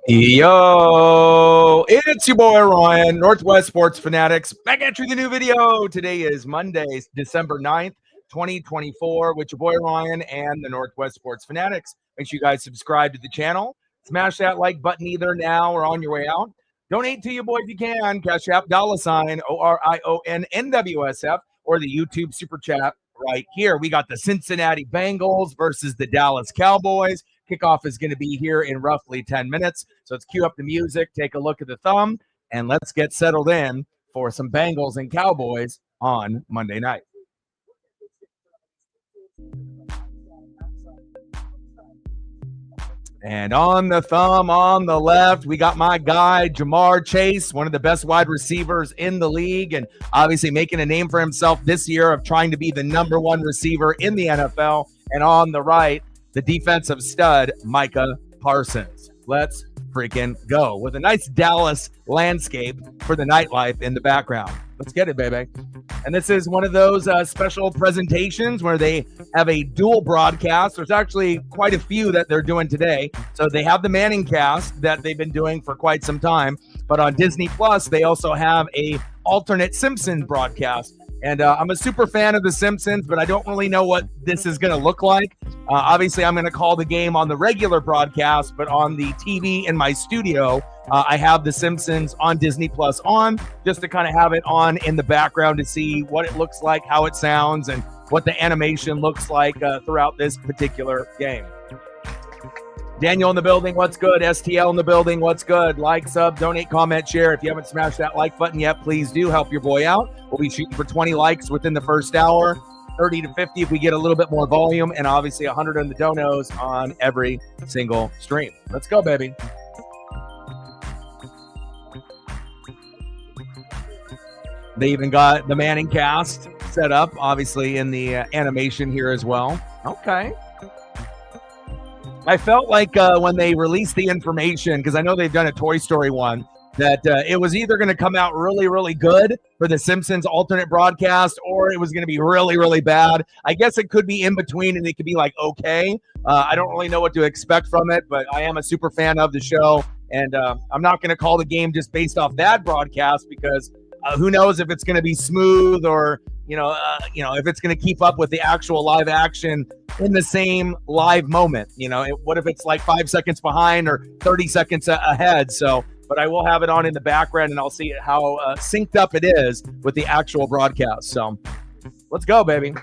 Yo, it's your boy Ryan, Northwest Sports Fanatics, back at you with a new video. Today is Monday, December 9th, 2024, with your boy Ryan and the Northwest Sports Fanatics. Make sure you guys subscribe to the channel. Smash that like button either now or on your way out. Donate to your boy if you can. Cash App, $ ORIONNWSF, or the YouTube Super Chat right here. We got the Cincinnati Bengals versus the Dallas Cowboys. Kickoff is going to be here in roughly 10 minutes. So let's cue up the music, take a look at the thumb, and let's get settled in for some Bengals and Cowboys on Monday night. And on the thumb on the left, we got my guy, Chase, one of the best wide receivers in the league, and obviously making a name for himself this year of trying to be the #1 receiver in the NFL. And on the right, the defensive stud, Micah Parsons. Let's freaking go with a nice Dallas landscape for the nightlife in the background. Let's get it, baby. And this is one of those special presentations where they have a dual broadcast. There's actually quite a few that they're doing today. So they have the Manning cast that they've been doing for quite some time. But on Disney Plus, they also have a alternate Simpsons broadcast. And I'm a super fan of The Simpsons, but I don't really know what this is going to look like. Obviously, I'm going to call the game on the regular broadcast, but on the TV in my studio, I have The Simpsons on Disney Plus on, just to kind of have it on in the background to see what it looks like, how it sounds, and what the animation looks like throughout this particular game. Daniel in the building, what's good? STL in the building, what's good? Like, sub, donate, comment, share. If you haven't smashed that like button yet, please do. Help your boy out. We'll be shooting for 20 likes within the first hour, 30 to 50 if we get a little bit more volume, and obviously 100 on the donos on every single stream. Let's go, baby. They even got the Manning cast set up, obviously, in the animation here as well. Okay. I felt like when they released the information, because I know they've done a Toy Story one, that it was either going to come out really, really good for the Simpsons alternate broadcast, or it was going to be really, really bad. I guess it could be in between, and it could be like, okay. I don't really know what to expect from it, but I am a super fan of the show, and I'm not going to call the game just based off that broadcast, because who knows if it's going to be smooth or, if it's going to keep up with the actual live action in the same live moment. What if it's like 5 seconds behind or 30 seconds ahead? So, but I will have it on in the background, and I'll see how synced up it is with the actual broadcast. So let's go, baby.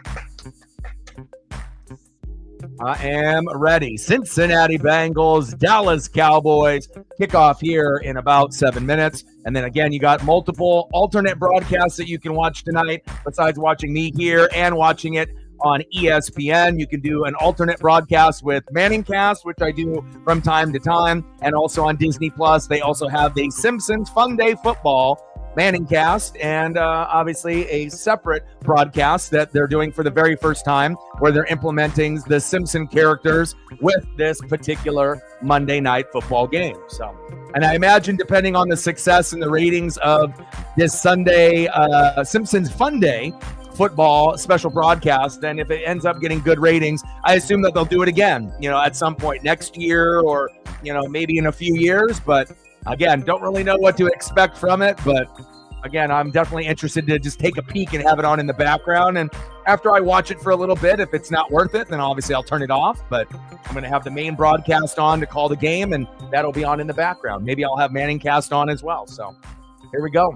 I am ready. Cincinnati Bengals, Dallas Cowboys, kickoff here in about 7 minutes. And then again, you got multiple alternate broadcasts that you can watch tonight, besides watching me here and watching it on ESPN. You can do an alternate broadcast with Manning Cast, which I do from time to time. And also on Disney Plus, they also have the Simpsons Fun Day Football Manning Cast, and obviously a separate broadcast that they're doing for the very first time, where they're implementing the Simpson characters with this particular Monday Night Football game. So, and I imagine depending on the success and the ratings of this Sunday Simpsons Fun Day football special broadcast, then if it ends up getting good ratings, I assume that they'll do it again, at some point next year, or, maybe in a few years. But again, don't really know what to expect from it, but again, I'm definitely interested to just take a peek and have it on in the background. And after I watch it for a little bit, if it's not worth it, then obviously I'll turn it off. But I'm going to have the main broadcast on to call the game, and that'll be on in the background. Maybe I'll have Manning cast on as well. So here we go.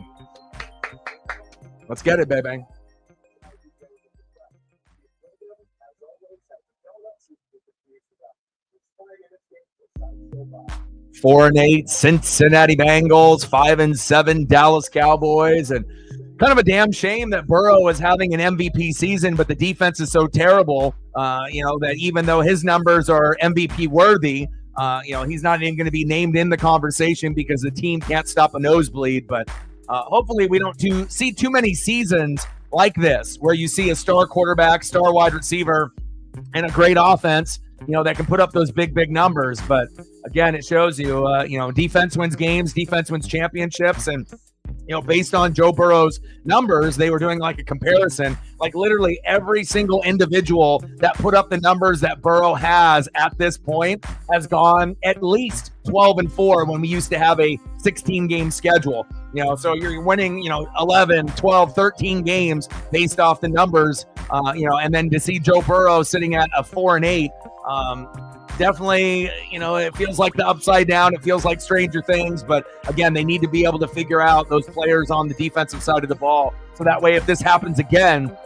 Let's get it, baby. Four and 8 Cincinnati Bengals, 5-7 Dallas Cowboys, and kind of a damn shame that Burrow is having an MVP season, but the defense is so terrible, that even though his numbers are MVP worthy, he's not even going to be named in the conversation because the team can't stop a nosebleed. But hopefully we don't see too many seasons like this, where you see a star quarterback, star wide receiver, and a great offense, that can put up those big numbers. But again, it shows you, defense wins games, defense wins championships. And based on Joe Burrow's numbers, they were doing like a comparison. Like literally every single individual that put up the numbers that Burrow has at this point has gone at least 12-4 when we used to have a 16-game schedule. So you're winning, 11, 12, 13 games based off the numbers, and then to see Joe Burrow sitting at a 4-8, definitely, it feels like the upside down. It feels like Stranger Things. But again, they need to be able to figure out those players on the defensive side of the ball. So that way, if this happens again,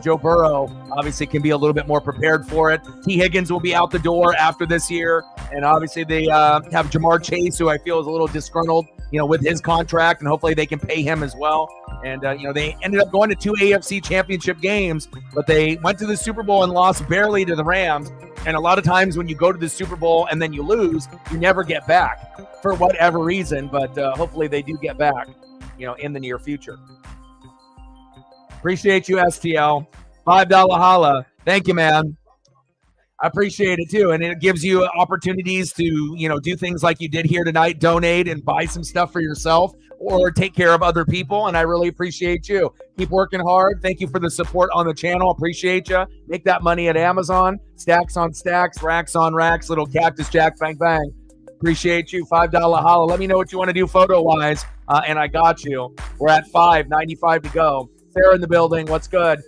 Joe Burrow obviously can be a little bit more prepared for it. T. Higgins will be out the door after this year. And obviously they have Jamar Chase, who I feel is a little disgruntled, with his contract. And hopefully they can pay him as well. And, they ended up going to 2 AFC championship games, but they went to the Super Bowl and lost barely to the Rams. And a lot of times when you go to the Super Bowl and then you lose, you never get back for whatever reason. But hopefully they do get back, in the near future. Appreciate you, STL. $5 holla. Thank you, man. I appreciate it too. And it gives you opportunities to, do things like you did here tonight, donate and buy some stuff for yourself or take care of other people. And I really appreciate you. Keep working hard. Thank you for the support on the channel. Appreciate you. Make that money at Amazon. Stacks on stacks, racks on racks, little cactus jack, bang, bang. Appreciate you. $5 holla. Let me know what you want to do photo-wise, and I got you. We're at 5:95 to go. Sarah in the building. What's good?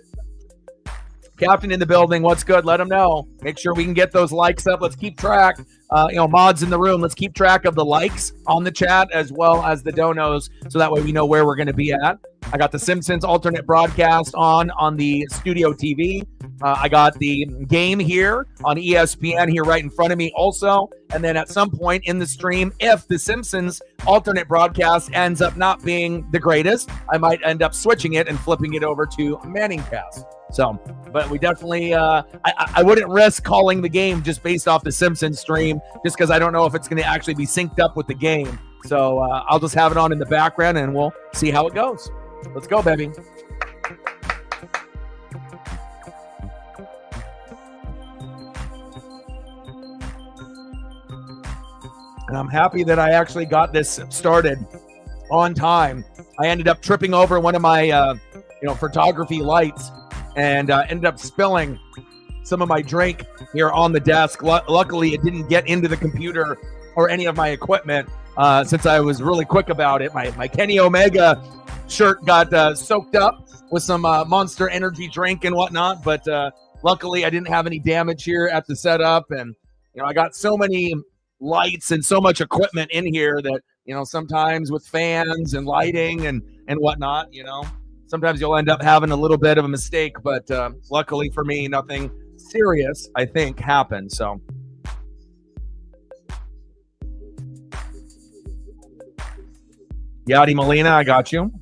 Captain in the building. What's good? Let them know. Make sure we can get those likes up. Let's keep track. Mods in the room. Let's keep track of the likes on the chat as well as the donos, so that way we know where we're going to be at. I got the Simpsons alternate broadcast on the studio TV. I got the game here on ESPN here right in front of me also. And then at some point in the stream, if the Simpsons alternate broadcast ends up not being the greatest, I might end up switching it and flipping it over to Manningcast. So, but we definitely, I wouldn't risk calling the game just based off the Simpsons stream, just because I don't know if it's going to actually be synced up with the game. So I'll just have it on in the background and we'll see how it goes. Let's go, baby. And I'm happy that I actually got this started on time. I ended up tripping over one of my, photography lights and ended up spilling some of my drink here on the desk. Luckily, it didn't get into the computer or any of my equipment since I was really quick about it. My Kenny Omega shirt got soaked up with some Monster Energy drink and whatnot, but luckily I didn't have any damage here at the setup. And, I got so many lights and so much equipment in here that, sometimes with fans and lighting and whatnot, sometimes you'll end up having a little bit of a mistake, but luckily for me, nothing serious, I think, happened. So Yadi Molina, I got you.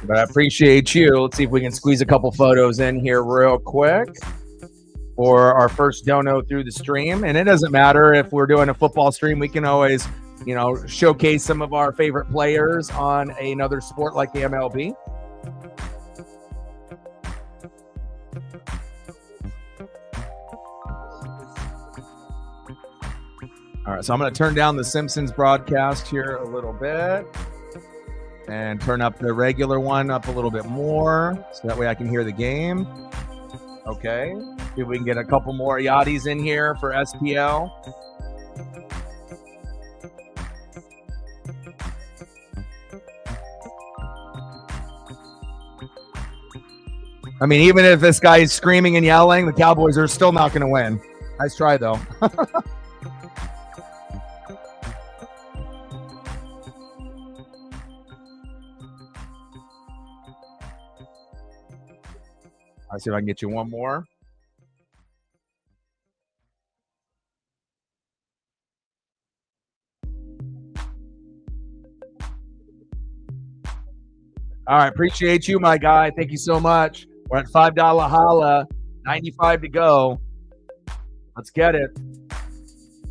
But I appreciate you. Let's see if we can squeeze a couple photos in here real quick for our first dono through the stream. And it doesn't matter if we're doing a football stream. We can always, showcase some of our favorite players on another sport like the MLB. All right, so I'm going to turn down the Simpsons broadcast here a little bit and turn up the regular one up a little bit more so that way I can hear the game. Okay, see if we can get a couple more Yachties in here for SPL. I mean, even if this guy is screaming and yelling, the Cowboys are still not going to win. Nice try, though. I'll see if I can get you one more. All right, appreciate you, my guy. Thank you so much. We're at $5 holla, 95 to go. Let's get it.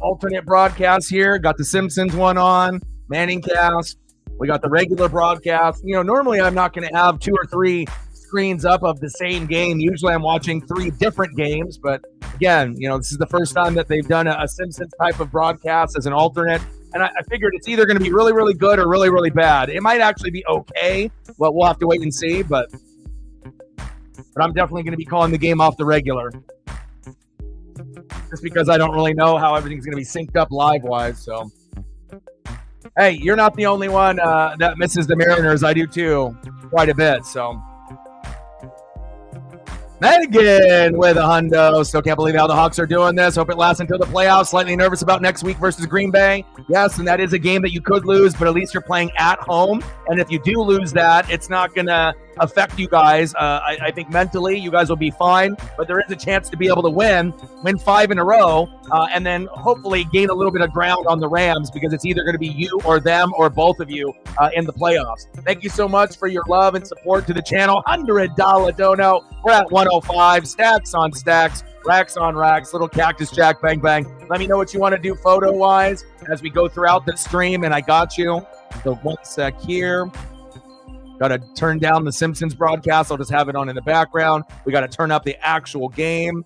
alternate broadcasts here. Got the Simpsons one on, Manning cast. We got the regular broadcast. Normally I'm not going to have 2 or 3 screens up of the same game. Usually I'm watching 3 different games, but again, this is the first time that they've done a Simpsons type of broadcast as an alternate. And I figured it's either going to be really, really good or really, really bad. It might actually be okay, but we'll have to wait and see. But I'm definitely going to be calling the game off the regular, just because I don't really know how everything's going to be synced up live-wise. So, hey, you're not the only one that misses the Mariners. I do too, quite a bit. So, Megan with a hundo. Still can't believe how the Hawks are doing this. Hope it lasts until the playoffs. Slightly nervous about next week versus Green Bay. Yes, and that is a game that you could lose, but at least you're playing at home. And if you do lose that, it's not going to affect you guys. I think mentally you guys will be fine, but there is a chance to be able to win 5 in a row, and then hopefully gain a little bit of ground on the Rams, because it's either going to be you or them or both of you in the playoffs. Thank you so much for your love and support to the channel. $100 dono. We're at 105. Stacks on stacks. Racks on racks. Little Cactus Jack bang bang. Let me know what you want to do photo-wise as we go throughout the stream, and I got you. So one sec here. Got to turn down the Simpsons broadcast. I'll just have it on in the background. We got to turn up the actual game.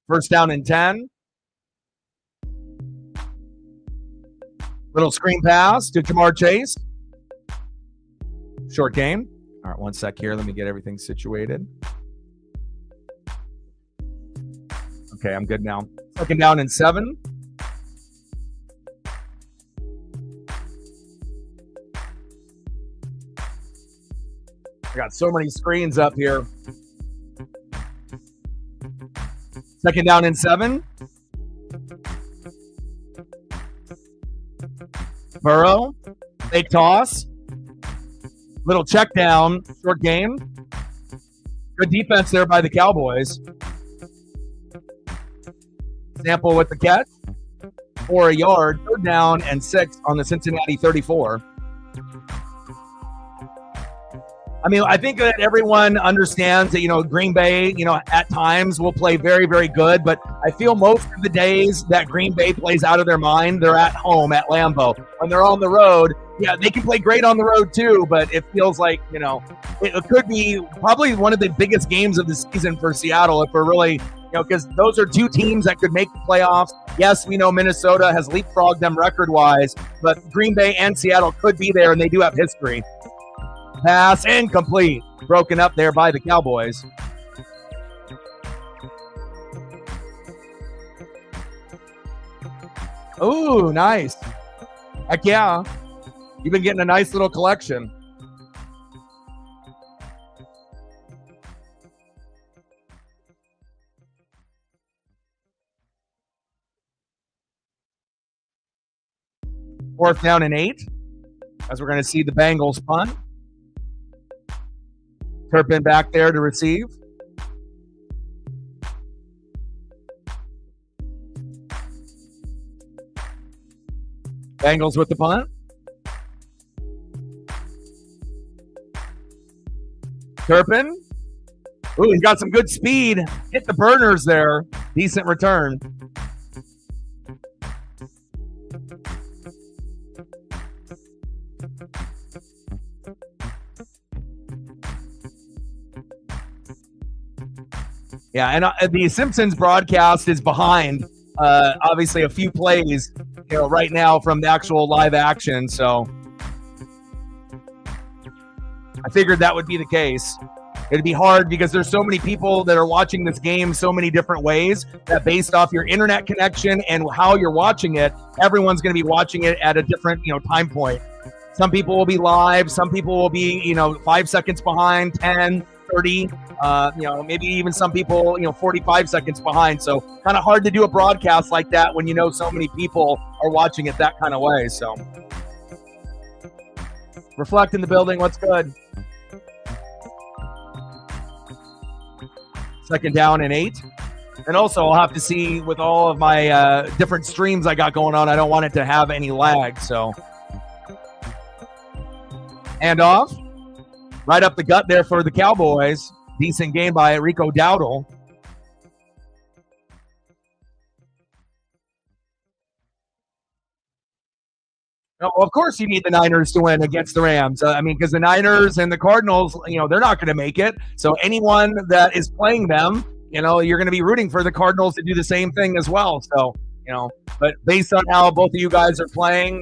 First down and 10. Little screen pass to Jamar Chase. Short game. All right, one sec here. Let me get everything situated. Okay, I'm good now. Second down and 7. I got so many screens up here. Second down and 7. Burrow. Fake toss. Little check down. Short game. Good defense there by the Cowboys. Sample with the catch. For a yard. Third down and 6 on the Cincinnati 34. I mean, I think that everyone understands that, Green Bay, at times will play very, very good. But I feel most of the days that Green Bay plays out of their mind, they're at home at Lambeau. When they're on the road, yeah, they can play great on the road too. But it feels like, it could be probably one of the biggest games of the season for Seattle if we're really, because those are 2 teams that could make the playoffs. Yes, we know Minnesota has leapfrogged them record-wise, but Green Bay and Seattle could be there, and they do have history. Pass incomplete. Broken up there by the Cowboys. Ooh, nice. Heck yeah. You've been getting a nice little collection. Fourth down and 8. As we're going to see the Bengals punt. Turpin back there to receive. Bengals with the punt. Turpin. Ooh, he's got some good speed. Hit the burners there. Decent return. Yeah, and the Simpsons broadcast is behind, obviously, a few plays, right now from the actual live action. So I figured that would be the case. It'd be hard because there's so many people that are watching this game so many different ways that based off your internet connection and how you're watching it, everyone's going to be watching it at a different, time point. Some people will be live. Some people will be, 5 seconds behind, 10, 30, maybe even some people, 45 seconds behind. So kind of hard to do a broadcast like that when so many people are watching it that kind of way. So reflect in the building. What's good? Second down and 8. And also I'll have to see with all of my different streams I got going on, I don't want it to have any lag. So hand off. Right up the gut there for the Cowboys. Decent game by Rico Dowdle. No, of course you need the Niners to win against the Rams. I mean, because the Niners and the Cardinals, they're not going to make it. So anyone that is playing them, you're going to be rooting for the Cardinals to do the same thing as well. So, but based on how both of you guys are playing,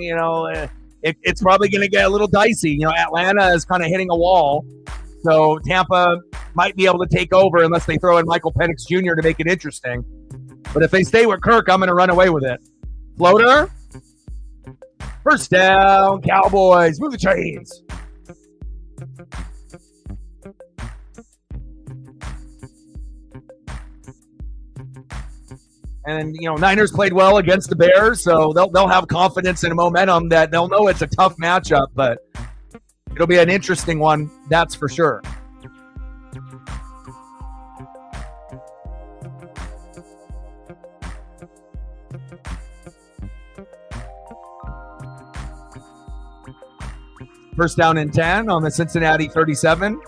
it's probably going to get a little dicey. Atlanta is kind of hitting a wall. So Tampa might be able to take over unless they throw in Michael Penix Jr. to make it interesting. But if they stay with Kirk, I'm going to run away with it. Floater. First down, Cowboys. Move the chains. And, Niners played well against the Bears, so they'll have confidence and momentum that they'll know it's a tough matchup, but it'll be an interesting one, that's for sure. First down and 10 on the Cincinnati 37.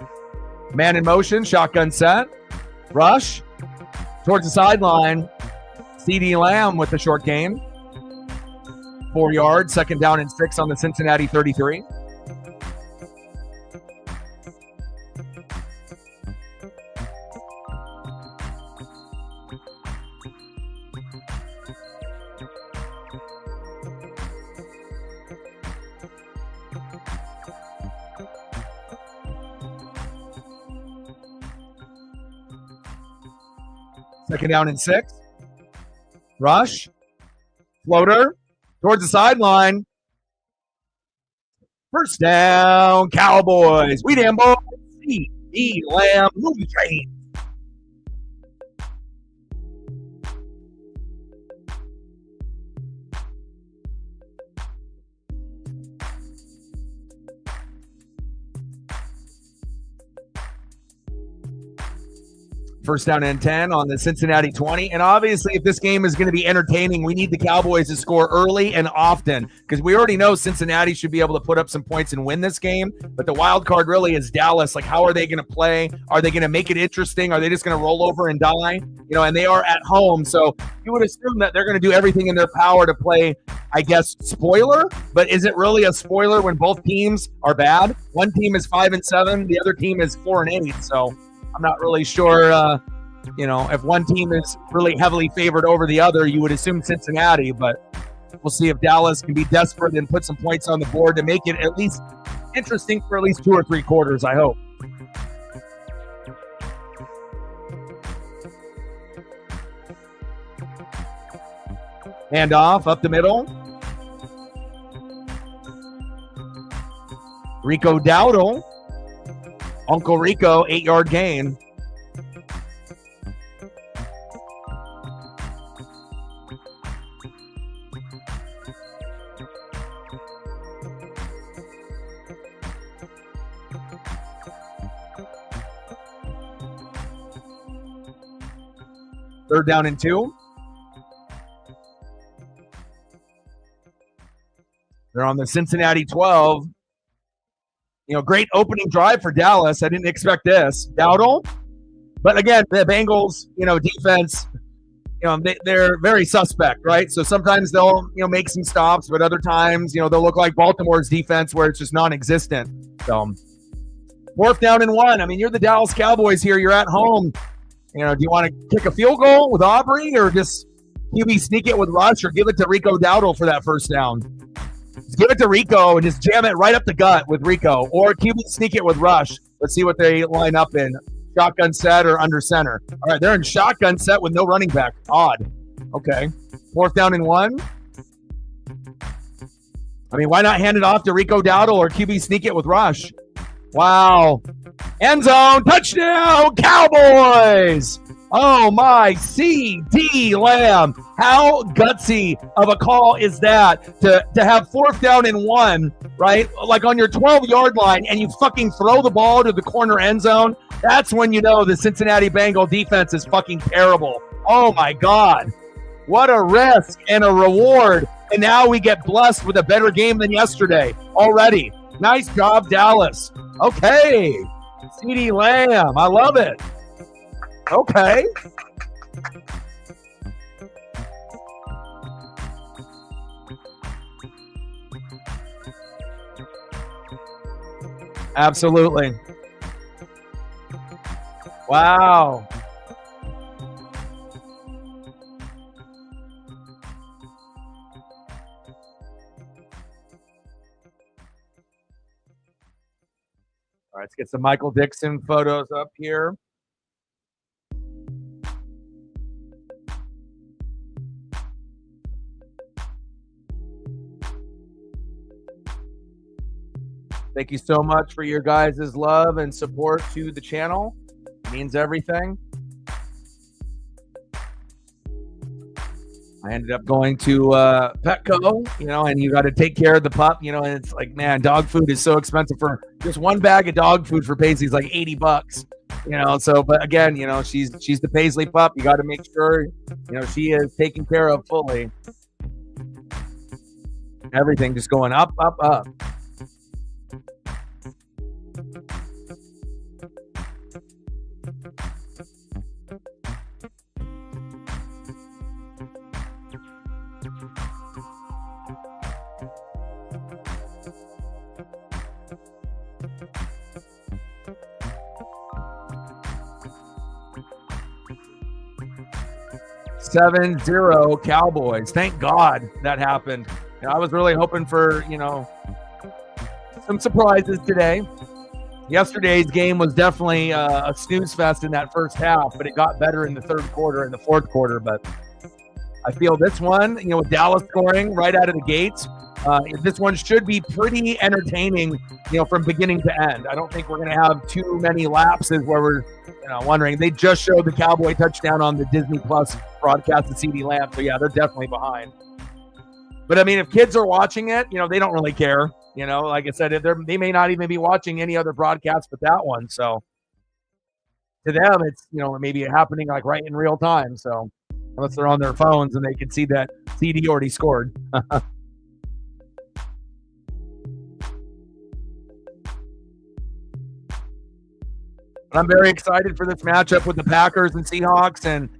Man in motion, shotgun set. Rush towards the sideline. CeeDee Lamb with the short gain. 4 yards, second down and 6 on the Cincinnati 33. Second down and 6. Rush. Floater. Towards the sideline. First down, Cowboys. We damn boys. CeeDee Lamb. Move the chain. First down and 10 on the Cincinnati 20. And obviously, if this game is going to be entertaining, we need the Cowboys to score early and often because we already know Cincinnati should be able to put up some points and win this game. But the wild card really is Dallas. Like, how are they going to play? Are they going to make it interesting? Are they just going to roll over and die? And they are at home. So you would assume that they're going to do everything in their power to play, I guess, spoiler. But is it really a spoiler when both teams are bad? One team is 5-7. The other team is 4-8. So I'm not really sure, if one team is really heavily favored over the other, you would assume Cincinnati, but we'll see if Dallas can be desperate and put some points on the board to make it at least interesting for at least 2 or 3 quarters, I hope. Handoff up the middle. Rico Dowdle. Uncle Rico, 8-yard gain. Third down and 2. They're on the Cincinnati 12. Great opening drive for Dallas. I didn't expect this. Dowdle. But again, the Bengals, defense, they're very suspect, right? So sometimes they'll, make some stops, but other times, they'll look like Baltimore's defense where it's just non-existent. So 4th down and 1. I mean, you're the Dallas Cowboys here. You're at home. Do you want to kick a field goal with Aubrey or just QB sneak it with Rush or give it to Rico Dowdle for that first down? Just give it to Rico and just jam it right up the gut with Rico. Or QB sneak it with Rush. Let's see what they line up in. Shotgun set or under center. All right, they're in shotgun set with no running back. Odd. Okay. 4th down and 1. I mean, why not hand it off to Rico Dowdle or QB sneak it with Rush? Wow. End zone. Touchdown, Cowboys. Oh, my CeeDee Lamb. How gutsy of a call is that to have 4th down and 1, right? Like on your 12-yard line, and you fucking throw the ball to the corner end zone. That's when you know the Cincinnati Bengal defense is fucking terrible. Oh, my God. What a risk and a reward. And now we get blessed with a better game than yesterday already. Nice job, Dallas. Okay. CeeDee Lamb. I love it. Okay. Absolutely. Wow. All right, let's get some Michael Dixon photos up here. Thank you so much for your guys' love and support to the channel. It means everything. I ended up going to Petco, and you got to take care of the pup, and it's like, man, dog food is so expensive. For just one bag of dog food for Paisley is like $80, so, but again, she's the Paisley pup. You got to make sure, she is taken care of fully. Everything just going up, up, up. $7-0 Cowboys. Thank God that happened. I was really hoping for, some surprises today. Yesterday's game was definitely a snooze fest in that first half, but it got better in the third quarter and the fourth quarter. But I feel this one, with Dallas scoring right out of the gates, this one should be pretty entertaining, from beginning to end. I don't think we're going to have too many lapses where we're, wondering. They just showed the Cowboy touchdown on the Disney Plus broadcast of CD Lamb. So, yeah, they're definitely behind. But, I mean, if kids are watching it, they don't really care. Like I said, they may not even be watching any other broadcast but that one. So, to them, it's, maybe happening like right in real time. So, unless they're on their phones and they can see that CD already scored. I'm very excited for this matchup with the Packers and Seahawks, and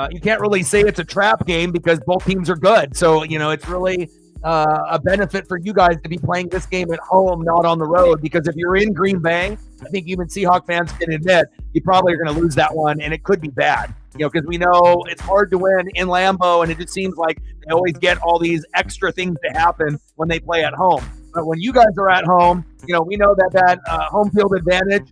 you can't really say it's a trap game because both teams are good. So, it's really a benefit for you guys to be playing this game at home, not on the road, because if you're in Green Bay, I think even Seahawk fans can admit you probably are going to lose that one, and it could be bad, because we know it's hard to win in Lambeau, and it just seems like they always get all these extra things to happen when they play at home. But when you guys are at home, we know that home field advantage,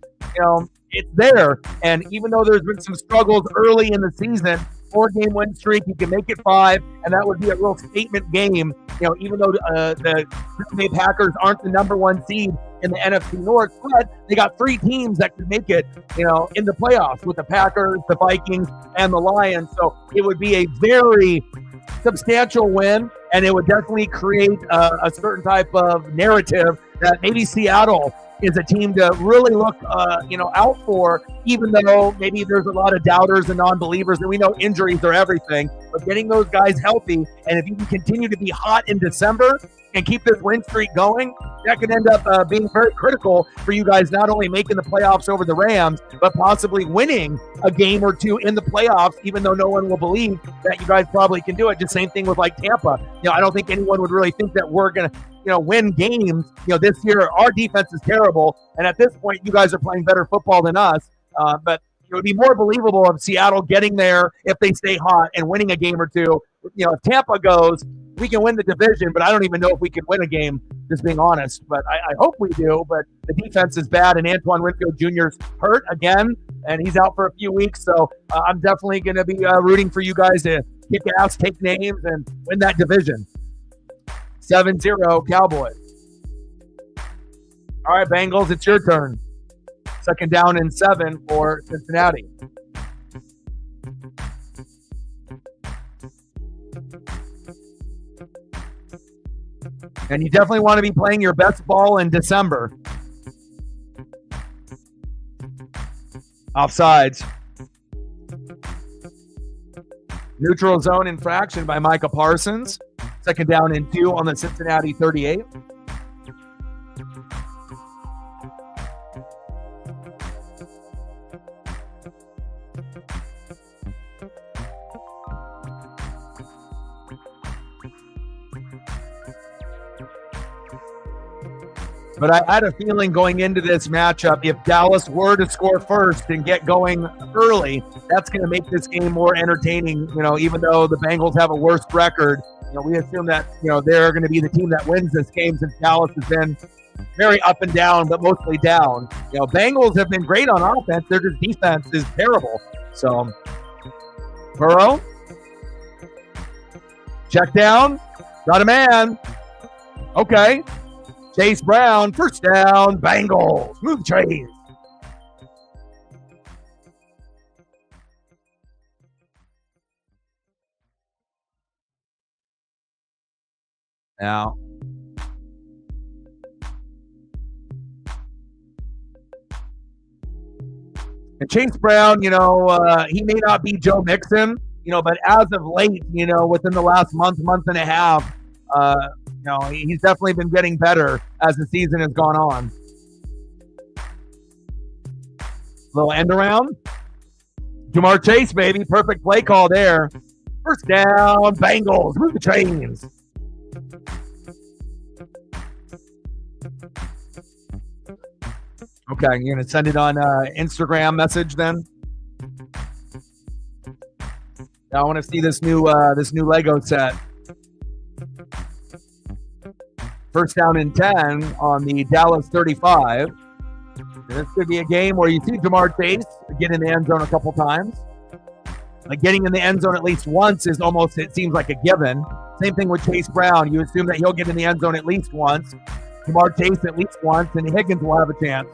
it's there. And even though there's been some struggles early in the season, 4-game win streak, you can make it 5, and that would be a real statement game. Even though the Green Bay Packers aren't the number 1 seed in the NFC North, but they got 3 teams that could make it, in the playoffs with the Packers, the Vikings, and the Lions. So it would be a very substantial win, and it would definitely create a certain type of narrative that maybe Seattle is a team to really look, out for, even though maybe there's a lot of doubters and non-believers, and we know injuries are everything, but getting those guys healthy, and if you can continue to be hot in December and keep this win streak going, that could end up being very critical for you guys, not only making the playoffs over the Rams, but possibly winning a game or two in the playoffs, even though no one will believe that you guys probably can do it. Just same thing with like Tampa. I don't think anyone would really think that we're going to, win games. This year, our defense is terrible. And at this point, you guys are playing better football than us. But it would be more believable of Seattle getting there if they stay hot and winning a game or two. If Tampa goes, we can win the division, but I don't even know if we can win a game, just being honest. But I hope we do. But the defense is bad, and Antoine Winfield Jr.'s hurt again, and he's out for a few weeks. So I'm definitely going to be rooting for you guys to kick ass, take names, and win that division. 7-0 Cowboys. All right, Bengals, it's your turn. 2nd down and 7 for Cincinnati. And you definitely want to be playing your best ball in December. Offsides. Neutral zone infraction by Micah Parsons. 2nd down and 2 on the Cincinnati 38. But I had a feeling going into this matchup, if Dallas were to score first and get going early, that's going to make this game more entertaining. Even though the Bengals have a worse record, we assume that, they're going to be the team that wins this game since Dallas has been very up and down, but mostly down. Bengals have been great on offense. Their just defense is terrible. So, Burrow, check down, got a man. Okay. Chase Brown, first down, Bengals. Move Chase. Now, and Chase Brown, he may not be Joe Mixon, but as of late, within the last month and a half, he's definitely been getting better as the season has gone on. Little end around. Jamar Chase, baby. Perfect play call there. First down, Bengals. Move the chains. Okay, you're going to send it on Instagram message then? I want to see this new Lego set. First down and 10 on the Dallas 35. This could be a game where you see Jamar Chase get in the end zone a couple times. Like getting in the end zone at least once is almost, it seems like a given. Same thing with Chase Brown. You assume that he'll get in the end zone at least once. Jamar Chase at least once, and Higgins will have a chance.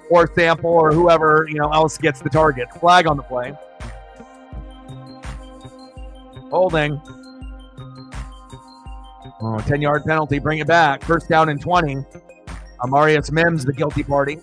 Or Sample or whoever else gets the target. Flag on the play. Holding. 10-yard penalty. Bring it back. First down and 20. Amarius Mims, the guilty party.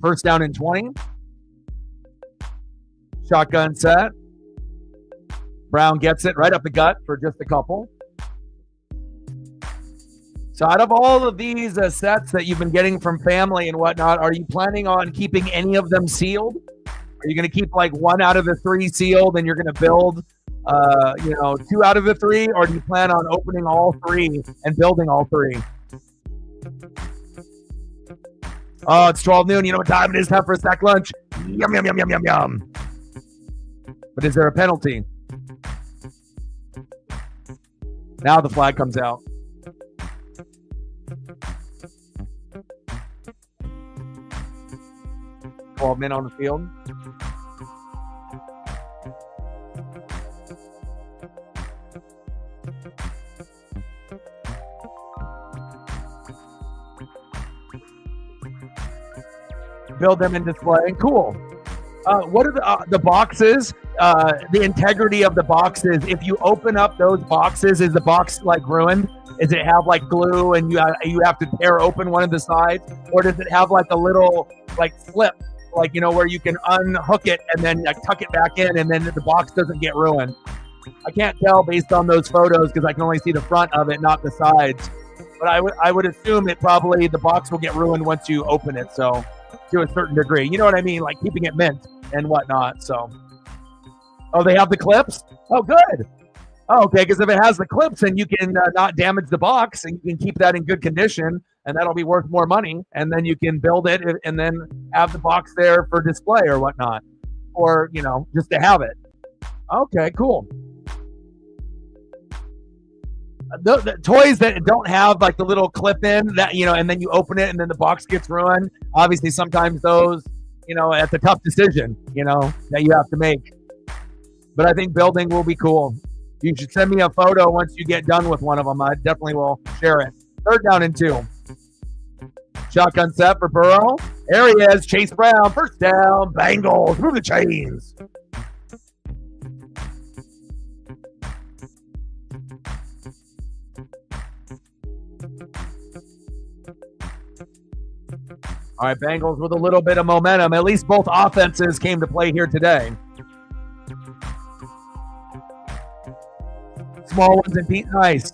First down and 20. Shotgun set. Brown gets it right up the gut for just a couple. So out of all of these sets that you've been getting from family and whatnot, are you planning on keeping any of them sealed? Are you going to keep like one out of the three sealed and you're going to build, two out of the three? Or do you plan on opening all three and building all three? Oh, it's 12 noon. You know what time it is? Time for a snack lunch. Yum, yum, yum, yum, yum, yum. But is there a penalty? Now the flag comes out. Men on the field. Build them in display. Cool. What are the boxes? The integrity of the boxes. If you open up those boxes, is the box like ruined? Does it have like glue and you have to tear open one of the sides, or does it have like a little like flip, like where you can unhook it and then like tuck it back in, and then the box doesn't get ruined? I can't tell based on those photos because I can only see the front of it, not the sides. But I would assume that probably the box will get ruined once you open it. So to a certain degree, you know what I mean, like keeping it mint and whatnot. So, oh, they have the clips. Oh, good. Oh, okay, because if it has the clips, then you can not damage the box, and you can keep that in good condition, and that'll be worth more money. And then you can build it, and then have the box there for display or whatnot, or just to have it. Okay, cool. The toys that don't have like the little clip in that, and then you open it and then the box gets ruined. Obviously, sometimes those, it's a tough decision, that you have to make. But I think building will be cool. You should send me a photo once you get done with one of them. I definitely will share it. Third down and 2. Shotgun set for Burrow. There he is. Chase Brown. First down. Bengals. Move the chains. All right, Bengals with a little bit of momentum. At least both offenses came to play here today. Small ones and Pete Nice.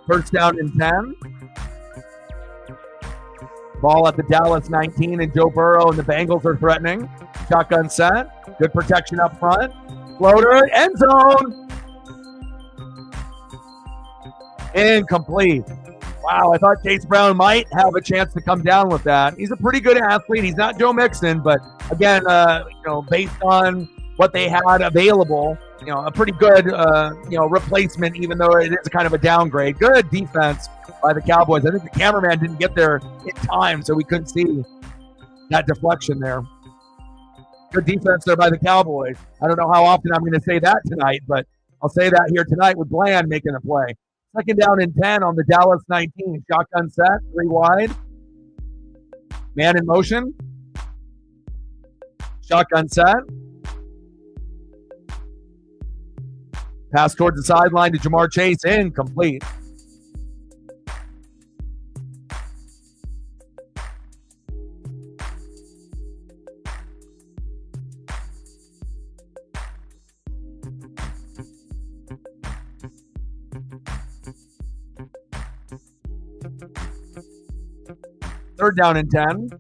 First down and 10. Ball at the Dallas 19, and Joe Burrow and the Bengals are threatening. Shotgun set. Good protection up front. Floater, end zone. Incomplete. Wow, I thought Chase Brown might have a chance to come down with that. He's a pretty good athlete. He's not Joe Mixon, but again, based on what they had available, a pretty good, replacement, even though it is kind of a downgrade. Good defense by the Cowboys. I think the cameraman didn't get there in time, so we couldn't see that deflection there. Good defense there by the Cowboys. I don't know how often I'm going to say that tonight, but I'll say that here tonight with Bland making a play. Second down and 10 on the Dallas 19. Shotgun set, 3 wide. Man in motion. Shotgun set. Pass towards the sideline to Jamar Chase. Incomplete. Third down and 10.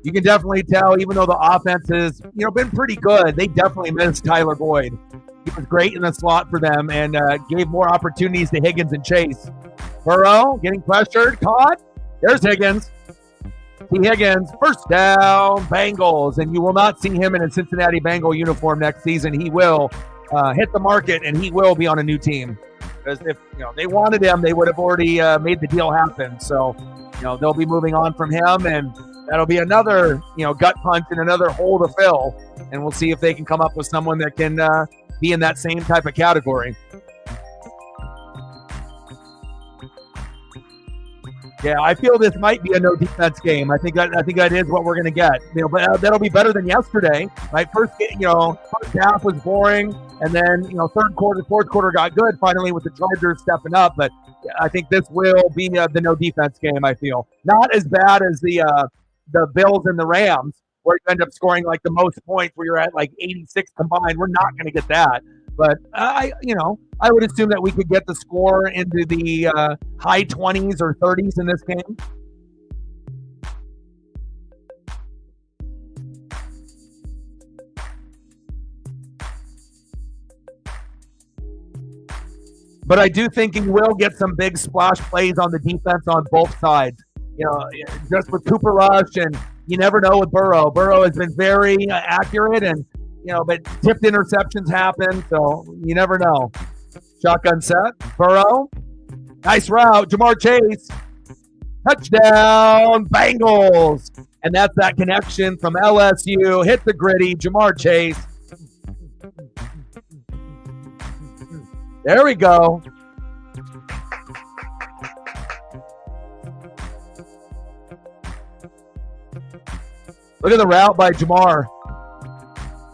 You can definitely tell, even though the offense has, been pretty good, they definitely missed Tyler Boyd. He was great in the slot for them and gave more opportunities to Higgins and Chase. Burrow getting pressured, caught. There's Higgins. T. Higgins, first down, Bengals, and you will not see him in a Cincinnati Bengal uniform next season. He will hit the market, and he will be on a new team. Because if they wanted him, they would have already made the deal happen. So they'll be moving on from him, and that'll be another gut punch and another hole to fill. And we'll see if they can come up with someone that can be in that same type of category. Yeah, I feel this might be a no defense game. I think that is what we're going to get. But that'll be better than yesterday. Right? First half was boring, and then third quarter, fourth quarter got good finally with the Chargers stepping up. But I think this will be the no defense game. I feel not as bad as the Bills and the Rams, where you end up scoring like the most points, where you're at like 86 combined. We're not going to get that. But I would assume that we could get the score into the high 20s or 30s in this game. But I do think he will get some big splash plays on the defense on both sides. Just with Cooper Rush, and you never know with Burrow. Burrow has been very accurate, and but tipped interceptions happen, so you never know. Shotgun set. Burrow. Nice route. Jamar Chase. Touchdown, Bengals. And that's that connection from LSU. Hit the gritty. Jamar Chase. There we go. Look at the route by Jamar.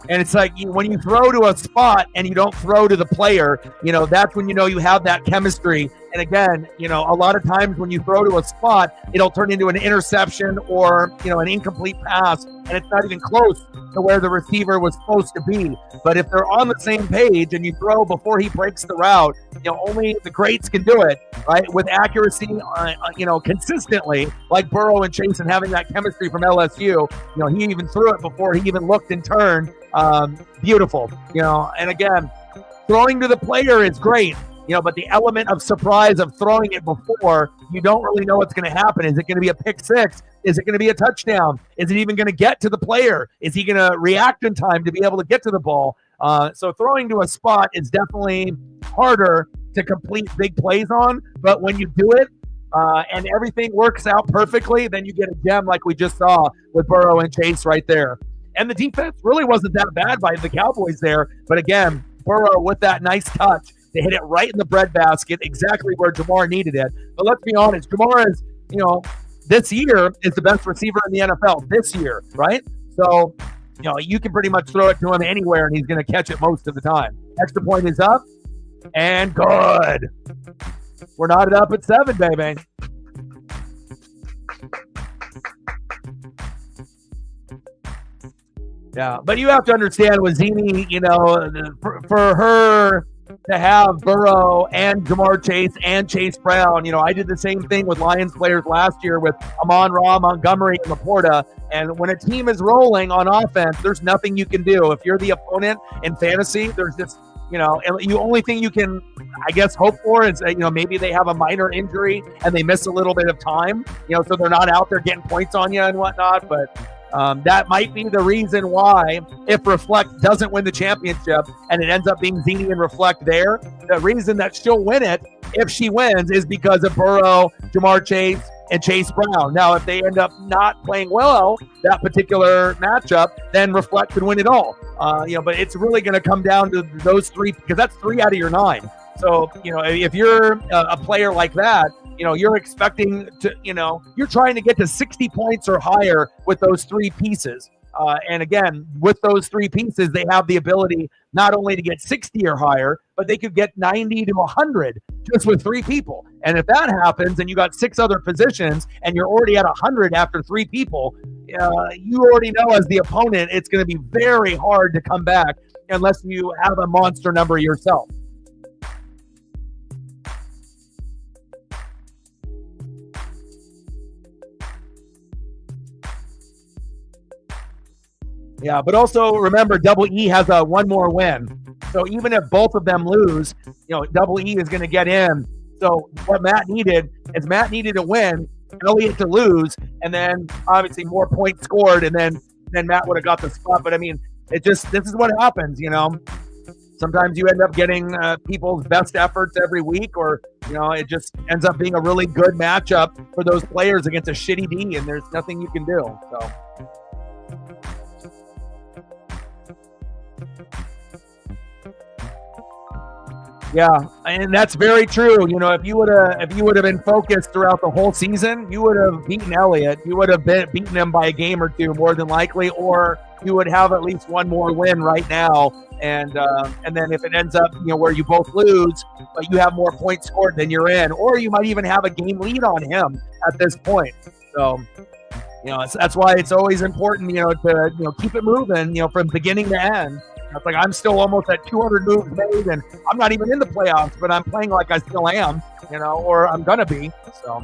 And it's like when you throw to a spot and you don't throw to the player, that's when you have that chemistry. And again, a lot of times when you throw to a spot, it'll turn into an interception or, an incomplete pass, and it's not even close to where the receiver was supposed to be. But if they're on the same page and you throw before he breaks the route, only the greats can do it, right? With accuracy, consistently, like Burrow and Chase, and having that chemistry from LSU. He even threw it before he even looked and turned. Beautiful, and again, throwing to the player is great. But the element of surprise of throwing it before, you don't really know what's going to happen. Is it going to be a pick six? Is it going to be a touchdown? Is it even going to get to the player? Is he going to react in time to be able to get to the ball? So throwing to a spot is definitely harder to complete big plays on. But when you do it and everything works out perfectly, then you get a gem like we just saw with Burrow and Chase right there. And the defense really wasn't that bad by the Cowboys there. But again, Burrow with that nice touch. They hit it right in the breadbasket, exactly where Jamar needed it. But let's be honest, Jamar is, this year is the best receiver in the NFL this year, right? So, you can pretty much throw it to him anywhere, and he's going to catch it most of the time. Extra point is up, and good. We're knotted up at 7, baby. Yeah, but you have to understand with Zini, for her to have Burrow and Jamar Chase and Chase Brown, I did the same thing with Lions players last year with Amon-Ra, Montgomery, and Laporta. And when a team is rolling on offense, there's nothing you can do. If you're the opponent in fantasy, there's just, the only thing you can, I guess, hope for is, maybe they have a minor injury and they miss a little bit of time, so they're not out there getting points on you and whatnot. But that might be the reason why, if Reflect doesn't win the championship and it ends up being Zini and Reflect there, the reason that she'll win it, if she wins, is because of Burrow, Jamar Chase, and Chase Brown. Now, if they end up not playing well that particular matchup, then Reflect could win it all. But it's really going to come down to those 3, because that's 3 out of your 9. So, if you're a player like that, you're expecting to, you're trying to get to 60 points or higher with those 3 pieces. And again, with those 3 pieces, they have the ability not only to get 60 or higher, but they could get 90 to 100 just with 3 people. And if that happens and you got 6 other positions and you're already at 100 after 3 people, you already know as the opponent, it's going to be very hard to come back unless you have a monster number yourself. Yeah, but also remember, Double E has a 1 more win. So even if both of them lose, Double E is going to get in. So what Matt needed is to win, Elliott to lose, and then obviously more points scored, and then Matt would have got the spot. But I mean, this is what happens, Sometimes you end up getting people's best efforts every week, or it just ends up being a really good matchup for those players against a shitty D, and there's nothing you can do. So. Yeah, and that's very true. If you would have been focused throughout the whole season, you would have beaten Elliott. You would have beaten him by a game or 2 more than likely, or you would have at least 1 more win right now. And then if it ends up where you both lose, but you have more points scored, then you're in, or you might even have a game lead on him at this point. So that's why it's always important to keep it moving from beginning to end. It's like I'm still almost at 200 moves made, and I'm not even in the playoffs, but I'm playing like I still am, or I'm going to be. So.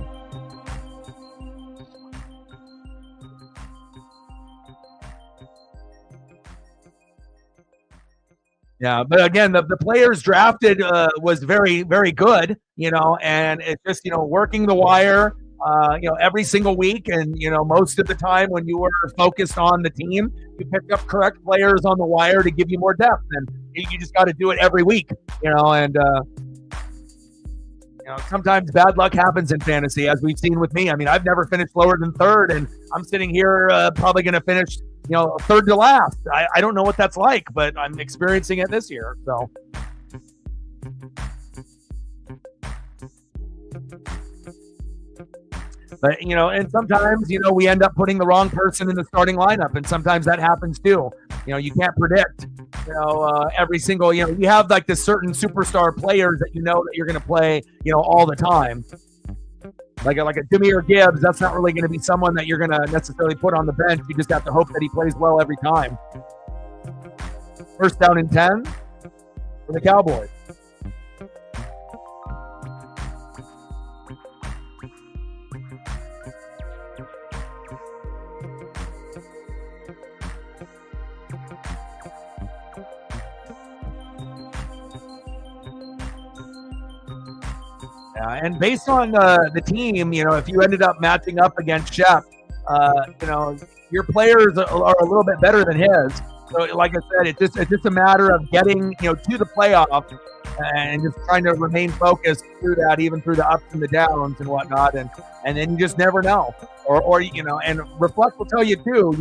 Yeah, but again, the players drafted was very, very good, and it's just, working the wire, every single week. And, most of the time when you were focused on the team, you picked up correct players on the wire to give you more depth. And you just got to do it every week, and sometimes bad luck happens in fantasy, as we've seen with me. I mean, I've never finished lower than 3rd, and I'm sitting here probably going to finish, 3rd to last. I don't know what that's like, but I'm experiencing it this year. So. But, and sometimes, we end up putting the wrong person in the starting lineup, and sometimes that happens too. You can't predict, every single, you have like this certain superstar players that that you're going to play, all the time. Like a Jameer Gibbs, that's not really going to be someone that you're going to necessarily put on the bench. You just have to hope that he plays well every time. 1st down and 10 for the Cowboys. And based on the team, if you ended up matching up against Shep, your players are a little bit better than his. So, like I said, it's just a matter of getting to the playoffs and just trying to remain focused through that, even through the ups and the downs and whatnot. And then you just never know. Or and Reflect will tell you too.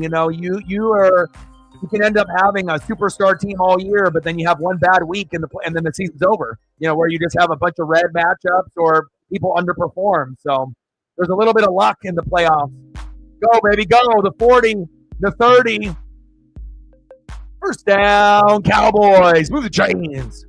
You can end up having a superstar team all year, but then you have one bad week and then the season's over. Where you just have a bunch of red matchups or people underperform. So There's a little bit of luck in the playoffs. Go, baby, go. The 40, the 30. First down, Cowboys. Move the chains.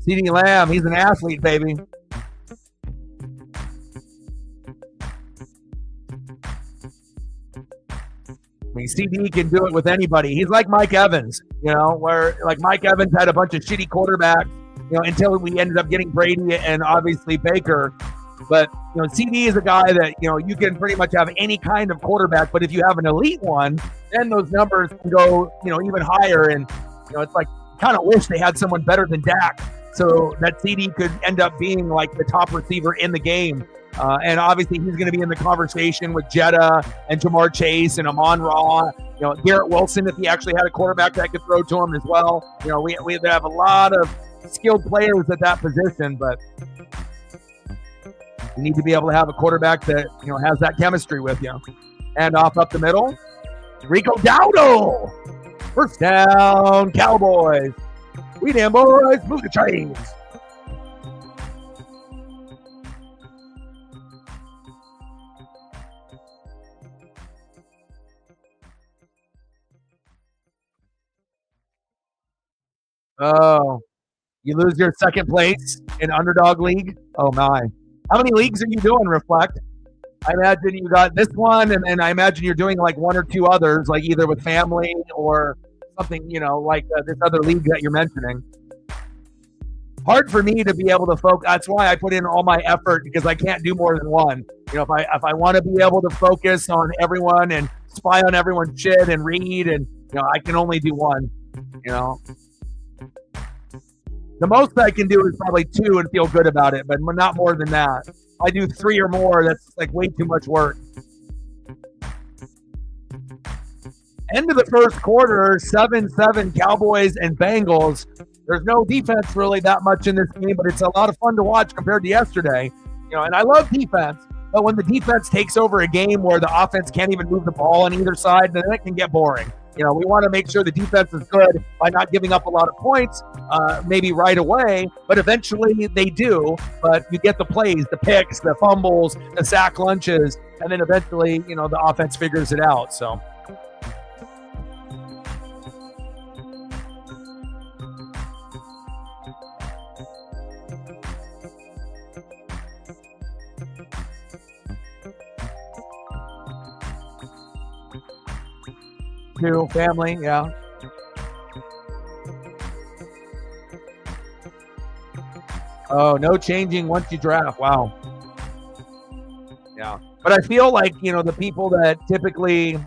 CeeDee Lamb, he's an athlete, baby. I mean, CD can do it with anybody. He's like Mike Evans, where like Mike Evans had a bunch of shitty quarterbacks, until we ended up getting Brady and obviously Baker. But, CD is a guy that, you can pretty much have any kind of quarterback, but if you have an elite one, then those numbers can go, even higher. And, it's like, kind of wish they had someone better than Dak so that CD could end up being like the top receiver in the game. And obviously he's going to be in the conversation with Jetta and Jamar Chase and Amon-Ra, Garrett Wilson, if he actually had a quarterback that could throw to him as well. We have a lot of skilled players at that position, but you need to be able to have a quarterback that, has that chemistry with you. And off up the middle, Rico Dowdle. First down, Cowboys. We damn boys, move the chains. Oh, you lose your second place in Underdog League? Oh, my. How many leagues are you doing, Reflect? I imagine you got this one, and I imagine you're doing like one or two others, like either with family or something, like this other league that you're mentioning. Hard for me to be able to focus. That's why I put in all my effort, because I can't do more than one. If I want to be able to focus on everyone and spy on everyone's shit and read, and I can only do one. The most I can do is probably 2 and feel good about it, but not more than that. If I do 3 or more, that's like way too much work. End of the first quarter, 7-7 Cowboys and Bengals. There's no defense really that much in this game, but it's a lot of fun to watch compared to yesterday. And I love defense, but when the defense takes over a game where the offense can't even move the ball on either side, then it can get boring. We want to make sure the defense is good by not giving up a lot of points, maybe right away, but eventually they do. But you get the plays, the picks, the fumbles, the sack lunches, and then eventually, the offense figures it out. So. New family, yeah. Oh, no changing once you draft. Wow. Yeah. But I feel like, the people that typically,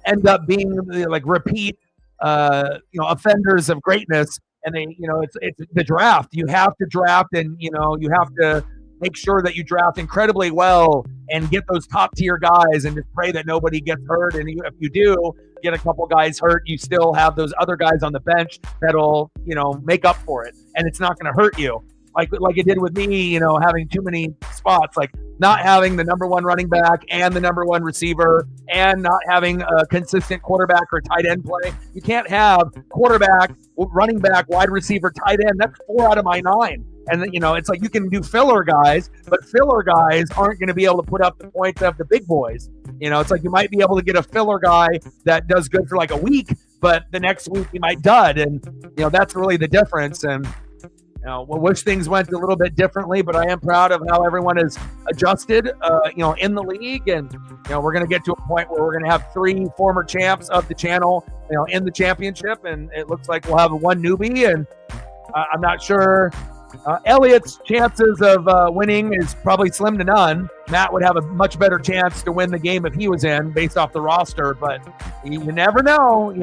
end up being like repeat, offenders of greatness, and they, it's the draft. You have to draft, and, you have to make sure that you draft incredibly well and get those top tier guys and just pray that nobody gets hurt. And if you do get a couple guys hurt, you still have those other guys on the bench that'll, make up for it. And it's not going to hurt you like it did with me, having too many spots, like not having the number one running back and the number one receiver and not having a consistent quarterback or tight end play. You can't have quarterback, running back, wide receiver, tight end. That's 4 out of my 9. And then, it's like you can do filler guys, but filler guys aren't going to be able to put up the points of the big boys. It's like you might be able to get a filler guy that does good for like a week, but the next week he might dud. And, that's really the difference. And, we wish things went a little bit differently, but I am proud of how everyone has adjusted, in the league. And, we're going to get to a point where we're going to have 3 former champs of the channel, in the championship. And it looks like we'll have 1 newbie. And I'm not sure. Elliott's chances of winning is probably slim to none. Matt would have a much better chance to win the game if he was in, based off the roster. But you never know.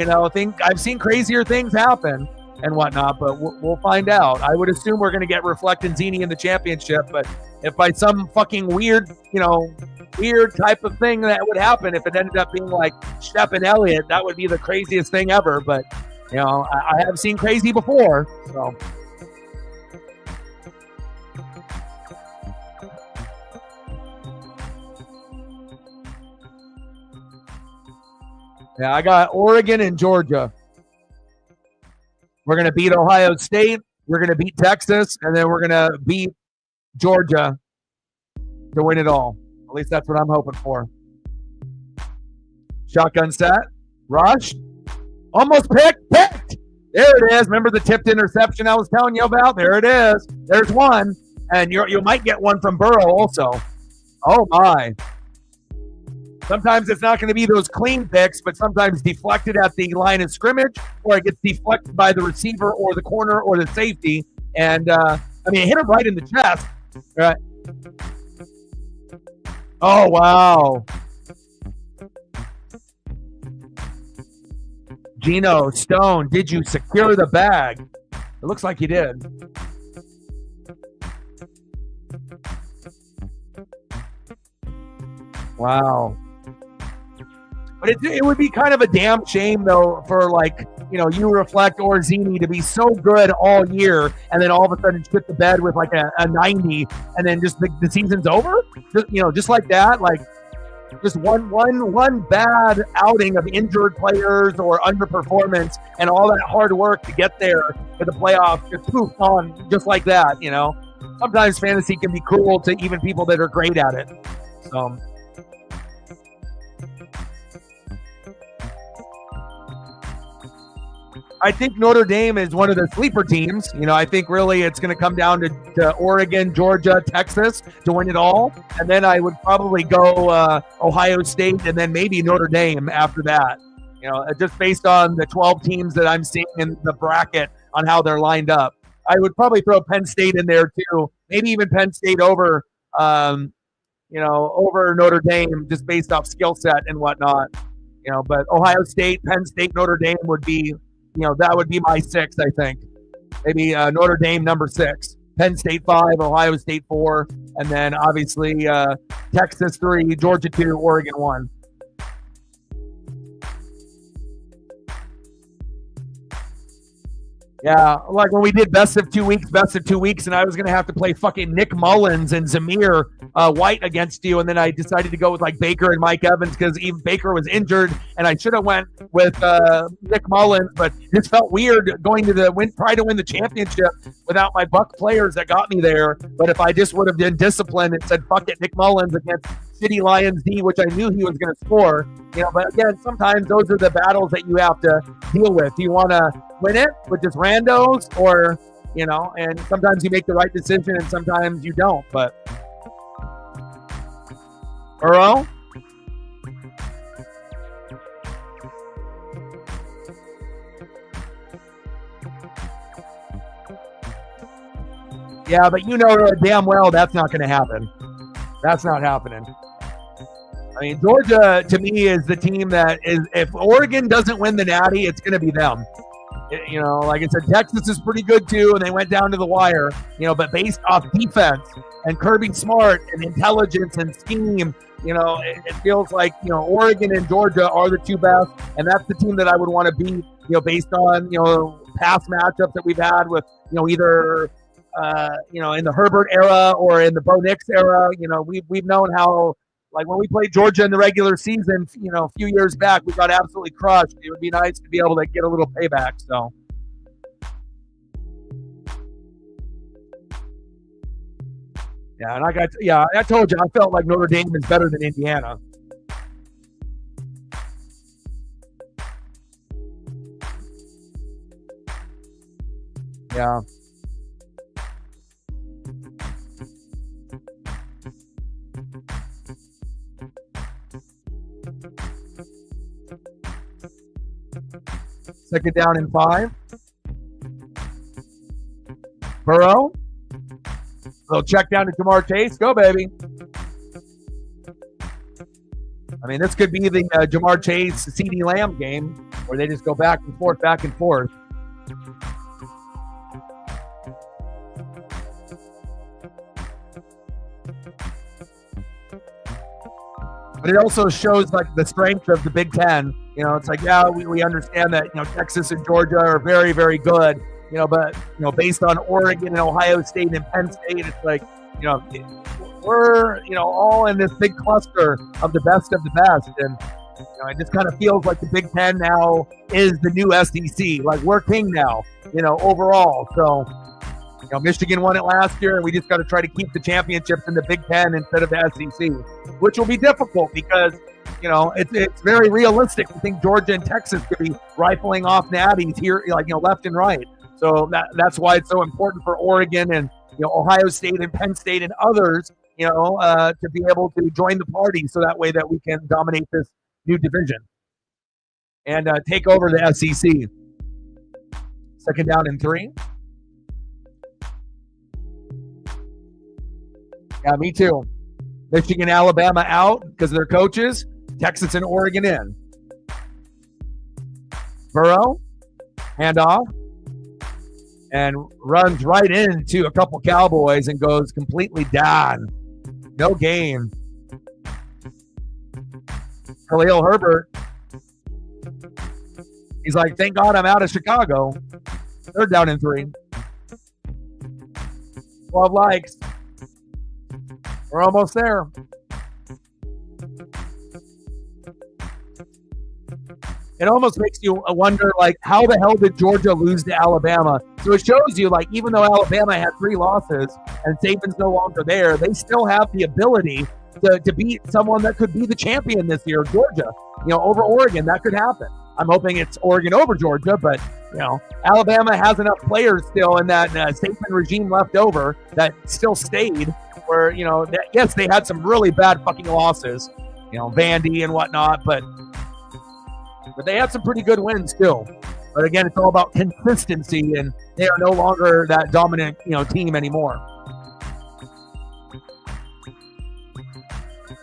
I've seen crazier things happen and whatnot, but we'll find out. I would assume we're going to get Reflect and Zini in the championship, but if by some fucking weird type of thing that would happen, if it ended up being like Shep and Elliott, that would be the craziest thing ever. But You know, I have seen crazy before. So. Yeah, I got Oregon and Georgia. We're going to beat Ohio State. We're going to beat Texas. And then we're going to beat Georgia to win it all. At least that's what I'm hoping for. Shotgun set. Rush. Almost picked. There it is. Remember the tipped interception I was telling you about? There it is. There's one. And you might get one from Burrow also. Oh, my. Sometimes it's not going to be those clean picks, but sometimes deflected at the line of scrimmage, or it gets deflected by the receiver or the corner or the safety. And, it hit him right in the chest. Right. Oh, wow. Gino, Stone, did you secure the bag? It looks like you did. Wow. But it would be kind of a damn shame, though, for you Reflect or Zini to be so good all year and then all of a sudden shit the bed with like a 90 and then just the season's over? Just like that? Like just one bad outing of injured players or underperformance and all that hard work to get there to the playoffs just poof on just like that, Sometimes fantasy can be cruel to even people that are great at it. So... I think Notre Dame is one of the sleeper teams. I think really it's going to come down to Oregon, Georgia, Texas to win it all. And then I would probably go Ohio State and then maybe Notre Dame after that. Just based on the 12 teams that I'm seeing in the bracket on how they're lined up. I would probably throw Penn State in there too. Maybe even Penn State over Notre Dame just based off skill set and whatnot. But Ohio State, Penn State, Notre Dame would be... that would be my 6, I think. Maybe Notre Dame number 6, Penn State 5, Ohio State 4, and then obviously Texas 3, Georgia 2, Oregon 1. Yeah, like when we did best of 2 weeks, and I was going to have to play fucking Nick Mullins and Zamir White against you, and then I decided to go with like Baker and Mike Evans because even Baker was injured, and I should have went with Nick Mullins, but it just felt weird going to try to win the championship without my Buck players that got me there. But if I just would have been disciplined and said, fuck it, Nick Mullins against City Lions D, which I knew he was going to score, but again, sometimes those are the battles that you have to deal with. Do you want to win it with just randos or, and sometimes you make the right decision and sometimes you don't, but Burrow? Yeah, but damn well that's not going to happen. That's not happening. I mean, Georgia, to me, is the team that is, if Oregon doesn't win the Natty, it's going to be them. Like I said, Texas is pretty good too, and they went down to the wire, but based off defense and Kirby Smart and intelligence and scheme, it feels like, Oregon and Georgia are the 2 best, and that's the team that I would want to beat, based on, past matchups that we've had with, either, in the Herbert era or in the Bo Nix era. We've known how, like when we played Georgia in the regular season, a few years back, we got absolutely crushed. It would be nice to be able to get a little payback. So, yeah, and I told you, I felt like Notre Dame is better than Indiana. Yeah. Second down and 5. Burrow. Little check down to Jamar Chase. Go, baby. I mean, this could be the Jamar Chase, CeeDee Lamb game where they just go back and forth, back and forth. But it also shows like the strength of the Big Ten. It's like, yeah, we understand that, Texas and Georgia are very, very good, but, based on Oregon and Ohio State and Penn State, it's like, we're, all in this big cluster of the best. And, it just kind of feels like the Big Ten now is the new SEC. Like, we're king now, overall. So, Michigan won it last year, and we just got to try to keep the championships in the Big Ten instead of the SEC, which will be difficult because, it's very realistic to think Georgia and Texas could be rifling off natties here, left and right. So that's why it's so important for Oregon and, Ohio State and Penn State and others, to be able to join the party so that way that we can dominate this new division and take over the SEC. Second down and 3. Yeah, me too. Michigan, Alabama out because of their coaches. Texas and Oregon in. Burrow, handoff, and runs right into a couple Cowboys and goes completely down. No gain. Khalil Herbert, he's like, thank God I'm out of Chicago. Third down and 3. 12 likes. We're almost there. It almost makes you wonder, like, how the hell did Georgia lose to Alabama? So it shows you, like, even though Alabama had 3 losses and Saban's no longer there, they still have the ability to beat someone that could be the champion this year, Georgia, over Oregon. That could happen. I'm hoping it's Oregon over Georgia, but, Alabama has enough players still in that Saban regime left over that still stayed where, yes, they had some really bad fucking losses, Vandy and whatnot, but they had some pretty good wins too. But again, it's all about consistency, and they are no longer that dominant, team anymore.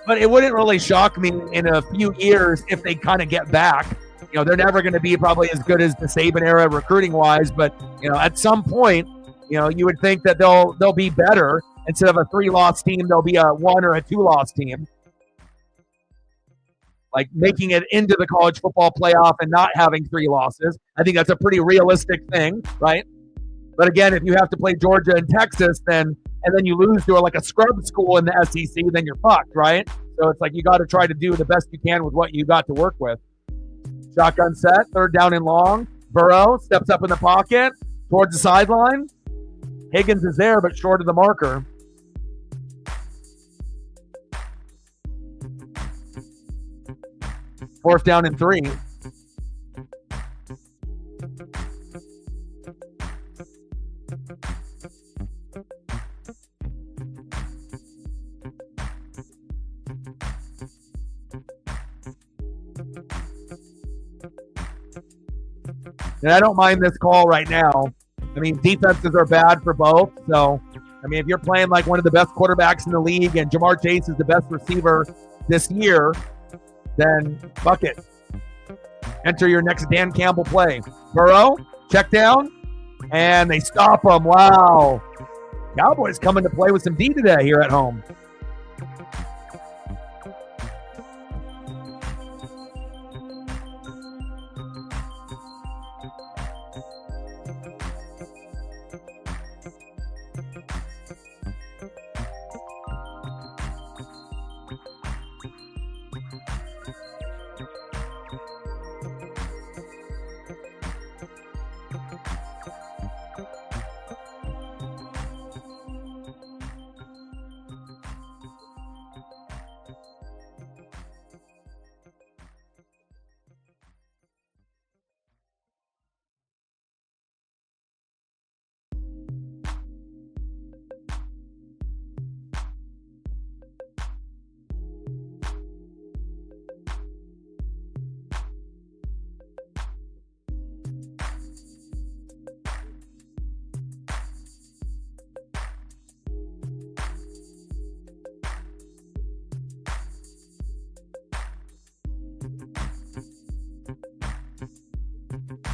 But it wouldn't really shock me in a few years if they kind of get back. They're never going to be probably as good as the Saban era recruiting wise, but at some point, you would think that they'll be better. Instead of a 3-loss team, they'll be a 1 or a 2-loss team. Like making it into the college football playoff and not having 3 losses. I think that's a pretty realistic thing, right? But again, if you have to play Georgia and Texas, and then you lose to a scrub school in the SEC, then you're fucked, right? So it's like you got to try to do the best you can with what you got to work with. Shotgun set, third down and long. Burrow steps up in the pocket towards the sideline. Higgins is there, but short of the marker. Fourth down and 3. And I don't mind this call right now. I mean, defenses are bad for both. So, I mean, if you're playing like one of the best quarterbacks in the league and Jamar Chase is the best receiver this year, then fuck it. Enter your next Dan Campbell play. Burrow, check down, and they stop him. Wow. Cowboys coming to play with some D today here at home.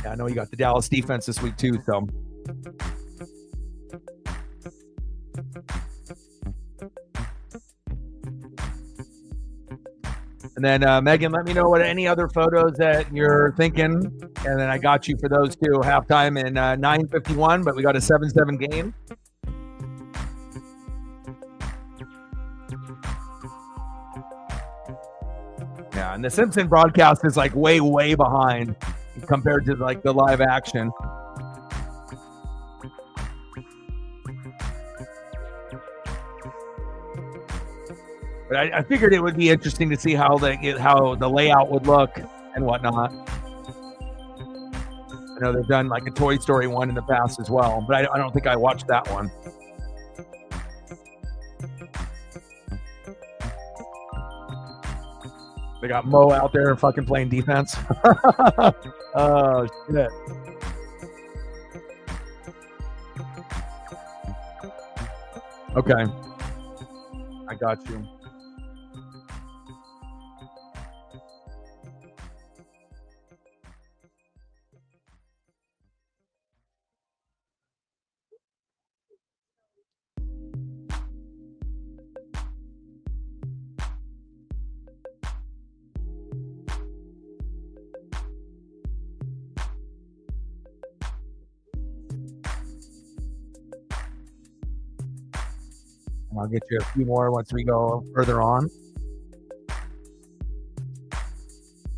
Yeah, I know you got the Dallas defense this week too, so. And then Megan, let me know what any other photos that you're thinking. And then I got you for those two. Halftime in 9:51, but we got a 7-7 game. Yeah, and the Simpson broadcast is like way, way behind compared to like the live action. But I figured it would be interesting to see how the layout would look and whatnot. I know they've done like a Toy Story one in the past as well, but I don't think I watched that one. They got Mo out there fucking playing defense. Oh, shit. Okay. I got you. I'll get you a few more once we go further on.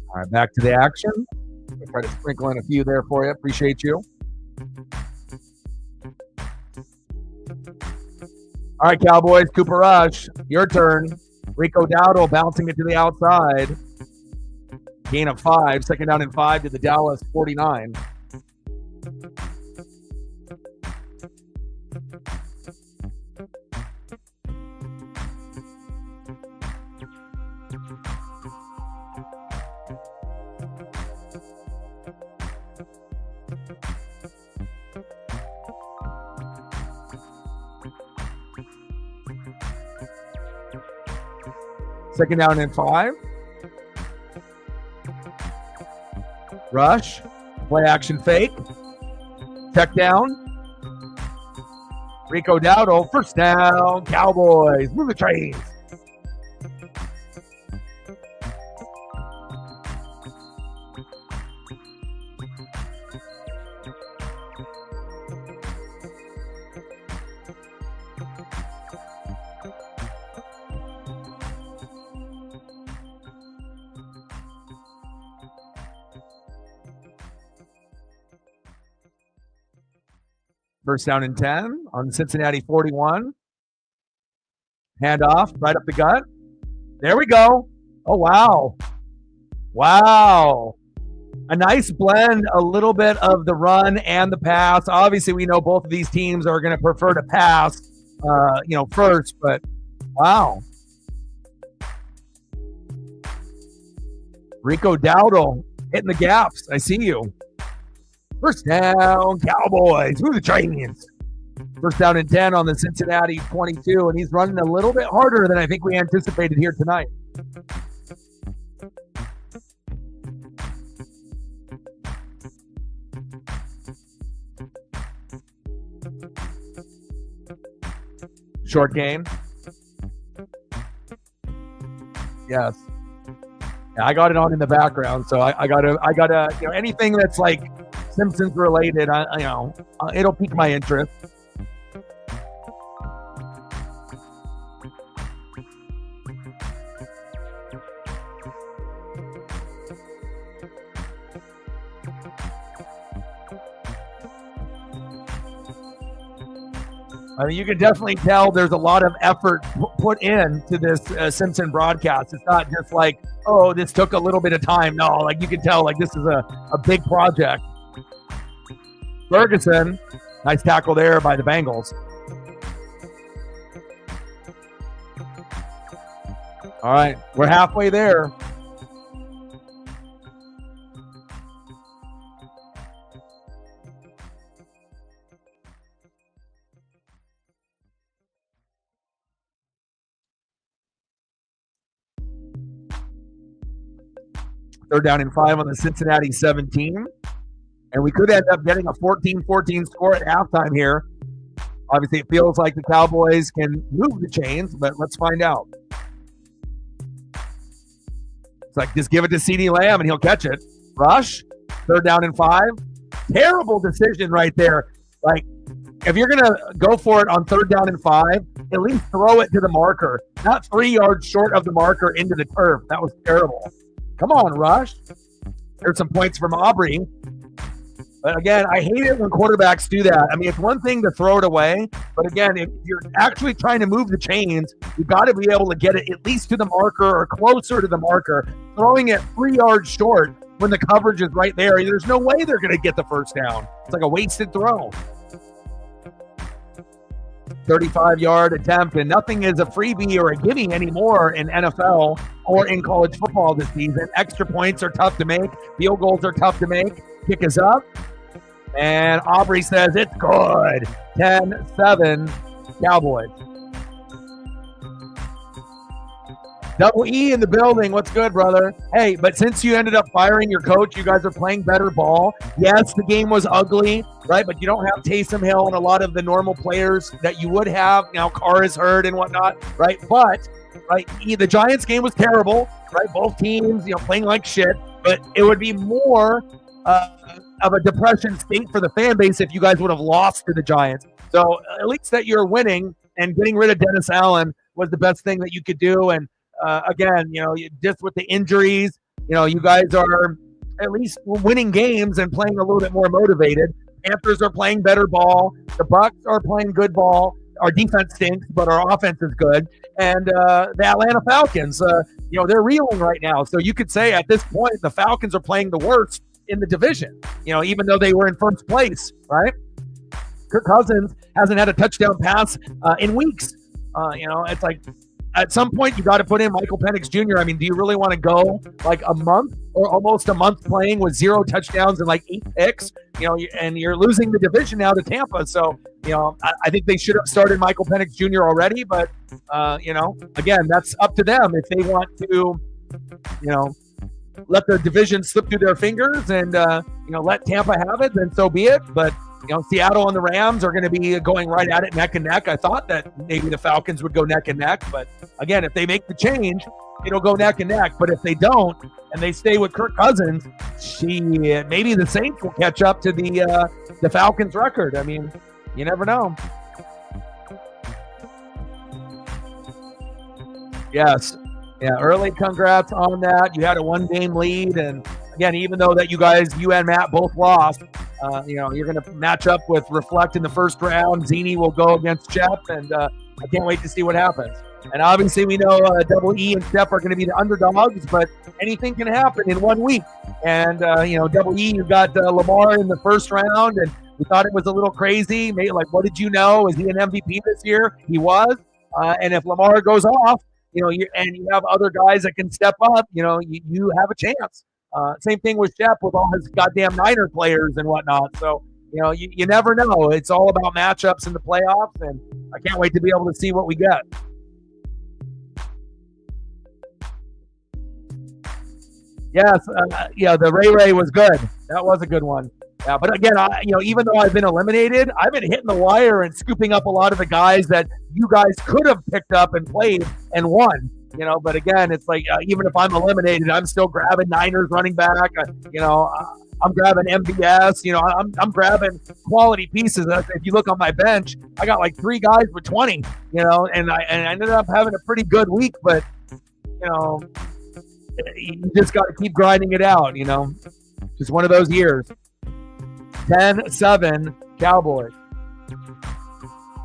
All right, back to the action. I'll try to sprinkle in a few there for you. Appreciate you. All right, Cowboys, Cooper Rush, your turn. Rico Dowdle bouncing it to the outside. Gain of 5, second down and 5 to the Dallas 49. Second down and 5. Rush. Play action fake. Check down. Rico Dowdle. First down. Cowboys. Move the trains. First down and 10 on Cincinnati 41. Handoff right up the gut. There we go. Oh, wow. Wow. A nice blend, a little bit of the run and the pass. Obviously, we know both of these teams are going to prefer to pass, first, but wow. Rico Dowdle hitting the gaps. I see you. First down, Cowboys. Move the trains. First down and 10 on the Cincinnati 22, and he's running a little bit harder than I think we anticipated here tonight. Short game. Yes. Yeah, I got it on in the background, so I gotta, anything that's like Simpsons related, it'll pique my interest. I mean, you can definitely tell there's a lot of effort put into this Simpson broadcast. It's not just like, oh, this took a little bit of time. No, like you can tell, like this is a big project. Ferguson, nice tackle there by the Bengals. All right, we're halfway there. Third down and 5 on the Cincinnati 17. And we could end up getting a 14-14 score at halftime here. Obviously, it feels like the Cowboys can move the chains, but let's find out. It's like, just give it to CeeDee Lamb and he'll catch it. Rush, 3rd down and 5. Terrible decision right there. Like, if you're going to go for it on 3rd down and 5, at least throw it to the marker, not 3 yards short of the marker into the turf. That was terrible. Come on, Rush. There's some points from Aubrey. But again, I hate it when quarterbacks do that. I mean, it's one thing to throw it away, but again, if you're actually trying to move the chains, you've got to be able to get it at least to the marker or closer to the marker. Throwing it 3 yards short when the coverage is right there, there's no way they're going to get the first down. It's like a wasted throw. 35-yard attempt, and nothing is a freebie or a gimme anymore in NFL or in college football this season. Extra points are tough to make. Field goals are tough to make. Kick is up. And Aubrey says it's good. 10-7 Cowboys. Double E in the building. What's good, brother? Hey, but since you ended up firing your coach, you guys are playing better ball. Yes, the game was ugly, right? But you don't have Taysom Hill and a lot of the normal players that you would have. Now, Carr is hurt and whatnot, right? But, right, the Giants game was terrible, right? Both teams, playing like shit. But it would be more of a depression state for the fan base if you guys would have lost to the Giants. So at least that you're winning, and getting rid of Dennis Allen was the best thing that you could do. And again, just with the injuries, you guys are at least winning games and playing a little bit more motivated. Panthers are playing better ball. The Bucs are playing good ball. Our defense stinks, but our offense is good. And the Atlanta Falcons, they're reeling right now. So you could say at this point, the Falcons are playing the worst in the division, even though they were in first place, right? Kirk Cousins hasn't had a touchdown pass in weeks. It's like, at some point, you got to put in Michael Penix Jr. I mean, do you really want to go like a month or almost a month playing with 0 touchdowns and like 8 picks? And you're losing the division now to Tampa. So, I think they should have started Michael Penix Jr. already. But, again, that's up to them if they want to, let the division slip through their fingers and, let Tampa have it, then so be it. But, Seattle and the Rams are going to be going right at it neck and neck. I thought that maybe the Falcons would go neck and neck. But, again, if they make the change, it'll go neck and neck. But if they don't and they stay with Kirk Cousins, maybe the Saints will catch up to the Falcons record. I mean, you never know. Yes. Yeah, early congrats on that. You had a 1-game lead. And, again, even though that you and Matt both lost, you're going to match up with Reflect in the first round. Zini will go against Jeff, and I can't wait to see what happens. And obviously we know Double E and Steph are going to be the underdogs, but anything can happen in 1 week. And, Double E, you got Lamar in the first round, and we thought it was a little crazy. Maybe, like, what did you know? Is he an MVP this year? He was. And if Lamar goes off, you have other guys that can step up, you have a chance. Same thing with Shep with all his goddamn Niner players and whatnot. So, you never know. It's all about matchups in the playoffs, and I can't wait to be able to see what we get. Yes, the Ray was good. That was a good one. Yeah, but again, even though I've been eliminated, I've been hitting the wire and scooping up a lot of the guys that you guys could have picked up and played and won. But again, it's like even if I'm eliminated, I'm still grabbing Niners running back. I'm grabbing MVS. I'm grabbing quality pieces. If you look on my bench, I got like 3 guys with 20. And I ended up having a pretty good week. But you just got to keep grinding it out. Just one of those years. 10-7 Cowboys.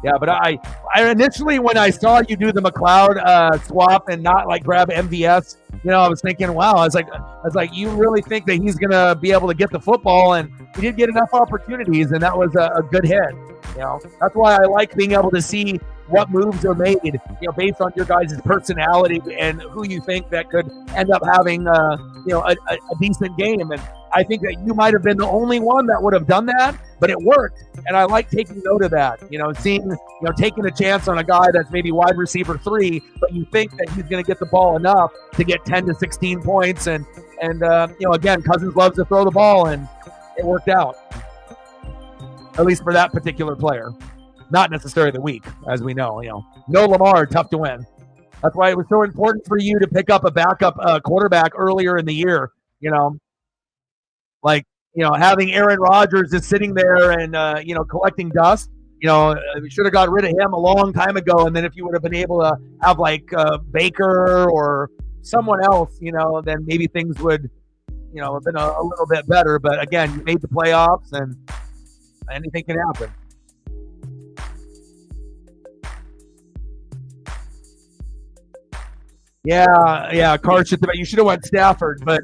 Yeah, but I initially, when I saw you do the McLeod swap and not like grab MVS, I was thinking, wow. I was like, you really think that he's gonna be able to get the football? And he did get enough opportunities, and that was a good hit. That's why I like being able to see what moves are made, based on your guys' personality and who you think that could end up having, a decent game. And I think that you might have been the only one that would have done that, but it worked. And I like taking note of that, seeing, taking a chance on a guy that's maybe wide receiver 3, but you think that he's going to get the ball enough to get 10 to 16 points. And again, Cousins loves to throw the ball, and it worked out, at least for that particular player. Not necessarily the week, as we know, no Lamar, tough to win. That's why it was so important for you to pick up a backup quarterback earlier in the year. Like, having Aaron Rodgers just sitting there and, collecting dust. We should have got rid of him a long time ago. And then if you would have been able to have like Baker or someone else, then maybe things would, have been a little bit better. But again, you made the playoffs and anything can happen. Yeah. Carr you should have went Stafford, but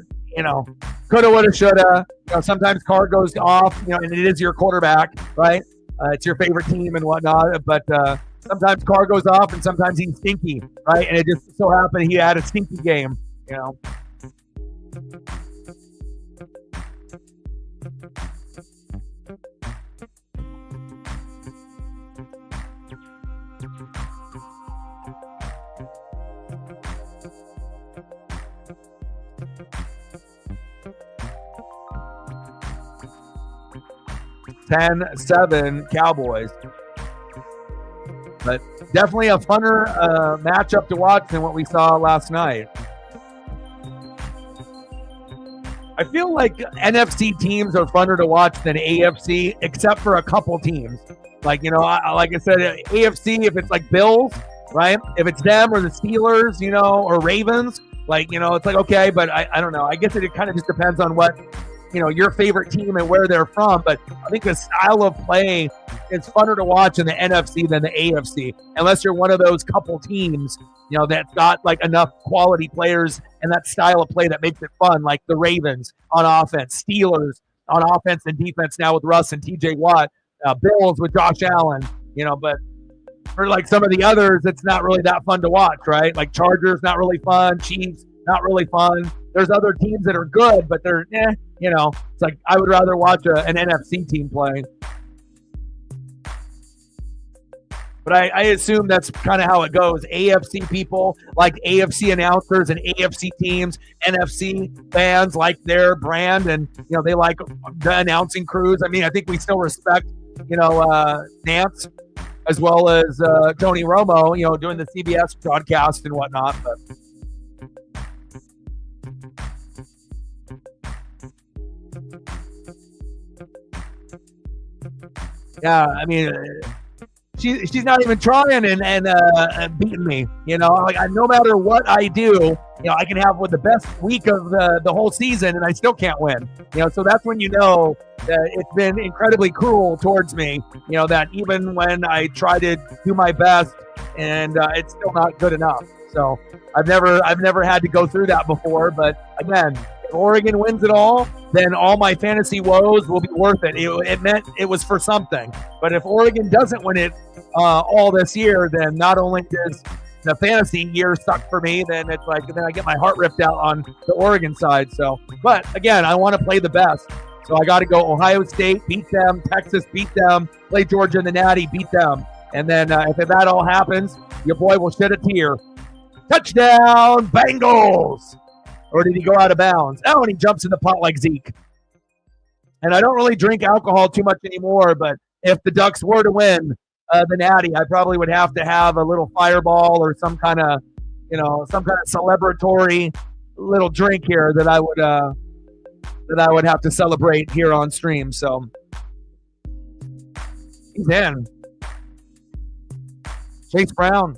coulda, woulda, shoulda. Sometimes Carr goes off, and it is your quarterback, right? It's your favorite team and whatnot, but sometimes Carr goes off and sometimes he's stinky, right? And it just so happened he had a stinky game, 10-7 Cowboys. But definitely a funner matchup to watch than what we saw last night. I feel like NFC teams are funner to watch than AFC, except for a couple teams. Like, like I said, AFC, if it's like Bills, right? If it's them or the Steelers, or Ravens, like, it's like, okay, but I don't know. I guess it kind of just depends on what, your favorite team and where they're from. But I think the style of play is funner to watch in the NFC than the AFC, unless you're one of those couple teams, that's got like enough quality players and that style of play that makes it fun, like the Ravens on offense, Steelers on offense and defense now with Russ and TJ Watt, Bills with Josh Allen, but for like some of the others, it's not really that fun to watch, right? Like Chargers, not really fun. Chiefs, not really fun. There's other teams that are good, but they're, it's like I would rather watch an NFC team play. But I assume that's kind of how it goes. AFC people like AFC announcers and AFC teams. NFC fans like their brand and, they like the announcing crews. I mean, I think we still respect, Nance as well as Tony Romo, doing the CBS broadcast and whatnot. But yeah, I mean, she's not even trying and beating me. Like no matter what I do, I can have the best week of the whole season and I still can't win. So that's when that it's been incredibly cruel towards me. That even when I try to do my best and it's still not good enough. So I've never had to go through that before. But again, if Oregon wins it all, then all my fantasy woes will be worth it. It meant it was for something. But if Oregon doesn't win it all this year, then not only does the fantasy year suck for me, then it's like, then I get my heart ripped out on the Oregon side. So, but again, I want to play the best. So I got to go Ohio State, beat them, Texas, beat them, play Georgia in the Natty, beat them. And then if that all happens, your boy will shed a tear. Touchdown, Bengals! Or did he go out of bounds? Oh, and he jumps in the pot like Zeke. And I don't really drink alcohol too much anymore, but if the Ducks were to win the Natty, I probably would have to have a little fireball or some kind of celebratory little drink here that I would have to celebrate here on stream. So he's in. Chase Brown.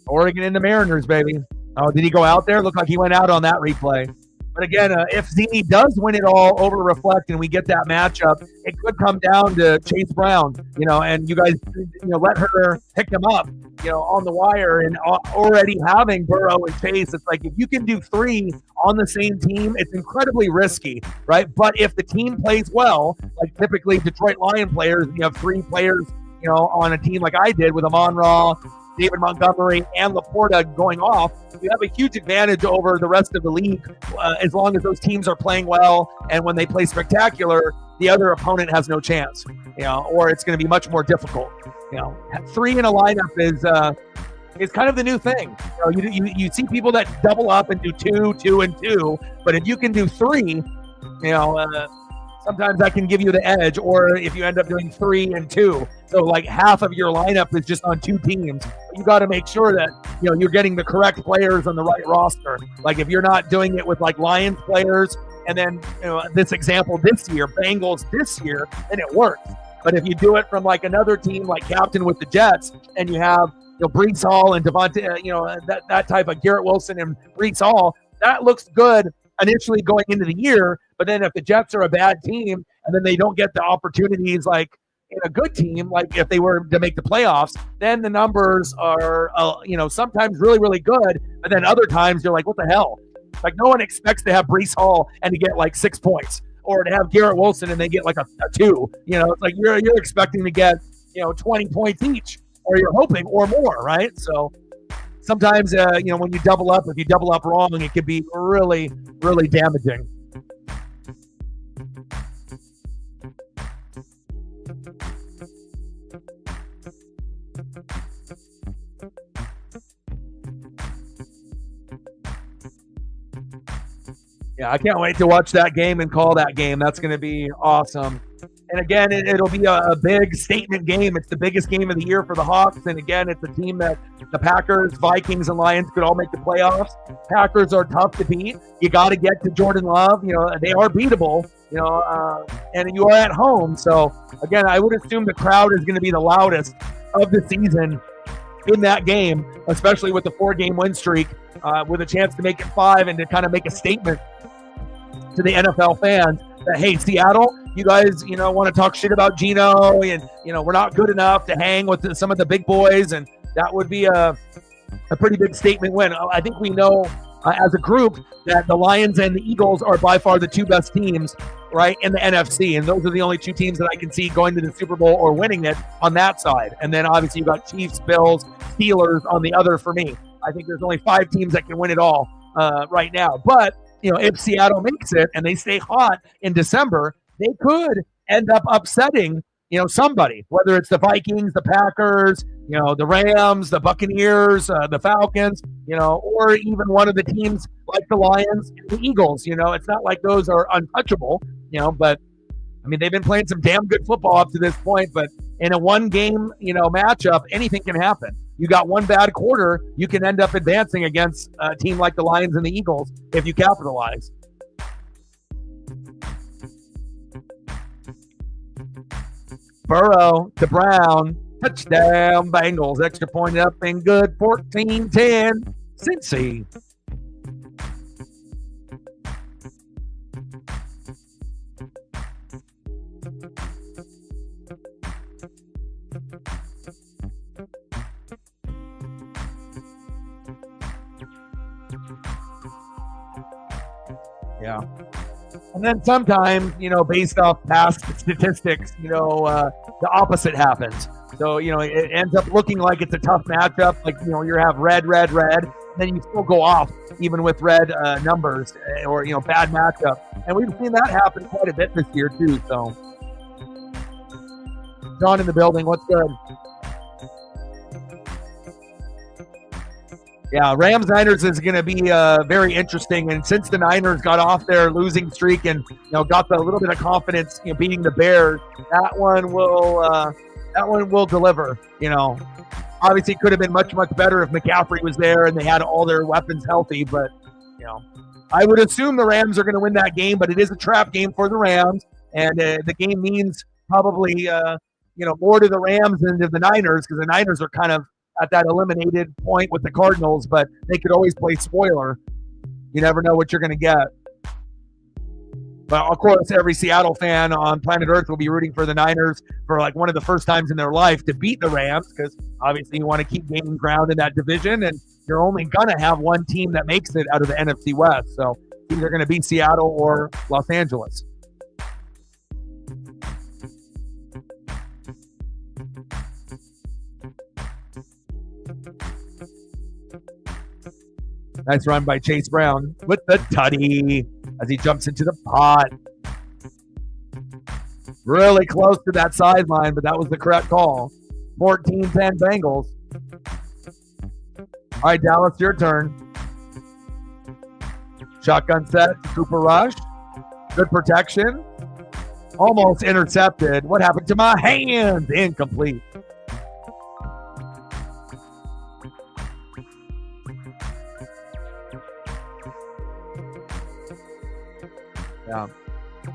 Oregon and the Mariners, baby. Oh, did he go out there? Looked like he went out on that replay. But again, if Zini does win it all over Reflect and we get that matchup, it could come down to Chase Brown, and you guys, let her pick him up, on the wire and already having Burrow and Chase. It's like if you can do three on the same team, it's incredibly risky, right? But if the team plays well, like typically Detroit Lion players, you have three players, on a team like I did with Amon-Ra, David Montgomery, and Laporta going off, you have a huge advantage over the rest of the league as long as those teams are playing well. And when they play spectacular, the other opponent has no chance, or it's going to be much more difficult. Three in a lineup is kind of the new thing. You see people that double up and do two, and two, but if you can do three, sometimes that can give you the edge, or if you end up doing 3 and 2. So like half of your lineup is just on 2 teams. You got to make sure that, you're getting the correct players on the right roster. Like if you're not doing it with like Lions players, and then, this example this year, Bengals this year, then it works. But if you do it from like another team, like Captain with the Jets, and you have, Breece Hall and Devontae, that type of Garrett Wilson and Breece Hall, that looks good initially going into the year. But then if the Jets are a bad team and then they don't get the opportunities like in a good team, like if they were to make the playoffs, then the numbers are, sometimes really, really good. But then other times you're like, what the hell? Like no one expects to have Breece Hall and to get like 6 points, or to have Garrett Wilson and they get like a 2. It's like you're expecting to get, 20 points each, or you're hoping, or more, right? So sometimes, when you double up, if you double up wrong, it can be really, really damaging. Yeah, I can't wait to watch that game and call that game. That's going to be awesome. And again, it'll be a big statement game. It's the biggest game of the year for the Hawks. And again, it's a team that the Packers, Vikings, and Lions could all make the playoffs. Packers are tough to beat. You got to get to Jordan Love. They are beatable, and you are at home. So again, I would assume the crowd is going to be the loudest of the season in that game, especially with the 4-game win streak, with a chance to make it 5 and to kind of make a statement to the NFL fans that, hey, Seattle, you guys, want to talk shit about Gino, and, we're not good enough to hang with some of the big boys. And that would be a pretty big statement win. I think we know as a group that the Lions and the Eagles are by far the 2 best teams, right, in the NFC. And those are the only 2 teams that I can see going to the Super Bowl or winning it on that side. And then obviously you've got Chiefs, Bills, Steelers on the other for me. I think there's only 5 teams that can win it all right now. But, if Seattle makes it and they stay hot in December, they could end up upsetting, somebody, whether it's the Vikings, the Packers, the Rams, the Buccaneers, the Falcons, or even one of the teams like the Lions and the Eagles. It's not like those are untouchable, but I mean, they've been playing some damn good football up to this point, but in a 1-game, matchup, anything can happen. You got one bad quarter, you can end up advancing against a team like the Lions and the Eagles if you capitalize. Burrow to Brown, touchdown Bengals, extra point up and good, 14-10, Cincy. Yeah. And then sometimes, based off past statistics, the opposite happens. So, it ends up looking like it's a tough matchup. Like, you have red, and then you still go off even with red numbers or, bad matchup. And we've seen that happen quite a bit this year too. So, John in the building, what's good? Yeah, Rams-Niners is going to be very interesting. And since the Niners got off their losing streak and got a little bit of confidence, beating the Bears, that one will deliver. Obviously, it could have been much better if McCaffrey was there and they had all their weapons healthy. But I would assume the Rams are going to win that game. But it is a trap game for the Rams, and the game means probably more to the Rams than to the Niners, because the Niners are kind of at that eliminated point with the Cardinals, but they could always play spoiler. You never know what you're going to get. But of course, every Seattle fan on planet Earth will be rooting for the Niners for like one of the first times in their life to beat the Rams, because obviously you want to keep gaining ground in that division, and you're only going to have one team that makes it out of the NFC West. So it's either going to be Seattle or Los Angeles. Nice run by Chase Brown with the tutty as he jumps into the pot. Really close to that sideline, but that was the correct call. 14-10 Bengals. All right, Dallas, your turn. Shotgun set, Cooper Rush. Good protection. Almost intercepted. What happened to my hands? Incomplete. Yeah.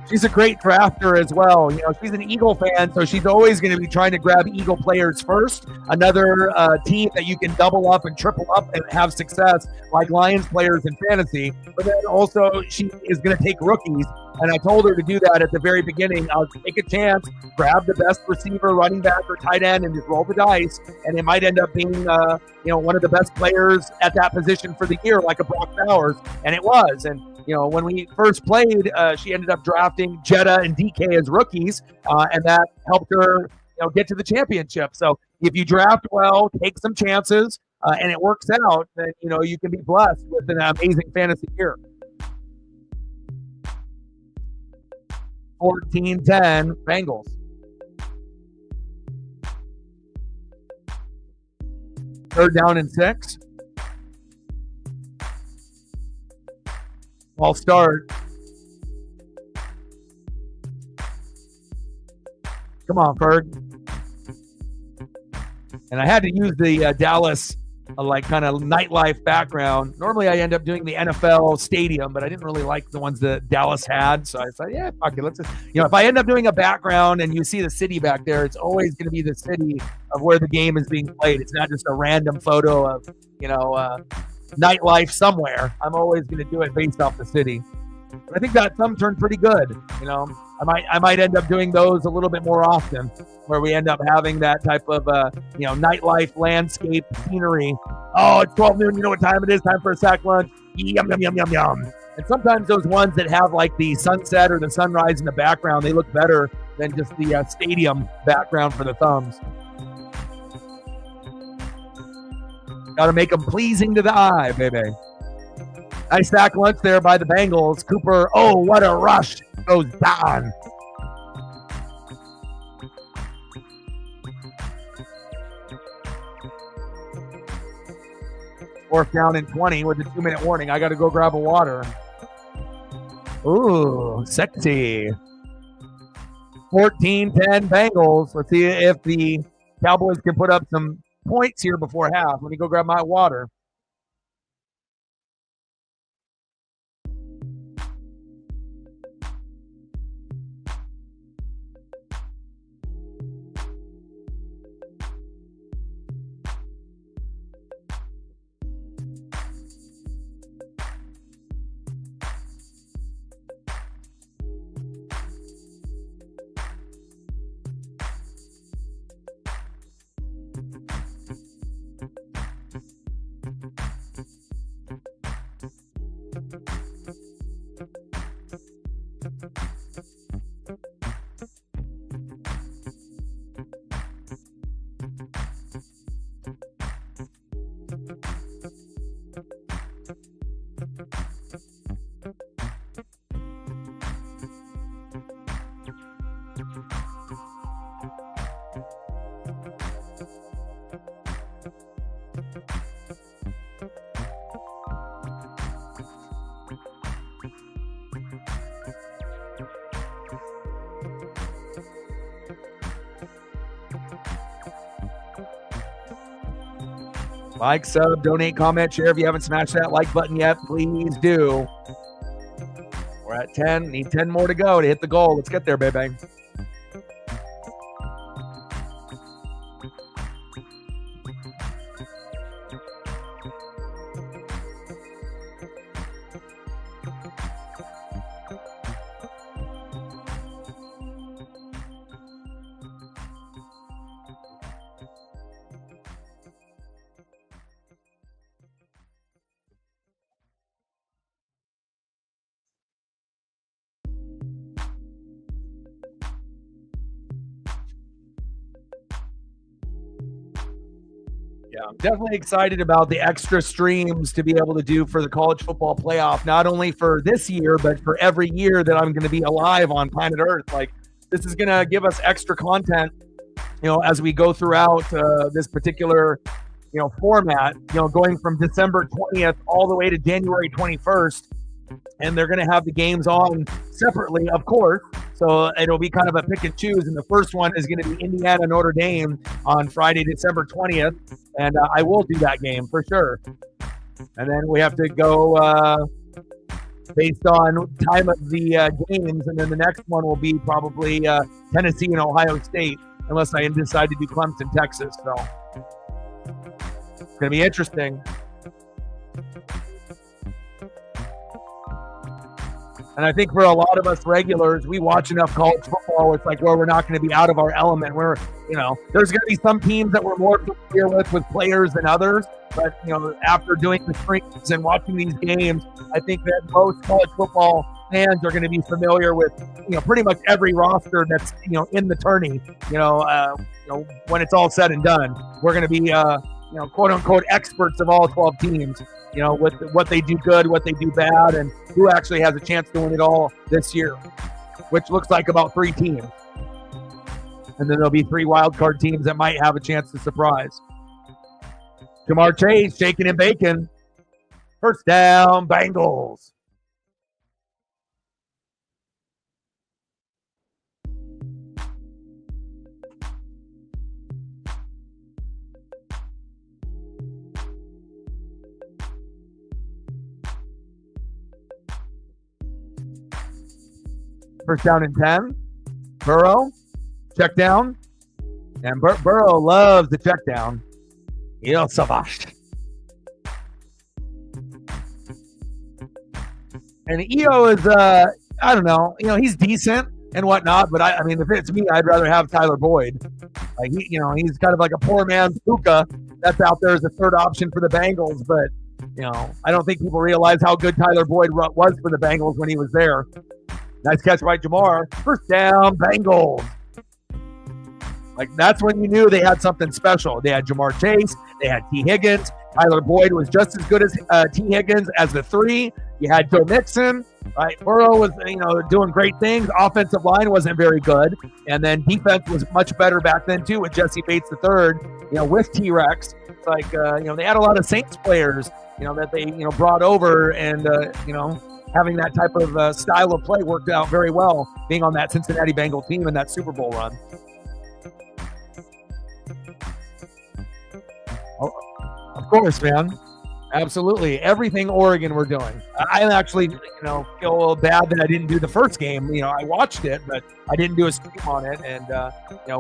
She's a great drafter as well. You know, she's an Eagle fan, so she's always going to be trying to grab Eagle players first. Another team that you can double up and triple up and have success, like Lions players in fantasy. But then also she is going to take rookies. And I told her to do that at the very beginning. I'll take a chance, grab the best receiver, running back, or tight end, and just roll the dice. And it might end up being, one of the best players at that position for the year, like a Brock Bowers. And it was. And when we first played, she ended up drafting Jetta and DK as rookies, and that helped her, get to the championship. So if you draft well, take some chances, and it works out, then you can be blessed with an amazing fantasy year. 14-10 Bengals. Third down and 6. I'll start. Come on, Ferg. And I had to use the Dallas kind of nightlife background. Normally I end up doing the NFL stadium, but I didn't really like the ones that Dallas had. So I said, yeah, fuck it. Let's just, if I end up doing a background and you see the city back there, it's always going to be the city of where the game is being played. It's not just a random photo of, nightlife somewhere. I'm always going to do it based off the city. But I think that some turned pretty good. I might end up doing those a little bit more often, where we end up having that type of nightlife landscape scenery. Oh, it's 12 noon. You know what time it is? Time for a sack lunch. Yum, yum, yum, yum, yum. And sometimes those ones that have like the sunset or the sunrise in the background, they look better than just the stadium background for the thumbs. Got to make them pleasing to the eye, baby. Nice sack lunch there by the Bengals. Cooper, oh, what a rush. Goes down. Fourth down and 20 with a 2-minute warning. I got to go grab a water. Ooh, sexy. 14-10 Bengals. Let's see if the Cowboys can put up some points here before half. Let me go grab my water. Like, sub, donate, comment, share. If you haven't smashed that like button yet, please do. We're at 10. Need 10 more to go to hit the goal. Let's get there, baby. Yeah, I'm definitely excited about the extra streams to be able to do for the college football playoff, not only for this year, but for every year that I'm going to be alive on planet Earth. Like, this is going to give us extra content, as we go throughout this particular, format, going from December 20th all the way to January 21st. and they're going to have the games on separately, of course. So it'll be kind of a pick and choose. And the first one is going to be Indiana Notre Dame on Friday, December 20th. And I will do that game for sure. And then we have to go based on time of the games. And then the next one will be probably Tennessee and Ohio State, unless I decide to do Clemson, Texas. So it's going to be interesting. And I think for a lot of us regulars, we watch enough college football. It's like where we're not going to be out of our element. We're, there's going to be some teams that we're more familiar with players than others. But, after doing the screens and watching these games, I think that most college football fans are going to be familiar with, pretty much every roster that's, in the tourney, when it's all said and done. We're going to be, quote unquote experts of all 12 teams. With what they do good, what they do bad, and who actually has a chance to win it all this year, which looks like about 3 teams. And then there'll be 3 wild card teams that might have a chance to surprise. Jamar Chase, shaking and baking. First down, Bengals. First down and 10. Burrow, check down. And Burrow loves the check down. Savage. And EO is, I don't know, he's decent and whatnot, but I mean, if it's me, I'd rather have Tyler Boyd. Like, he's kind of like a poor man's Puka that's out there as a third option for the Bengals, but, I don't think people realize how good Tyler Boyd was for the Bengals when he was there. Nice catch by Jamar. First down, Bengals. Like, that's when you knew they had something special. They had Jamar Chase. They had T. Higgins. Tyler Boyd was just as good as T. Higgins as the 3. You had Joe Mixon. Right? Burrow was, doing great things. Offensive line wasn't very good. And then defense was much better back then, too, with Jesse Bates III, with T-Rex. It's like, they had a lot of Saints players, that they, brought over and, having that type of style of play worked out very well, being on that Cincinnati Bengals team in that Super Bowl run. Oh, of course, man. Absolutely. Everything Oregon we're doing. I actually, feel a little bad that I didn't do the first game. I watched it, but I didn't do a stream on it. And,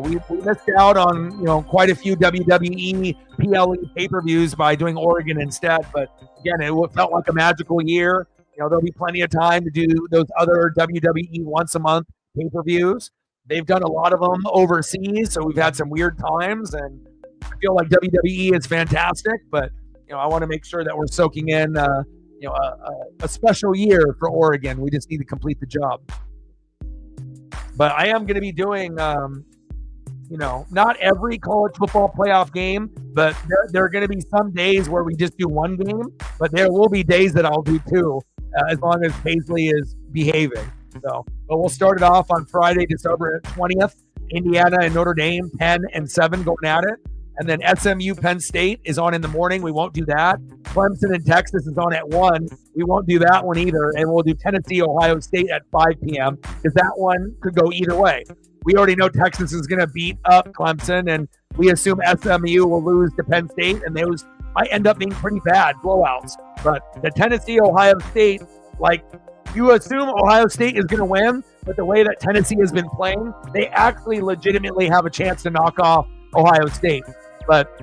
we missed out on, quite a few WWE, PLE pay-per-views by doing Oregon instead. But, again, it felt like a magical year. There'll be plenty of time to do those other WWE once-a-month pay-per-views. They've done a lot of them overseas, so we've had some weird times. And I feel like WWE is fantastic, but I want to make sure that we're soaking in, a special year for Oregon. We just need to complete the job. But I am going to be doing, not every college football playoff game, but there are going to be some days where we just do one game. But there will be days that I'll do 2, as long as Paisley is behaving. So, but we'll start it off on Friday, December 20th. Indiana and Notre Dame, 10 and 7 going at it. And then SMU Penn State is on in the morning. We won't do that. Clemson and Texas is on at 1. We won't do that one either. And we'll do Tennessee, Ohio State at 5 p.m. because that one could go either way. We already know Texas is going to beat up Clemson, and we assume SMU will lose to Penn State, and those might end up being pretty bad blowouts. But the Tennessee, Ohio State, like, you assume Ohio State is going to win, but the way that Tennessee has been playing, they actually legitimately have a chance to knock off Ohio State. But,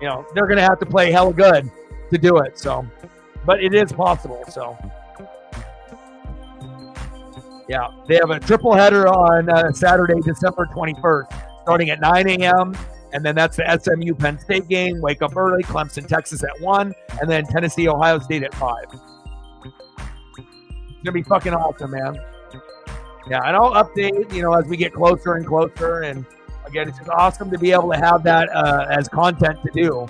they're going to have to play hella good to do it. So, but it is possible. So, yeah, they have a triple header on Saturday, December 21st, starting at 9 a.m. And then that's the SMU Penn State game. Wake up early. Clemson, Texas at 1. And then Tennessee, Ohio State at 5. It's going to be fucking awesome, man. Yeah, and I'll update, as we get closer and closer. And again, it's just awesome to be able to have that as content to do.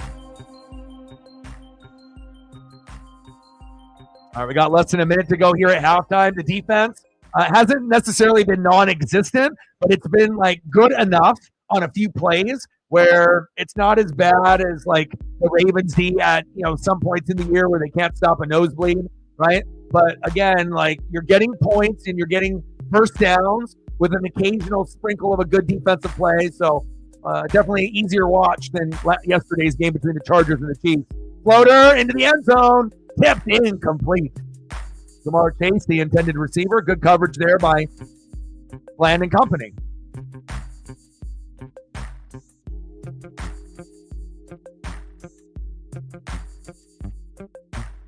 All right, we got less than a minute to go here at halftime. The defense hasn't necessarily been non-existent, but it's been like good enough on a few plays where it's not as bad as like the Ravens D at some points in the year where they can't stop a nosebleed, right? But again, like, you're getting points and you're getting first downs with an occasional sprinkle of a good defensive play. So definitely an easier watch than yesterday's game between the Chargers and the Chiefs. Floater into the end zone, tipped incomplete. Jamar Chase, the intended receiver, good coverage there by Bland and company.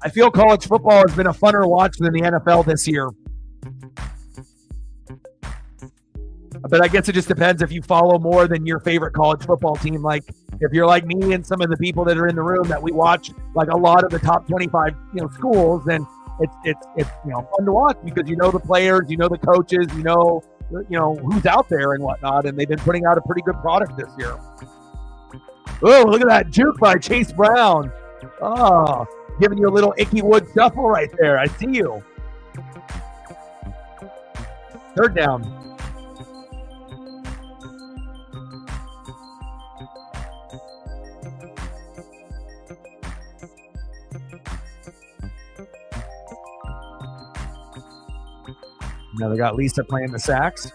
I feel college football has been a funner watch than the NFL this year. But I guess it just depends if you follow more than your favorite college football team. Like, if you're like me and some of the people that are in the room that we watch, like a lot of the top 25, schools, then it's fun to watch because you know the players, you know the coaches, you know who's out there and whatnot, and they've been putting out a pretty good product this year. Oh, look at that juke by Chase Brown. Oh, giving you a little Icky Wood shuffle right there. I see you. Third down. Now they got Lisa playing the sax.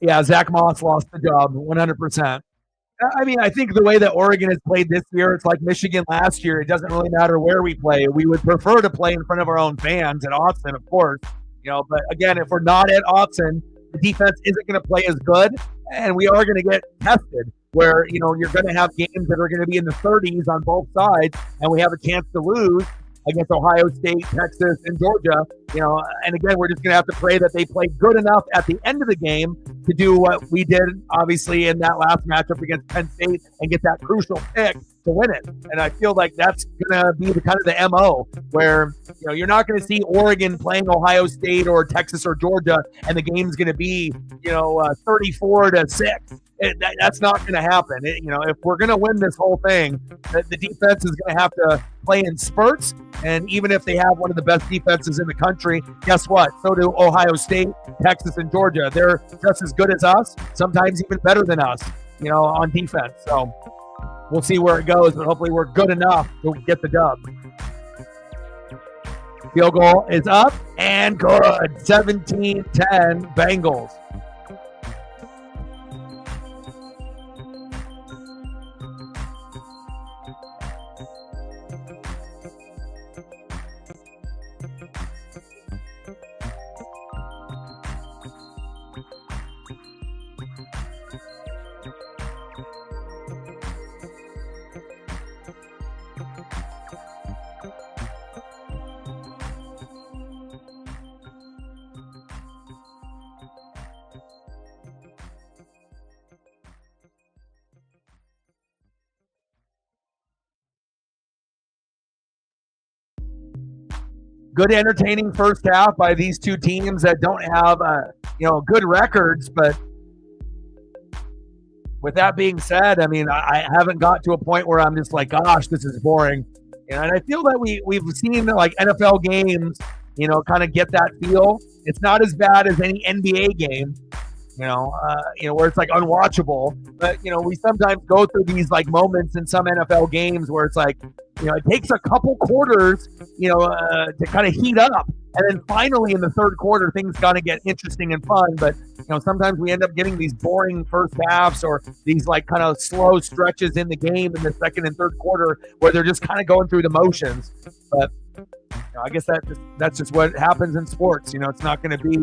Yeah, Zach Moss lost the job 100%. I mean, I think the way that Oregon has played this year, it's like Michigan last year. It doesn't really matter where we play. We would prefer to play in front of our own fans at Austin, of course. But again, if we're not at Austin, the defense isn't going to play as good, and we are going to get tested where, you're going to have games that are going to be in the 30s on both sides, and we have a chance to lose against Ohio State, Texas, and Georgia. And again, we're just going to have to pray that they play good enough at the end of the game to do what we did, obviously, in that last matchup against Penn State and get that crucial pick to win it. And I feel like that's going to be the kind of the MO where, you're not going to see Oregon playing Ohio State or Texas or Georgia, and the game's going to be, 34-6. That's not going to happen. If we're going to win this whole thing, the defense is going to have to play in spurts. And even if they have one of the best defenses in the country, guess what? So do Ohio State, Texas, and Georgia. They're just as good as us, sometimes even better than us, on defense. So we'll see where it goes, but hopefully we're good enough to get the dub. Field goal is up and good. 17-10 Bengals. Good, entertaining first half by these two teams that don't have, good records. But with that being said, I mean, I haven't got to a point where I'm just like, gosh, this is boring. And I feel that we've seen like NFL games, kind of get that feel. It's not as bad as any NBA game, where it's like unwatchable. But, we sometimes go through these like moments in some NFL games where it's like, it takes a couple quarters, to kind of heat up. And then finally in the third quarter, things got to get interesting and fun. But, sometimes we end up getting these boring first halves or these like kind of slow stretches in the game in the second and third quarter where they're just kind of going through the motions. But, I guess that's just what happens in sports. It's not going to be,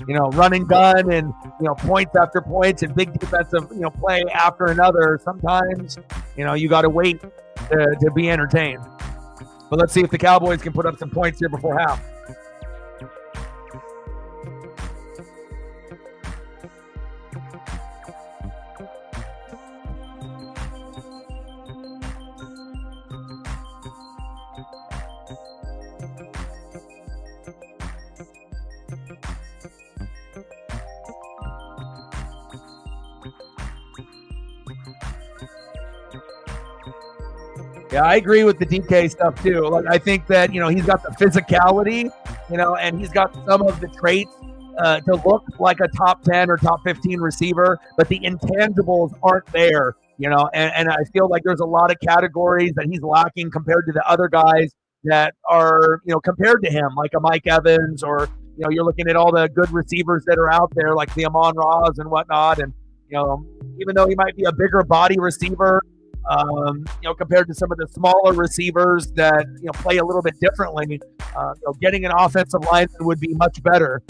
run and gun and, points after points and big defensive, play after another. Sometimes, you got to wait to be entertained. But let's see if the Cowboys can put up some points here before half. Yeah, I agree with the DK stuff too. Like, I think that, he's got the physicality and he's got some of the traits to look like a top 10 or top 15 receiver, but the intangibles aren't there, and I feel like there's a lot of categories that he's lacking compared to the other guys that are, compared to him, like a Mike Evans, or, you're looking at all the good receivers that are out there, like the Amon-Ra's and whatnot. And, even though he might be a bigger body receiver, compared to some of the smaller receivers that, play a little bit differently, getting an offensive lineman would be much better,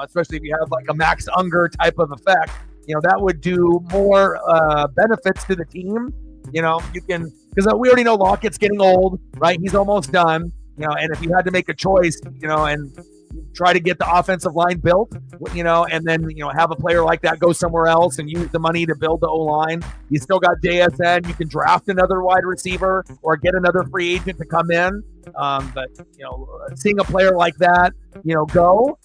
especially if you have like a Max Unger type of effect. That would do more benefits to the team. You can, because we already know Lockett's getting old, right? He's almost done, and if you had to make a choice, and try to get the offensive line built, and then, have a player like that go somewhere else and use the money to build the O-line. You still got JSN. You can draft another wide receiver or get another free agent to come in. But, seeing a player like that, go,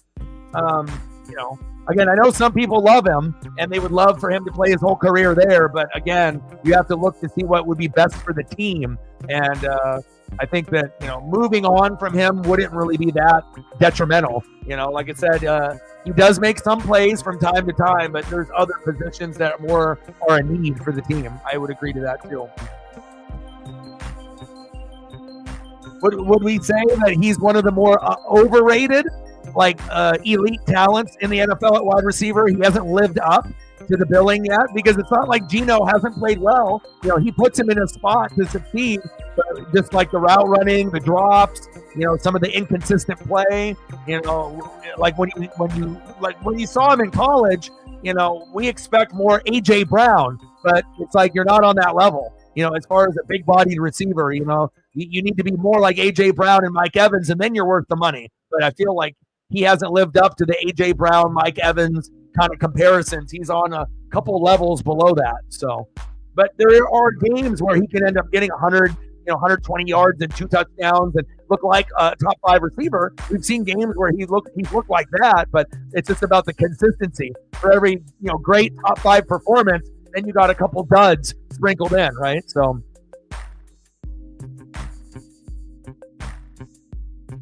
again, I know some people love him and they would love for him to play his whole career there. But again, you have to look to see what would be best for the team. And, I think that, moving on from him wouldn't really be that detrimental. Like I said, he does make some plays from time to time, but there's other positions that are a need for the team. I would agree to that too. Would we say that he's one of the more overrated, elite talents in the NFL at wide receiver? He hasn't lived up to the billing yet, because it's not like Gino hasn't played well. He puts him in a spot to succeed, but just like the route running, the drops, some of the inconsistent play, like when you saw him in college, we expect more AJ Brown, but it's like you're not on that level. As far as a big-bodied receiver, you need to be more like AJ Brown and Mike Evans, and then you're worth the money. But I feel like he hasn't lived up to the AJ Brown, Mike Evans kind of comparisons. He's on a couple levels below that. So, but there are games where he can end up getting 100, 120 yards and 2 touchdowns and look like a top 5 receiver. We've seen games where he's looked like that, but it's just about the consistency. For every, great top 5 performance, then you got a couple duds sprinkled in, right? So,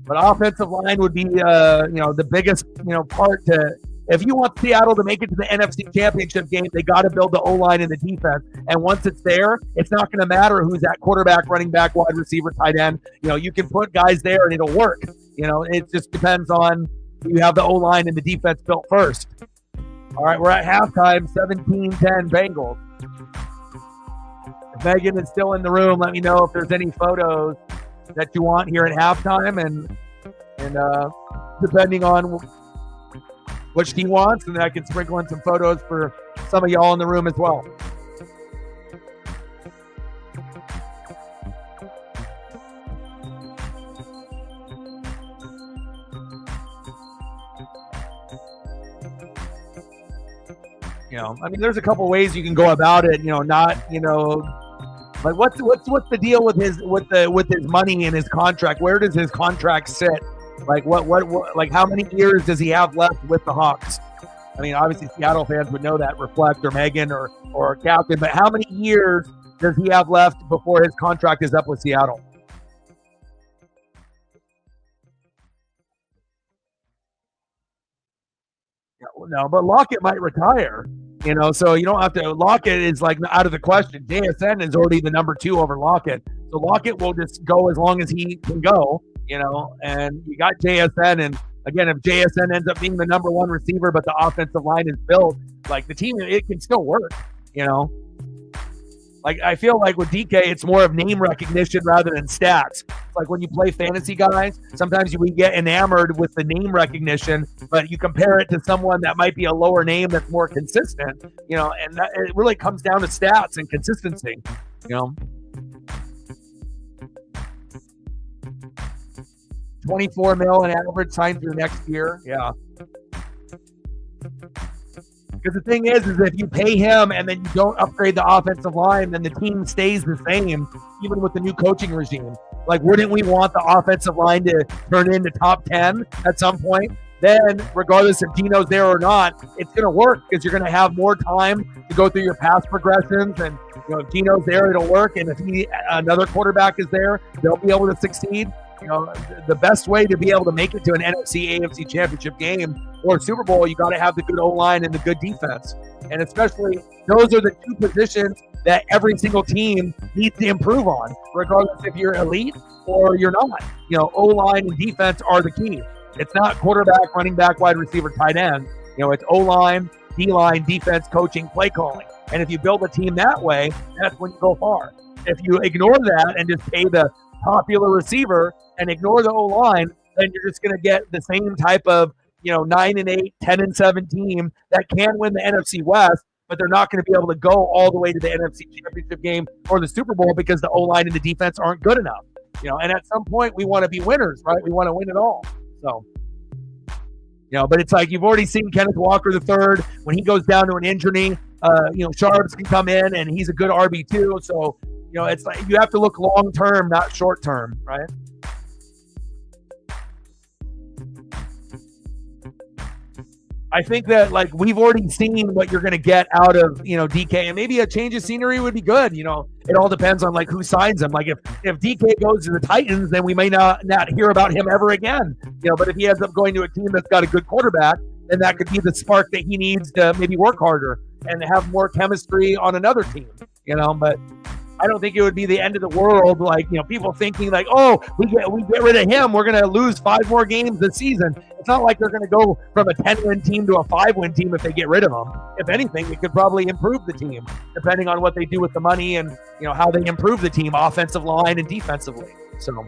but offensive line would be, the biggest, part to. If you want Seattle to make it to the NFC Championship game, they got to build the O-line and the defense. And once it's there, it's not going to matter who's at quarterback, running back, wide receiver, tight end. You can put guys there and it'll work. It just depends on you have the O-line and the defense built first. All right, we're at halftime, 17-10 Bengals. If Megan is still in the room, let me know if there's any photos that you want here at halftime, and depending on what she wants, and then I can sprinkle in some photos for some of y'all in the room as well. There's a couple ways you can go about it. Like what's the deal with his money and his contract? Where does his contract sit? Like what like how many years does he have left with the Hawks? Obviously Seattle fans would know that, Reflect or Megan or Captain, but how many years does he have left before his contract is up with Seattle? No, but Lockett might retire, so you don't have to. Lockett is like out of the question. JSN is already the number 2 over Lockett, so Lockett will just go as long as he can go, and you got JSN. And again, if JSN ends up being the number 1 receiver, but the offensive line is built, like the team, it can still work, Like I feel like with DK, it's more of name recognition rather than stats. Like when you play fantasy guys, sometimes we get enamored with the name recognition, but you compare it to someone that might be a lower name that's more consistent, and that, it really comes down to stats and consistency, 24 mil an average signed through next year. Yeah. Because the thing is if you pay him and then you don't upgrade the offensive line, then the team stays the same, even with the new coaching regime. Like, wouldn't we want the offensive line to turn into top 10 at some point? Then, regardless if Gino's there or not, it's going to work because you're going to have more time to go through your pass progressions. And, if Gino's there, it'll work. And if another quarterback is there, they'll be able to succeed. the best way to be able to make it to an NFC, AFC championship game or Super Bowl, you got to have the good O-line and the good defense. And especially those are the two positions that every single team needs to improve on, regardless if you're elite or you're not. O-line and defense are the key. It's not quarterback, running back, wide receiver, tight end. It's O-line, D-line, defense, coaching, play calling. And if you build a team that way, that's when you go far. If you ignore that and just pay the popular receiver and ignore the O-line, then you're just going to get the same type of 9-8, 10-7 team that can win the NFC West, but they're not going to be able to go all the way to the NFC Championship game or the Super Bowl because the O-line and the defense aren't good enough. And at some point we want to be winners, right? We want to win it all. So, but it's like you've already seen Kenneth Walker III when he goes down to an injury. Sharps can come in and he's a good RB2. So, it's like you have to look long term, not short term, right? I think that we've already seen what you're going to get out of DK, and maybe a change of scenery would be good. It all depends on who signs him. If DK goes to the Titans, then we may not hear about him ever again. But if he ends up going to a team that's got a good quarterback, then that could be the spark that he needs to maybe work harder and have more chemistry on another team. But I don't think it would be the end of the world. People thinking oh, we get rid of him, we're going to lose 5 more games this season. It's not like they're going to go from a 10-win team to a 5-win team if they get rid of him. If anything, it could probably improve the team depending on what they do with the money and how they improve the team, offensive line and defensively. So,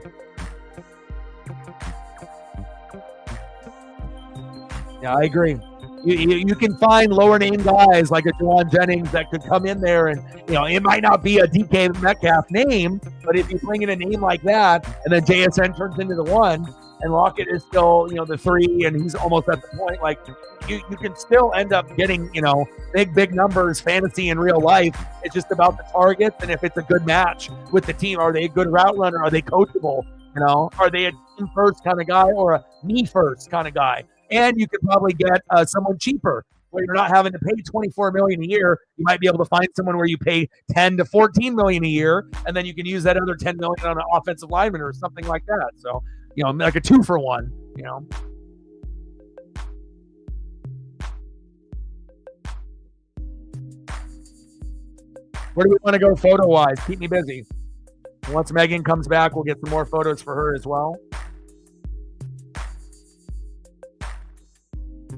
yeah, I agree. You can find lower name guys like a Juwan Jennings that could come in there and, it might not be a DK Metcalf name, but if you bring in a name like that and then JSN turns into the 1 and Lockett is still, the 3 and he's almost at the point, you can still end up getting, big numbers, fantasy in real life. It's just about the targets and if it's a good match with the team. Are they a good route runner? Are they coachable? Are they a team first kind of guy or a me first kind of guy? And you could probably get someone cheaper where you're not having to pay $24 million a year. You might be able to find someone where you pay $10 to $14 million a year, and then you can use that other $10 million on an offensive lineman or something like that. So, like a 2-for-1. Where do we want to go photo-wise? Keep me busy. Once Megan comes back, we'll get some more photos for her as well.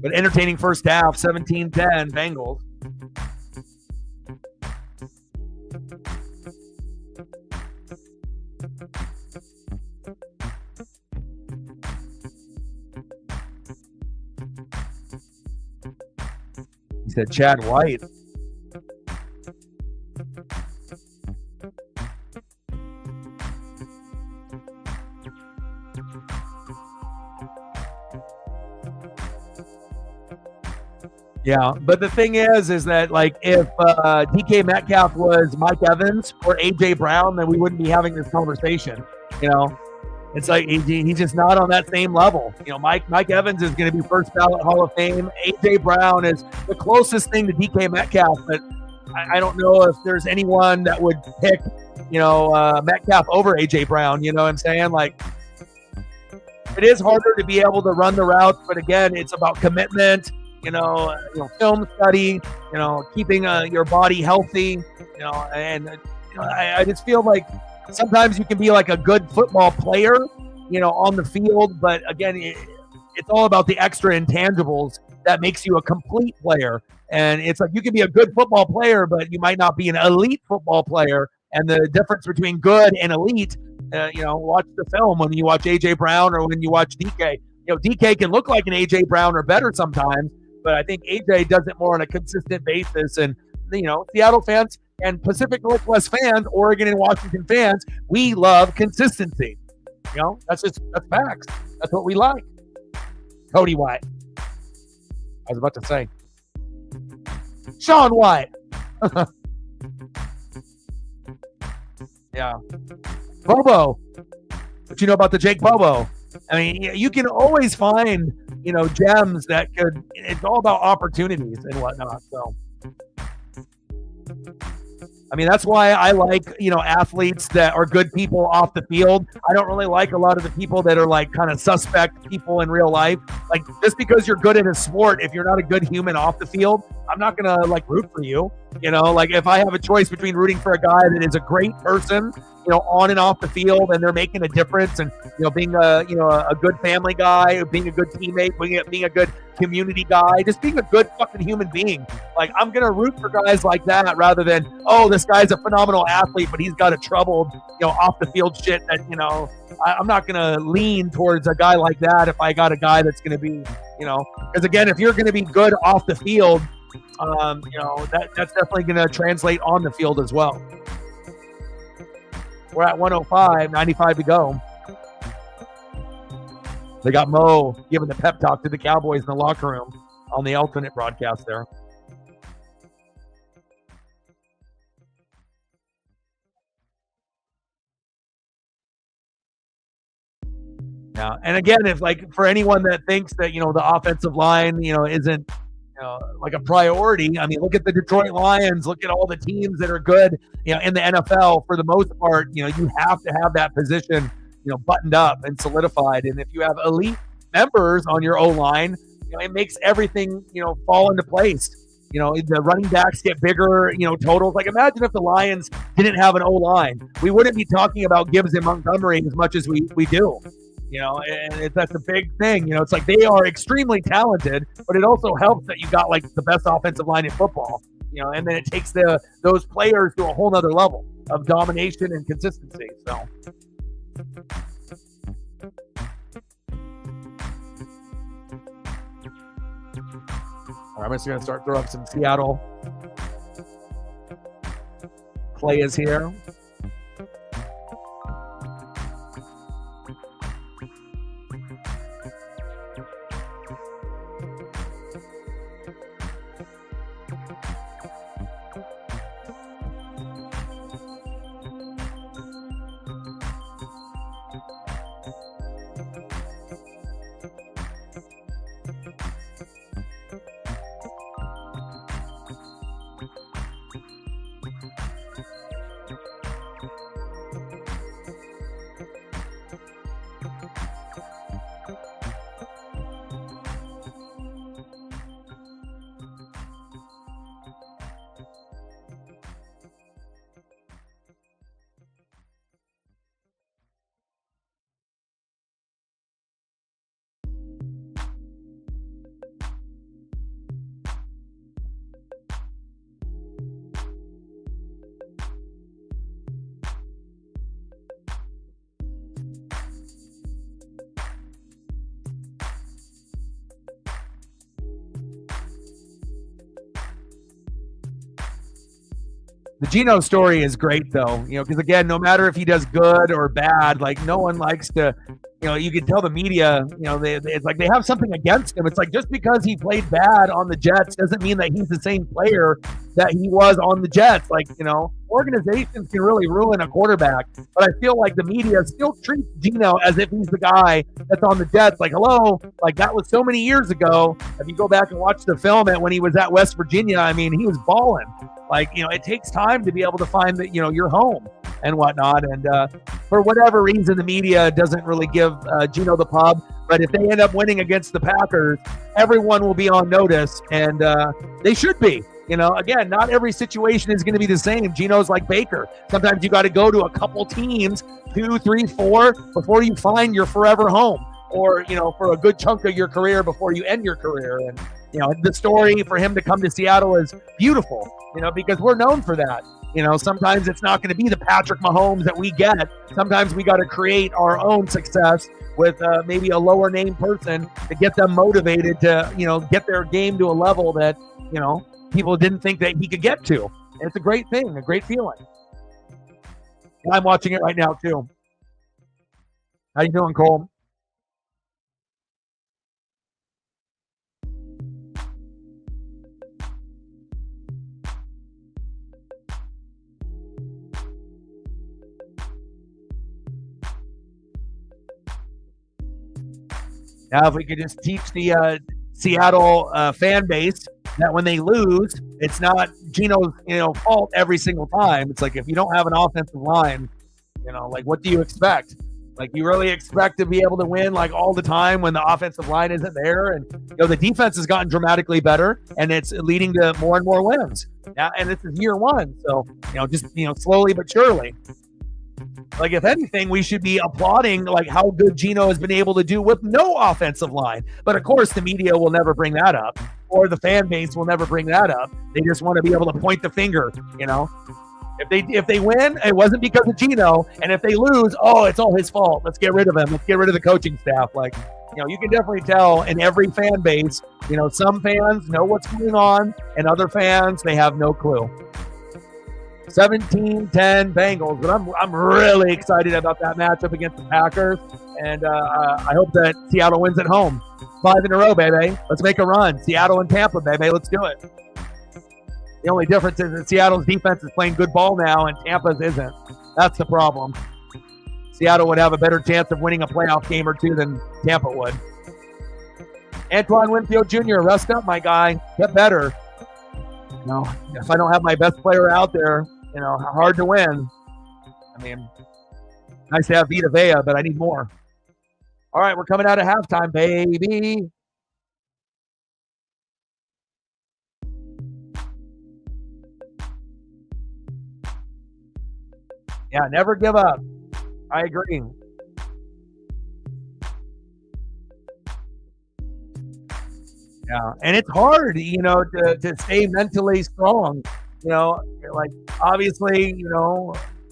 But entertaining first half, 17-10, Bengals. He said Chad White. Yeah, but the thing is that if DK Metcalf was Mike Evans or AJ Brown, then we wouldn't be having this conversation. It's he's just not on that same level. Mike Evans is going to be first ballot Hall of Fame. AJ Brown is the closest thing to DK Metcalf, but I don't know if there's anyone that would pick Metcalf over AJ Brown. You know what I'm saying? It is harder to be able to run the routes, but again, it's about commitment. Film study, keeping your body healthy, and I just feel like sometimes you can be like a good football player, on the field, but again, it's all about the extra intangibles that makes you a complete player. And it's like you can be a good football player, but you might not be an elite football player. And the difference between good and elite, watch the film when you watch AJ Brown or when you watch DK. DK can look like an AJ Brown or better sometimes. But I think AJ does it more on a consistent basis. And, Seattle fans and Pacific Northwest fans, Oregon and Washington fans, we love consistency. That's facts. That's what we like. Cody White. I was about to say. Sean White. Yeah. Bobo. What you know about the Jake Bobo? I mean, you can always find, gems that could, it's all about opportunities and whatnot. So I mean, that's why I like, athletes that are good people off the field. I don't really like a lot of the people that are like kind of suspect people in real life. Like, just because you're good at a sport, if you're not a good human off the field, I'm not going to like root for you. Like if I have a choice between rooting for a guy that is a great person, on and off the field, and they're making a difference, and being a good family guy, being a good teammate, being a good community guy, just being a good fucking human being. Like, I'm gonna root for guys like that rather than, oh, this guy's a phenomenal athlete, but he's got a troubled, off the field shit that, I'm not gonna lean towards a guy like that if I got a guy that's gonna be, because again, if you're gonna be good off the field, that's definitely gonna translate on the field as well. We're at 105, 95 to go. They got Mo giving the pep talk to the Cowboys in the locker room on the alternate broadcast there. Yeah, and again, if like for anyone that thinks that the offensive line isn't like a priority, I mean, look at the Detroit Lions, look at all the teams that are good in the NFL. For the most part, you have to have that position buttoned up and solidified, and if you have elite members on your O-line, it makes everything fall into place. The running backs get bigger, totals. Like, imagine if the Lions didn't have an O-line. We wouldn't be talking about Gibbs and Montgomery as much as we do. And that's a big thing. It's like they are extremely talented, but it also helps that you got like the best offensive line in football. And then it takes those players to a whole nother level of domination and consistency. So. All right, I'm just going to start throwing up some Seattle players here. The Gino story is great, though, because again, no matter if he does good or bad, like no one likes to, you can tell the media, it's like they have something against him. It's like just because he played bad on the Jets doesn't mean that he's the same player that he was on the Jets. Like, organizations can really ruin a quarterback, but I feel like the media still treats Gino as if he's the guy that's on the Jets. Like, hello, like that was so many years ago. If you go back and watch the film when he was at West Virginia, I mean, he was balling. Like, it takes time to be able to find that, your home and whatnot. And for whatever reason, the media doesn't really give Gino the pub. But if they end up winning against the Packers, everyone will be on notice, and they should be. Again, not every situation is going to be the same. Gino's like Baker. Sometimes you got to go to a couple teams, 2, 3, 4, before you find your forever home, or, for a good chunk of your career before you end your career. And, the story for him to come to Seattle is beautiful, because we're known for that. Sometimes it's not going to be the Patrick Mahomes that we get. Sometimes we got to create our own success with maybe a lower name person to get them motivated to, get their game to a level that, people didn't think that he could get to. And it's a great thing, a great feeling. And I'm watching it right now too. How you doing, Cole? Now, if we could just teach the Seattle fan base that when they lose, it's not Gino's, fault every single time. It's like, if you don't have an offensive line, like, what do you expect? Like, you really expect to be able to win like all the time when the offensive line isn't there? And the defense has gotten dramatically better, and it's leading to more and more wins. Now, and this is year one, so just slowly but surely. Like, if anything, we should be applauding like how good Gino has been able to do with no offensive line. But of course, the media will never bring that up, or the fan base will never bring that up. They just want to be able to point the finger. If they win, it wasn't because of Gino, and if they lose, oh, it's all his fault. Let's get rid of him. Let's get rid of the coaching staff. Like, you can definitely tell in every fan base. Some fans know what's going on, and other fans, they have no clue. 17-10 Bengals, but I'm really excited about that matchup against the Packers, and I hope that Seattle wins at home. 5 in a row, baby. Let's make a run. Seattle and Tampa, baby. Let's do it. The only difference is that Seattle's defense is playing good ball now, and Tampa's isn't. That's the problem. Seattle would have a better chance of winning a playoff game or two than Tampa would. Antoine Winfield Jr., rest up, my guy. Get better. If I don't have my best player out there, hard to win. I mean, nice to have Vita Vea, but I need more. All right, we're coming out of halftime, baby. Yeah, never give up. I agree. Yeah, and it's hard, to stay mentally strong. Like, obviously,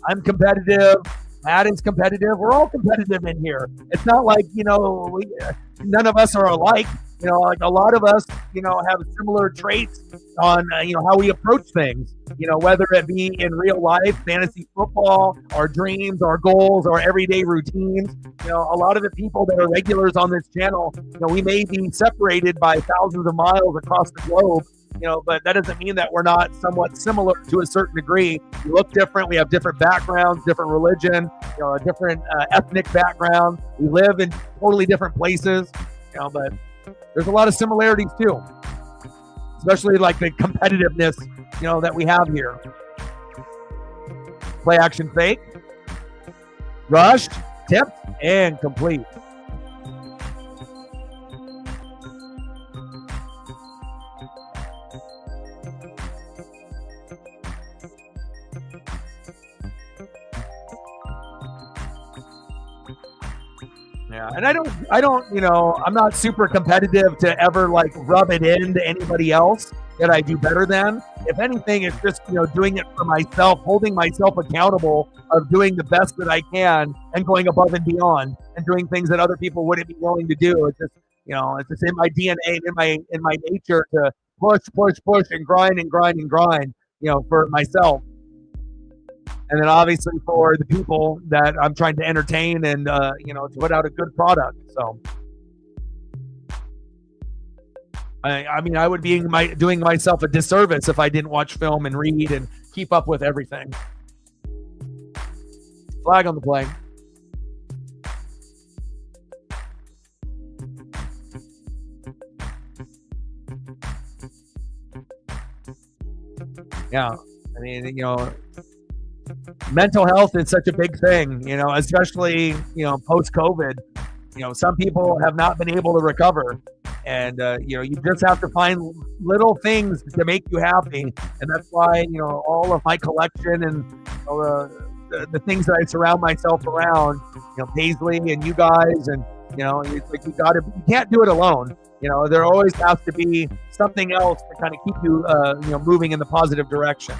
I'm competitive. Matt is competitive. We're all competitive in here. It's not like, none of us are alike. Like, a lot of us, have similar traits on, how we approach things, whether it be in real life, fantasy football, our dreams, our goals, our everyday routines. A lot of the people that are regulars on this channel, we may be separated by thousands of miles across the globe, but that doesn't mean that we're not somewhat similar to a certain degree. We look different. We have different backgrounds, different religion, a different ethnic background. We live in totally different places, but there's a lot of similarities too, especially like the competitiveness, that we have here. Play action fake, rushed, tipped, and complete. Yeah, and I don't, I'm not super competitive to ever like rub it into anybody else that I do better than. If anything, it's just, doing it for myself, holding myself accountable of doing the best that I can and going above and beyond and doing things that other people wouldn't be willing to do. It's just, it's just in my DNA, in my nature to push and grind, for myself. And then obviously for the people that I'm trying to entertain and, to put out a good product. So, I mean, I would be doing myself a disservice if I didn't watch film and read and keep up with everything. Flag on the play. Yeah, I mean, mental health is such a big thing, especially, post-COVID. Some people have not been able to recover. And, you just have to find little things to make you happy. And that's why, all of my collection and the things that I surround myself around, Paisley and you guys. And, it's like you can't do it alone. There always has to be something else to kind of keep you, moving in the positive direction.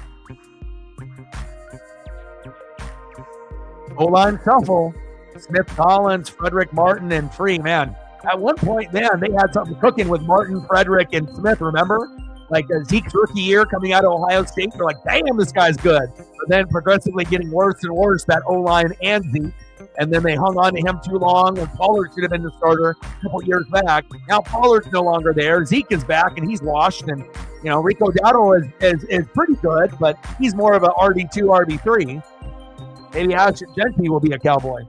O-line shuffle. Smith, Collins, Frederick, Martin, and Free. Man, at one point, they had something cooking with Martin, Frederick, and Smith, remember? Like Zeke's rookie year coming out of Ohio State, they're like, damn, this guy's good. But then progressively getting worse and worse, that O-line and Zeke. And then they hung on to him too long, and Pollard should have been the starter a couple years back. Now Pollard's no longer there. Zeke is back, and he's washed. And, Rico Dowdle is pretty good, but he's more of a RB2, RB3. Maybe Ashton Genty will be a Cowboy.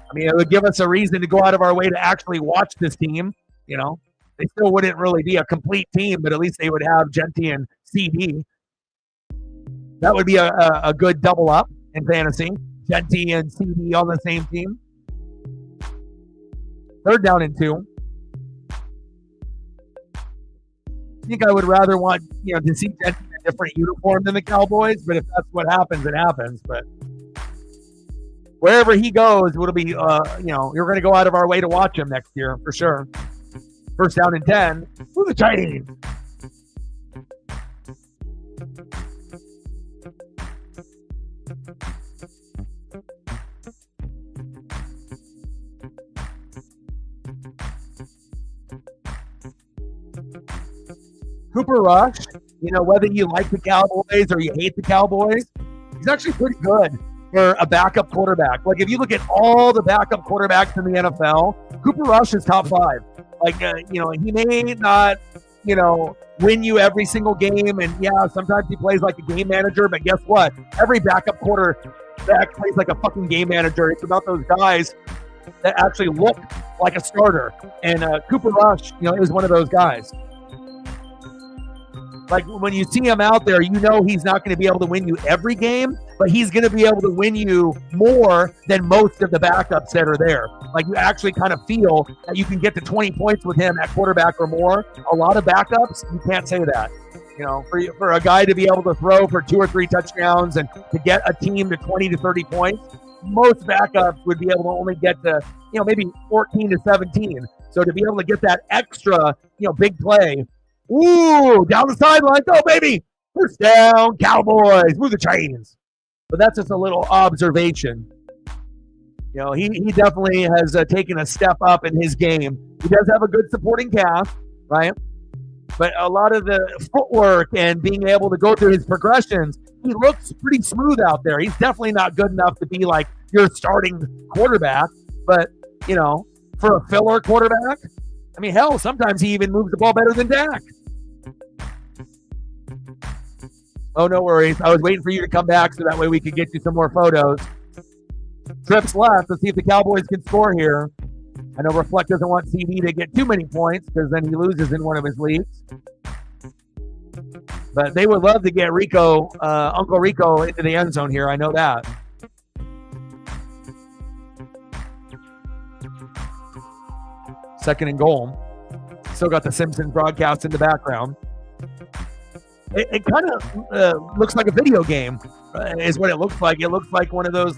I mean, it would give us a reason to go out of our way to actually watch this team, to They still wouldn't really be a complete team, but at least they would have Genty and CD. That would be a good double up in fantasy. Genty and CD on the same team. 3rd down and 2. I think I would rather want, to see Genty in a different uniform than the Cowboys, but if that's what happens, it happens. But wherever he goes, it'll be, you're going to go out of our way to watch him next year for sure. 1st down and 10. Who the Chinese? Cooper Rush, whether you like the Cowboys or you hate the Cowboys, he's actually pretty good for a backup quarterback. Like, if you look at all the backup quarterbacks in the NFL, Cooper Rush is top 5. Like, he may not, win you every single game. And yeah, sometimes he plays like a game manager, but guess what? Every backup quarterback plays like a fucking game manager. It's about those guys that actually look like a starter. And Cooper Rush, is one of those guys. Like, when you see him out there, he's not going to be able to win you every game, but he's going to be able to win you more than most of the backups that are there. Like, you actually kind of feel that you can get to 20 points with him at quarterback or more. A lot of backups, you can't say that. For a guy to be able to throw for 2 or 3 touchdowns and to get a team to 20 to 30 points, most backups would be able to only get to, maybe 14 to 17. So to be able to get that extra, big play, ooh, down the sideline, go baby! 1st down, Cowboys, move the chains. But that's just a little observation. He definitely has taken a step up in his game. He does have a good supporting cast, right? But a lot of the footwork and being able to go through his progressions, he looks pretty smooth out there. He's definitely not good enough to be like your starting quarterback. But, for a filler quarterback, I mean, hell, sometimes he even moves the ball better than Dak. Oh, no worries. I was waiting for you to come back so that way we could get you some more photos. Trips left. Let's see if the Cowboys can score here. I know Reflect doesn't want CD to get too many points because then he loses in one of his leagues. But they would love to get Uncle Rico into the end zone here. I know that. Second and goal. Still got the Simpsons broadcast in the background. It kind of looks like a video game, is what it looks like. It looks like one of those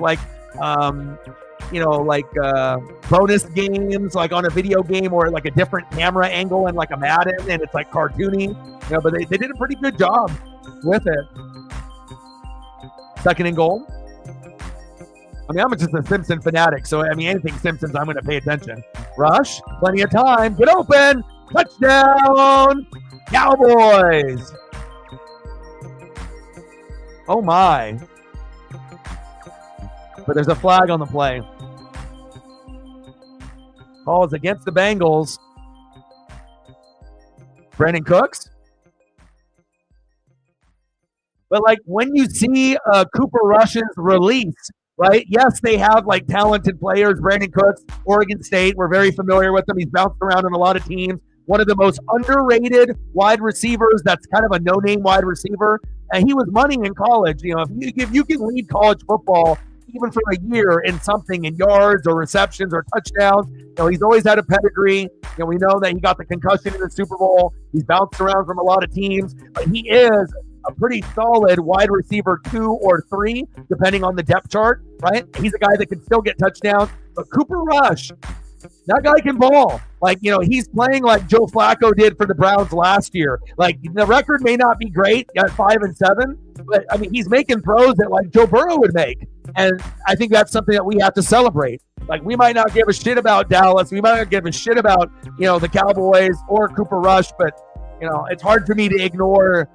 bonus games, like on a video game, or like a different camera angle and like a Madden, and it's like cartoony. But they did a pretty good job with it. Second and goal. I mean, I'm just a Simpson fanatic, so I mean, anything Simpsons, I'm going to pay attention. Rush, plenty of time, get open, touchdown, Cowboys. Oh my. But there's a flag on the play. Call is against the Bengals. Brandon Cooks. But like when you see Cooper Rush's release, right? Yes, they have like talented players. Brandon Cooks, Oregon State. We're very familiar with him. He's bounced around in a lot of teams. One of the most underrated wide receivers. That's kind of a no-name wide receiver. And he was money in college. If you can lead college football even for a year in something in yards or receptions or touchdowns, he's always had a pedigree. We know that he got the concussion in the Super Bowl. He's bounced around from a lot of teams, but he is a pretty solid wide receiver 2 or 3, depending on the depth chart, right? He's a guy that can still get touchdowns. But Cooper Rush, that guy can ball. He's playing like Joe Flacco did for the Browns last year. Like, the record may not be great at 5-7, but I mean, he's making throws that like Joe Burrow would make. And I think that's something that we have to celebrate. Like, we might not give a shit about Dallas. We might not give a shit about, the Cowboys or Cooper Rush, but, it's hard for me to ignore,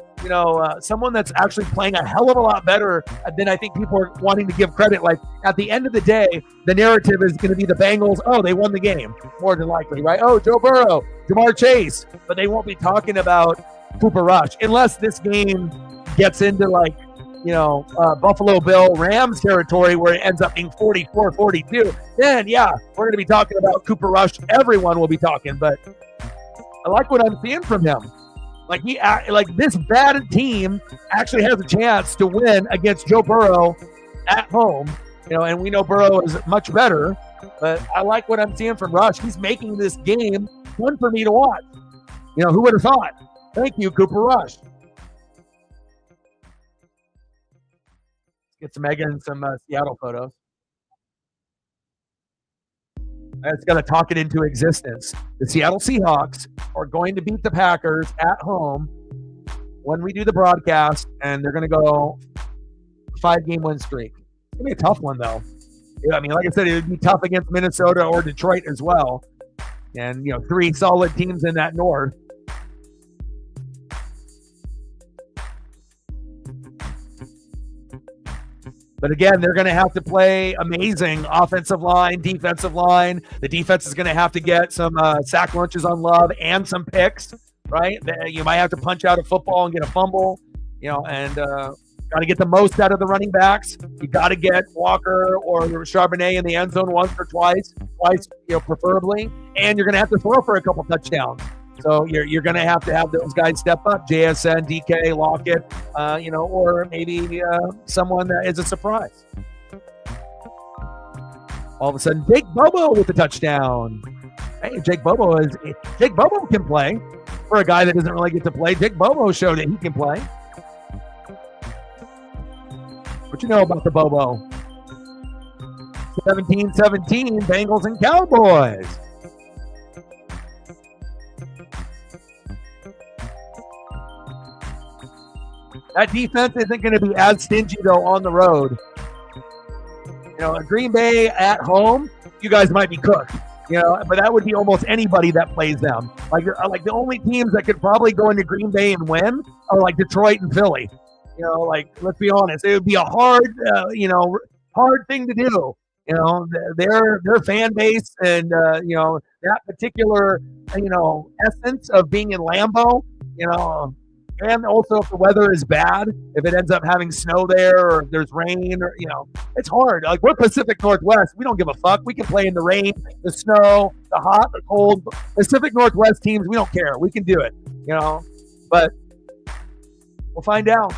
someone that's actually playing a hell of a lot better than I think people are wanting to give credit. Like, at the end of the day, the narrative is going to be the Bengals. Oh, they won the game, more than likely, right? Oh, Joe Burrow, Jamar Chase. But they won't be talking about Cooper Rush unless this game gets into Buffalo Bill Rams territory where it ends up being 44-42. Then, yeah, we're going to be talking about Cooper Rush. Everyone will be talking, but I like what I'm seeing from him. Like this bad team actually has a chance to win against Joe Burrow at home. And we know Burrow is much better, but I like what I'm seeing from Rush. He's making this game fun for me to watch. Who would have thought? Thank you, Cooper Rush. Let's get some Megan and some Seattle photos. It's going to talk it into existence. The Seattle Seahawks are going to beat the Packers at home when we do the broadcast, and they're going to go 5-game win streak. It's going to be a tough one, though. I mean, like I said, it would be tough against Minnesota or Detroit as well. And, 3 solid teams in that North. But again, they're going to have to play amazing offensive line, defensive line. The defense is going to have to get some sack lunches on Love and some picks, right? You might have to punch out a football and get a fumble, and got to get the most out of the running backs. You got to get Walker or Charbonnet in the end zone once or twice, preferably. And you're going to have to throw for a couple touchdowns. So you're going to have those guys step up, JSN, DK, Lockett, or maybe someone that is a surprise. All of a sudden, Jake Bobo with the touchdown. Hey, Jake Bobo can play for a guy that doesn't really get to play. Jake Bobo showed that he can play. What you know about the Bobo? 17-17, Bengals and Cowboys. That defense isn't going to be as stingy, though, on the road. Green Bay at home, you guys might be cooked. But that would be almost anybody that plays them. Like the only teams that could probably go into Green Bay and win are like Detroit and Philly. Let's be honest, it would be a hard thing to do. Their fan base and that particular essence of being in Lambeau. And also if the weather is bad, if it ends up having snow there or if there's rain or, it's hard. Like we're Pacific Northwest. We don't give a fuck. We can play in the rain, the snow, the hot, the cold. Pacific Northwest teams, we don't care. We can do it, but we'll find out.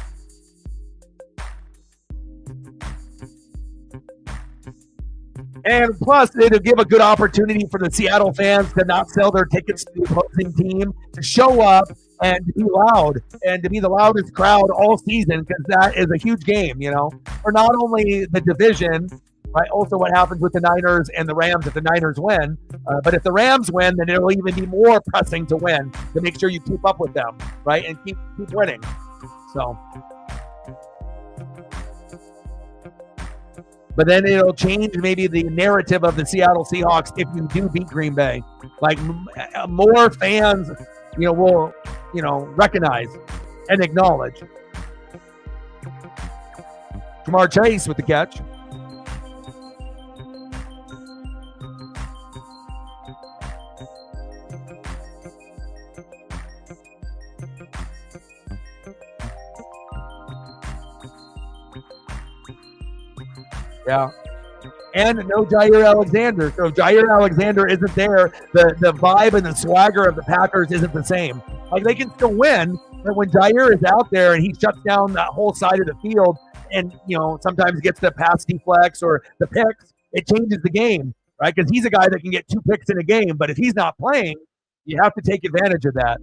And plus, it'll give a good opportunity for the Seattle fans to not sell their tickets to the opposing team, to show up and to be loud and to be the loudest crowd all season, because that is a huge game, for not only the division, right? Also what happens with the Niners and the Rams if the Niners win. But if the Rams win, then it'll even be more pressing to win to make sure you keep up with them, right? And keep winning. So. But then it'll change maybe the narrative of the Seattle Seahawks if you do beat Green Bay. Like more fans, will, recognize and acknowledge. Jamar Chase with the catch. Yeah. And no Jair Alexander. So if Jair Alexander isn't there, the vibe and the swagger of the Packers isn't the same. Like they can still win, but when Jair is out there and he shuts down that whole side of the field and, sometimes gets the pass deflects or the picks, it changes the game, right? Because he's a guy that can get 2 picks in a game, but if he's not playing, you have to take advantage of that.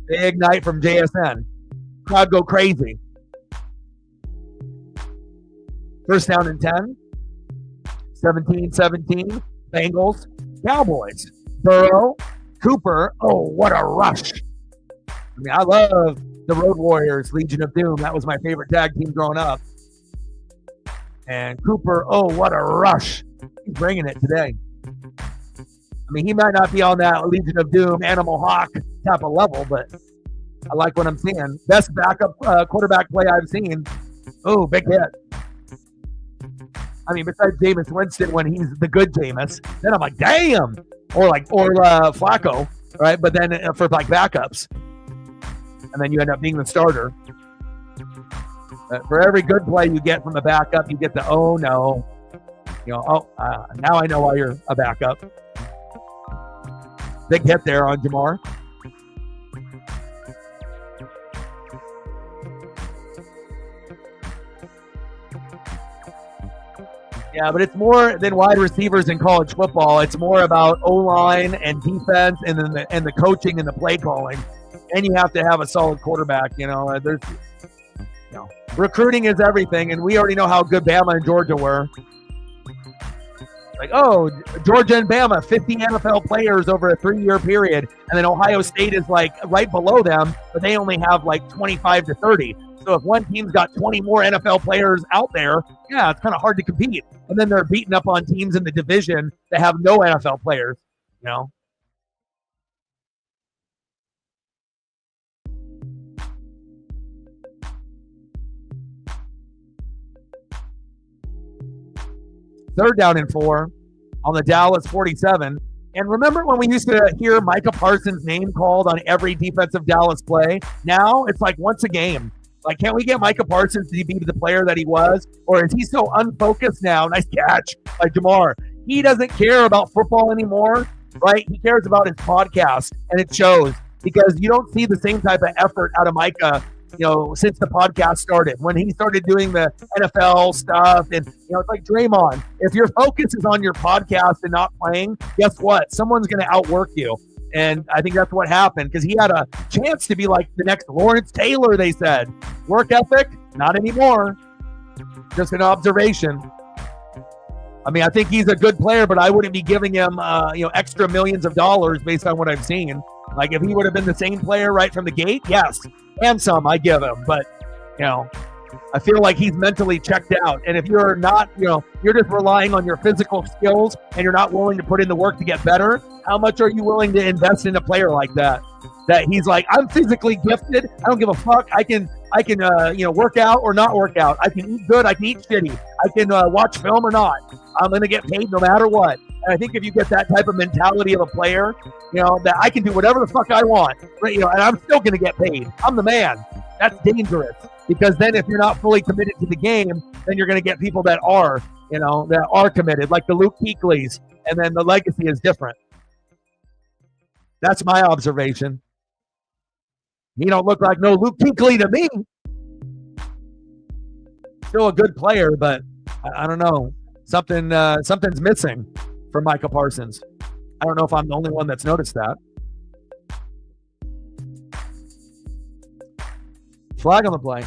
Big night from JSN. Crowd go crazy. First down and 10. 17-17. Bengals. Cowboys. Burrow. Cooper. Oh, what a rush. I mean, I love the Road Warriors, Legion of Doom. That was my favorite tag team growing up. And Cooper, oh, what a rush. He's bringing it today. I mean, he might not be on that Legion of Doom, Animal Hawk type of level, but I like what I'm seeing. Best backup quarterback play I've seen. Oh, big hit. I mean, besides Jameis Winston when he's the good Jameis, then I'm like, damn. Or Flacco, right? But then for like backups, and then you end up being the starter. For every good play you get from a backup, you get the oh no. Now I know why you're a backup. Big hit there on Jamar. Yeah, but it's more than wide receivers in college football. It's more about O-line and defense and then the coaching and the play calling. And you have to have a solid quarterback. Recruiting is everything, and we already know how good Bama and Georgia were. Like, oh, Georgia and Bama, 50 NFL players over a 3-year period, and then Ohio State is like right below them, but they only have like 25 to 30. So if one team's got 20 more NFL players out there, yeah, it's kind of hard to compete. And then they're beating up on teams in the division that have no NFL players, Third down and 4 on the Dallas 47. And remember when we used to hear Micah Parsons' name called on every defensive Dallas play? Now it's like once a game. Like, can't we get Micah Parsons to be the player that he was? Or is he so unfocused now? Nice catch by Jamar. He doesn't care about football anymore, right? He cares about his podcast, and it shows because you don't see the same type of effort out of Micah since the podcast started. When he started doing the NFL stuff, and it's like Draymond. If your focus is on your podcast and not playing, guess what? Someone's going to outwork you. And I think that's what happened because he had a chance to be like the next Lawrence Taylor, they said. Work ethic? Not anymore. Just an observation. I mean, I think he's a good player, but I wouldn't be giving him, extra millions of dollars based on what I've seen. Like, if he would have been the same player right from the gate, yes. And some I give him. But, I feel like he's mentally checked out. And if you're not, you're just relying on your physical skills and you're not willing to put in the work to get better, how much are you willing to invest in a player like that? That he's like, I'm physically gifted. I don't give a fuck. I can work out or not work out. I can eat good. I can eat shitty. I can watch film or not. I'm going to get paid no matter what. And I think if you get that type of mentality of a player, that I can do whatever the fuck I want, right? And I'm still going to get paid. I'm the man. That's dangerous because then if you're not fully committed to the game, then you're going to get people that are, that are committed, like the Luke Kuechly's, and then the legacy is different. That's my observation. He don't look like no Luke Kuechly to me. Still a good player, but I don't know. Something's missing from Micah Parsons. I don't know if I'm the only one that's noticed that. Flag on the play.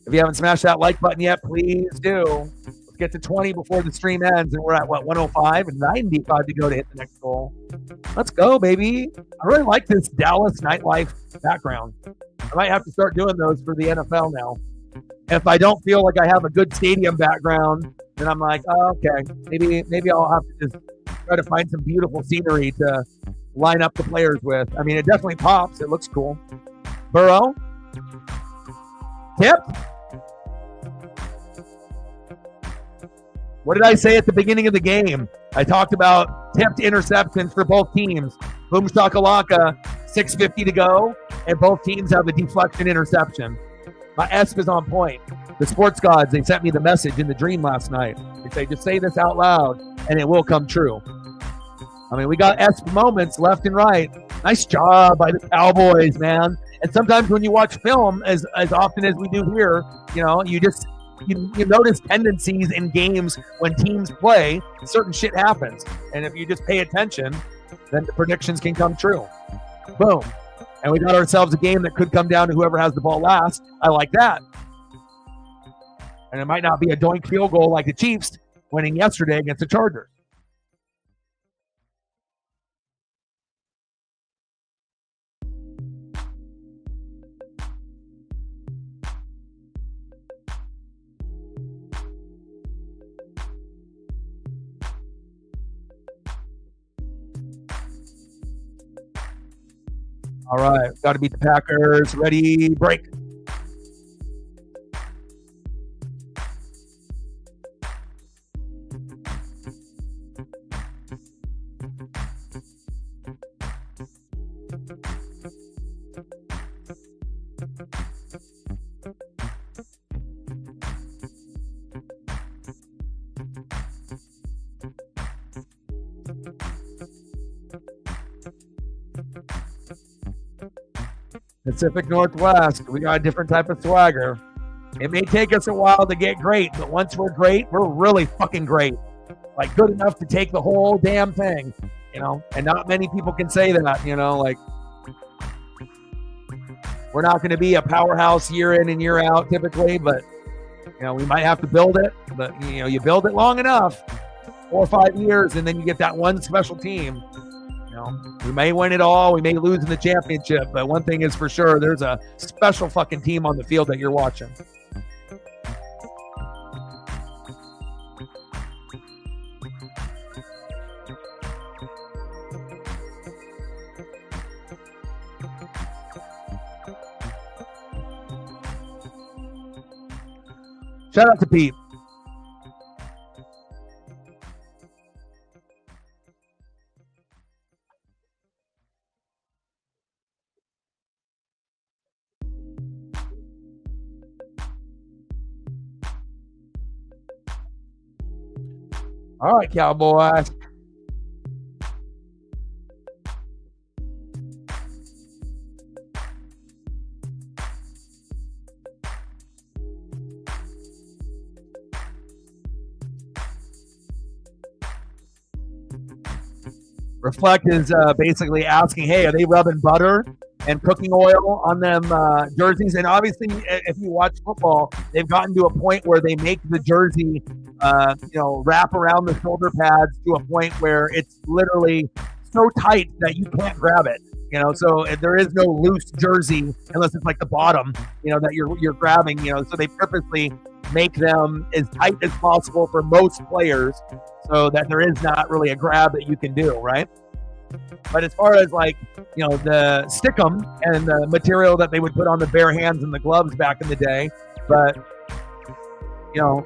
If you haven't smashed that like button yet, please do. Let's get to 20 before the stream ends, and we're at, 105 and 95 to go to hit the next goal. Let's go, baby. I really like this Dallas nightlife background. I might have to start doing those for the NFL now. If I don't feel like I have a good stadium background, then I'm like, oh, okay, maybe I'll have to just try to find some beautiful scenery to line up the players with. I mean, it definitely pops. It looks cool. Burrow. Tip. What did I say at the beginning of the game? I talked about tipped interceptions for both teams. Boom shakalaka, 6:50 to go, and both teams have a deflection interception. My ESP is on point. The sports gods, they sent me the message in the dream last night. They say, just say this out loud, and it will come true. I mean, we got ESP moments left and right. Nice job by the Cowboys, man. And sometimes when you watch film, as often as we do here, you notice tendencies in games when teams play, certain shit happens. And if you just pay attention, then the predictions can come true. Boom. And we got ourselves a game that could come down to whoever has the ball last. I like that. And it might not be a doink field goal like the Chiefs winning yesterday against the Chargers. All right, got to beat the Packers. Ready, break. Pacific Northwest, we got a different type of swagger. It may take us a while to get great, but once we're great, we're really fucking great. Like good enough to take the whole damn thing, you know? And not many people can say that, you know, like we're not going to be a powerhouse year in and year out typically, but you know, we might have to build it, but you know, you build it long enough, 4 or 5 years, and then you get that one special team. You know, we may win it all, we may lose in the championship, but one thing is for sure, there's a special fucking team on the field that you're watching. Shout out to Pete. All right, Cowboys. Reflect is basically asking, hey, are they rubbing butter and cooking oil on them jerseys? And obviously, if you watch football, they've gotten to a point where they make the jersey, wrap around the shoulder pads to a point where it's literally so tight that you can't grab it. You know, so there is no loose jersey unless it's like the bottom, you know, that you're grabbing. You know, so they purposely make them as tight as possible for most players, so that there is not really a grab that you can do, right? But as far as like, you know, the stickum and the material that they would put on the bare hands and the gloves back in the day, but you know,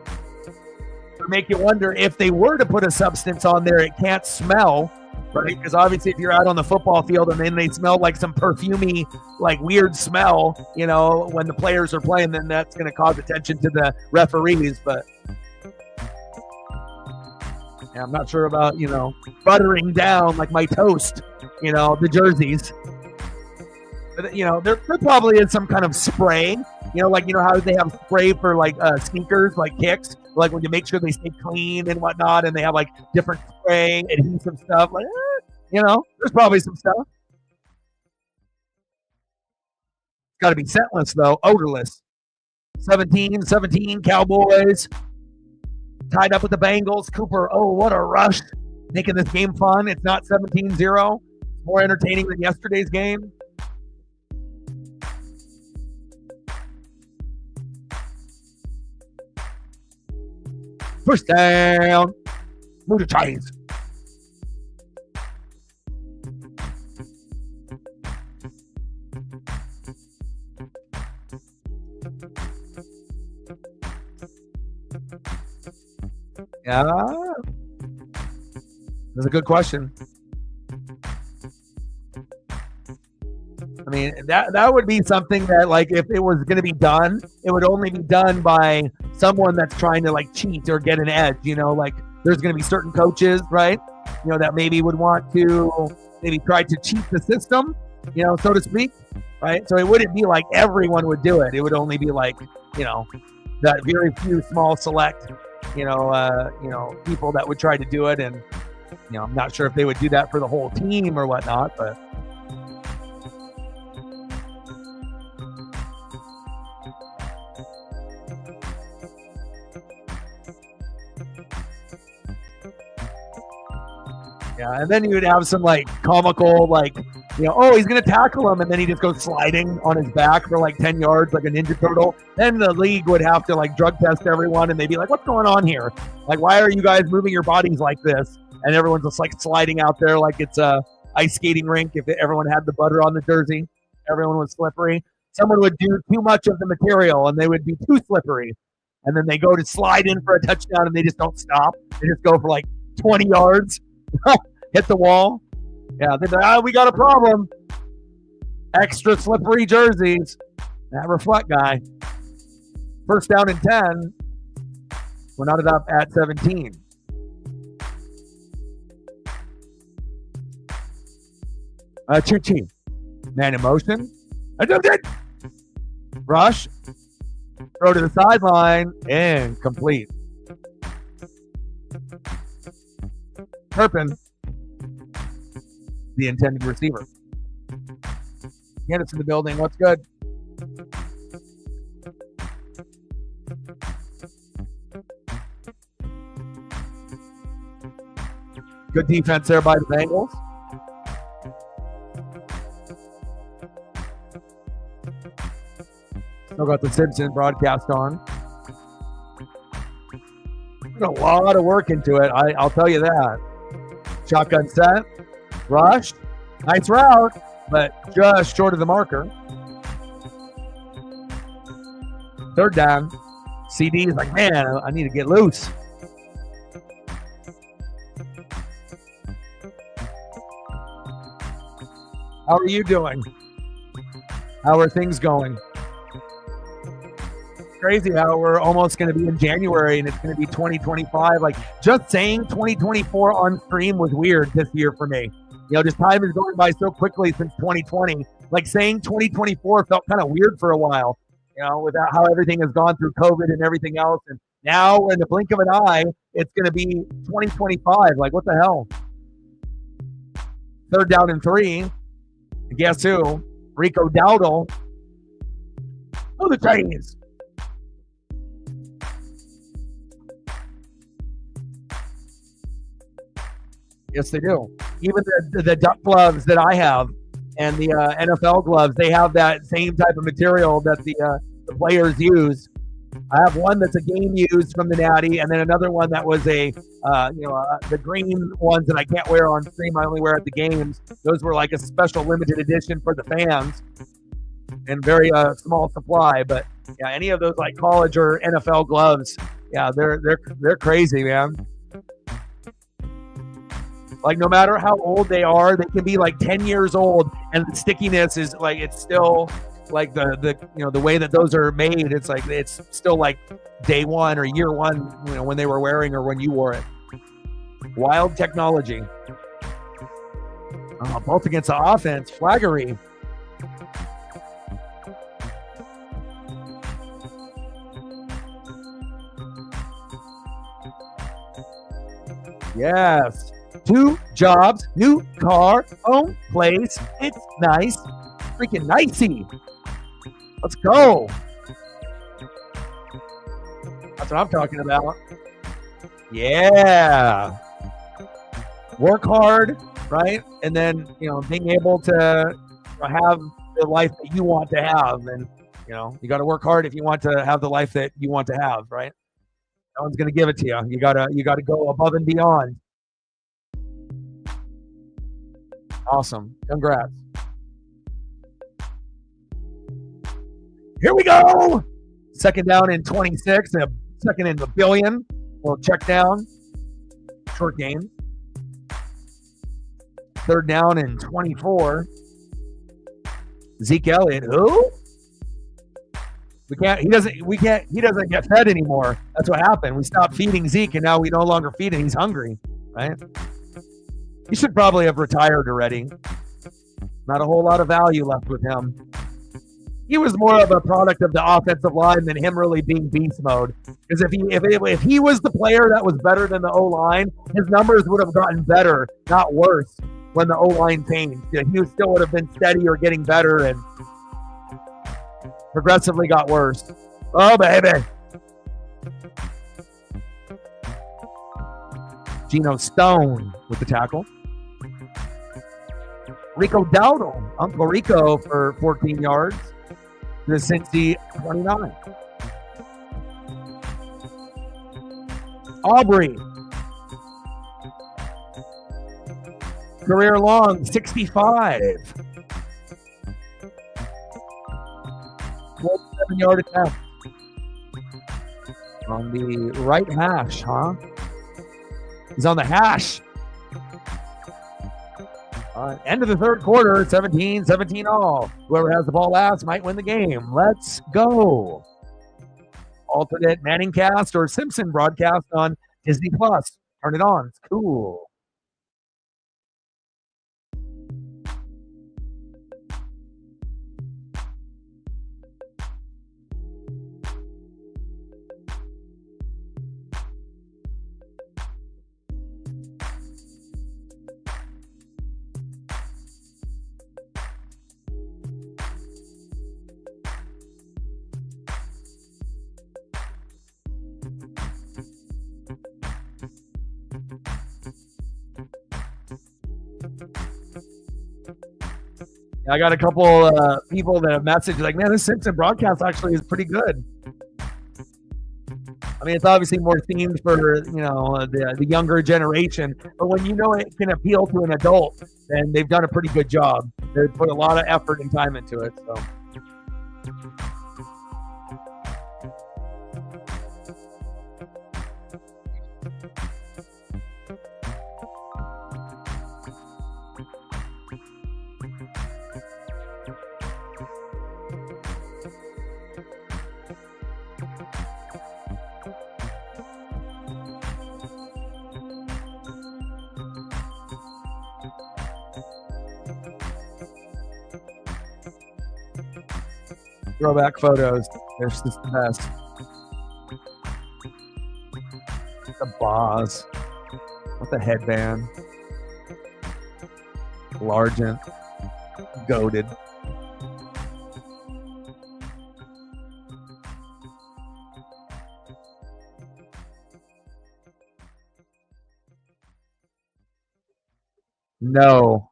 to make you wonder if they were to put a substance on there, it can't smell, right? Because obviously, if you're out on the football field and then they smell like some perfumey, like weird smell, you know, when the players are playing, then that's going to cause attention to the referees. But yeah, I'm not sure about, you know, buttering down like my toast, you know, the jerseys. But, you know, there probably is some kind of spray, you know, like, you know, how they have spray for like sneakers, like kicks, like when you make sure they stay clean and whatnot, and they have like different spray, adhesive stuff, like, you know, there's probably some stuff. It's got to be scentless though, odorless. 17 Cowboys. Tied up with the Bengals. Cooper, oh, what a rush. Making this game fun. It's not 17-0. More entertaining than yesterday's game. First down. Move to Chase. Yeah, that's a good question. I mean, that would be something that, like, if it was going to be done, it would only be done by someone that's trying to like cheat or get an edge. You know, like there's going to be certain coaches, right? You know, that maybe would want to maybe try to cheat the system, you know, so to speak, right? So it wouldn't be like everyone would do it. It would only be like, you know, that very few small select, you know, people that would try to do it. And, you know, I'm not sure if they would do that for the whole team or whatnot, but. Yeah, and then you would have some like comical, like, you know, oh, he's going to tackle him, and then he just goes sliding on his back for like 10 yards like a Ninja Turtle. Then the league would have to like drug test everyone, and they'd be like, what's going on here? Like, why are you guys moving your bodies like this? And everyone's just like sliding out there like it's a ice skating rink. If everyone had the butter on the jersey, everyone was slippery. Someone would do too much of the material, and they would be too slippery. And then they go to slide in for a touchdown, and they just don't stop. They just go for like 20 yards. Hit the wall. Yeah, they're like, we got a problem. Extra slippery jerseys. That reflect guy. First down and 10. We're not up at 17. Two team. Man in motion. Attempted. Rush. Throw to the sideline. Incomplete. Turpin, the intended receiver. Candace in the building. What's good? Good defense there by the Bengals. Still got the Simpson broadcast on. Put a lot of work into it, I'll tell you that. Shotgun set. Rush. Nice route, but just short of the marker. Third down. CD is like, man, I need to get loose. How are you doing? How are things going? Crazy how we're almost going to be in January and it's going to be 2025. Like, just saying 2024 on stream was weird this year for me. You know, just time is going by so quickly since 2020. Like, saying 2024 felt kind of weird for a while, you know, without how everything has gone through COVID and everything else. And now, in the blink of an eye, it's going to be 2025. Like, what the hell? Third down and 3. And guess who? Rico Dowdle. Oh, the Chinese. Yes, they do. Even the duck gloves that I have and the NFL gloves, they have that same type of material that the players use. I have one that's a game used from the Natty, and then another one that was the green ones that I can't wear on stream. I only wear at the games. Those were like a special limited edition for the fans, and very small supply. But yeah, any of those like college or NFL gloves, yeah, they're crazy, man. Like, no matter how old they are, they can be like 10 years old, and the stickiness is like, it's still like the way that those are made. It's like, it's still like day one or year one, you know, when they were wearing or when you wore it. Wild technology. Both against the offense. Flaggery. Yes. 2 jobs, new car, own place. It's nice. Freaking nicey. Let's go. That's what I'm talking about. Yeah. Work hard, right? And then, you know, being able to have the life that you want to have. And, you know, you got to work hard if you want to have the life that you want to have, right? No one's going to give it to you. You gotta go above and beyond. Awesome. Congrats. Here we go. Second down in 26, and a second in a billion. We'll check down. Short game. Third down in 24. Zeke Elliott. Who? He doesn't get fed anymore. That's what happened. We stopped feeding Zeke, and now we no longer feed him. He's hungry, right? He should probably have retired already. Not a whole lot of value left with him. He was more of a product of the offensive line than him really being beast mode. Because if he was the player that was better than the O-line, his numbers would have gotten better, not worse, when the O-line changed. He still would have been steady or getting better and progressively got worse. Oh, baby. Gino Stone with the tackle. Rico Dowdle, Uncle Rico for 14 yards. The Cincy 29. Aubrey. Career long, 65. 47-yard attempt. On the right hash, huh? He's on the hash. End of the third quarter, 17-17 all. Whoever has the ball last might win the game. Let's go. Alternate Manning cast or Simpson broadcast on Disney Plus. Turn it on. It's cool. I got a couple people that have messaged like, man, this Simpson broadcast actually is pretty good. I mean, it's obviously more themed for, the younger generation, but when you know it can appeal to an adult, then they've done a pretty good job. They've put a lot of effort and time into it. So. Throwback photos. They're just the best. The boss. With the headband. Largent. Goated. No.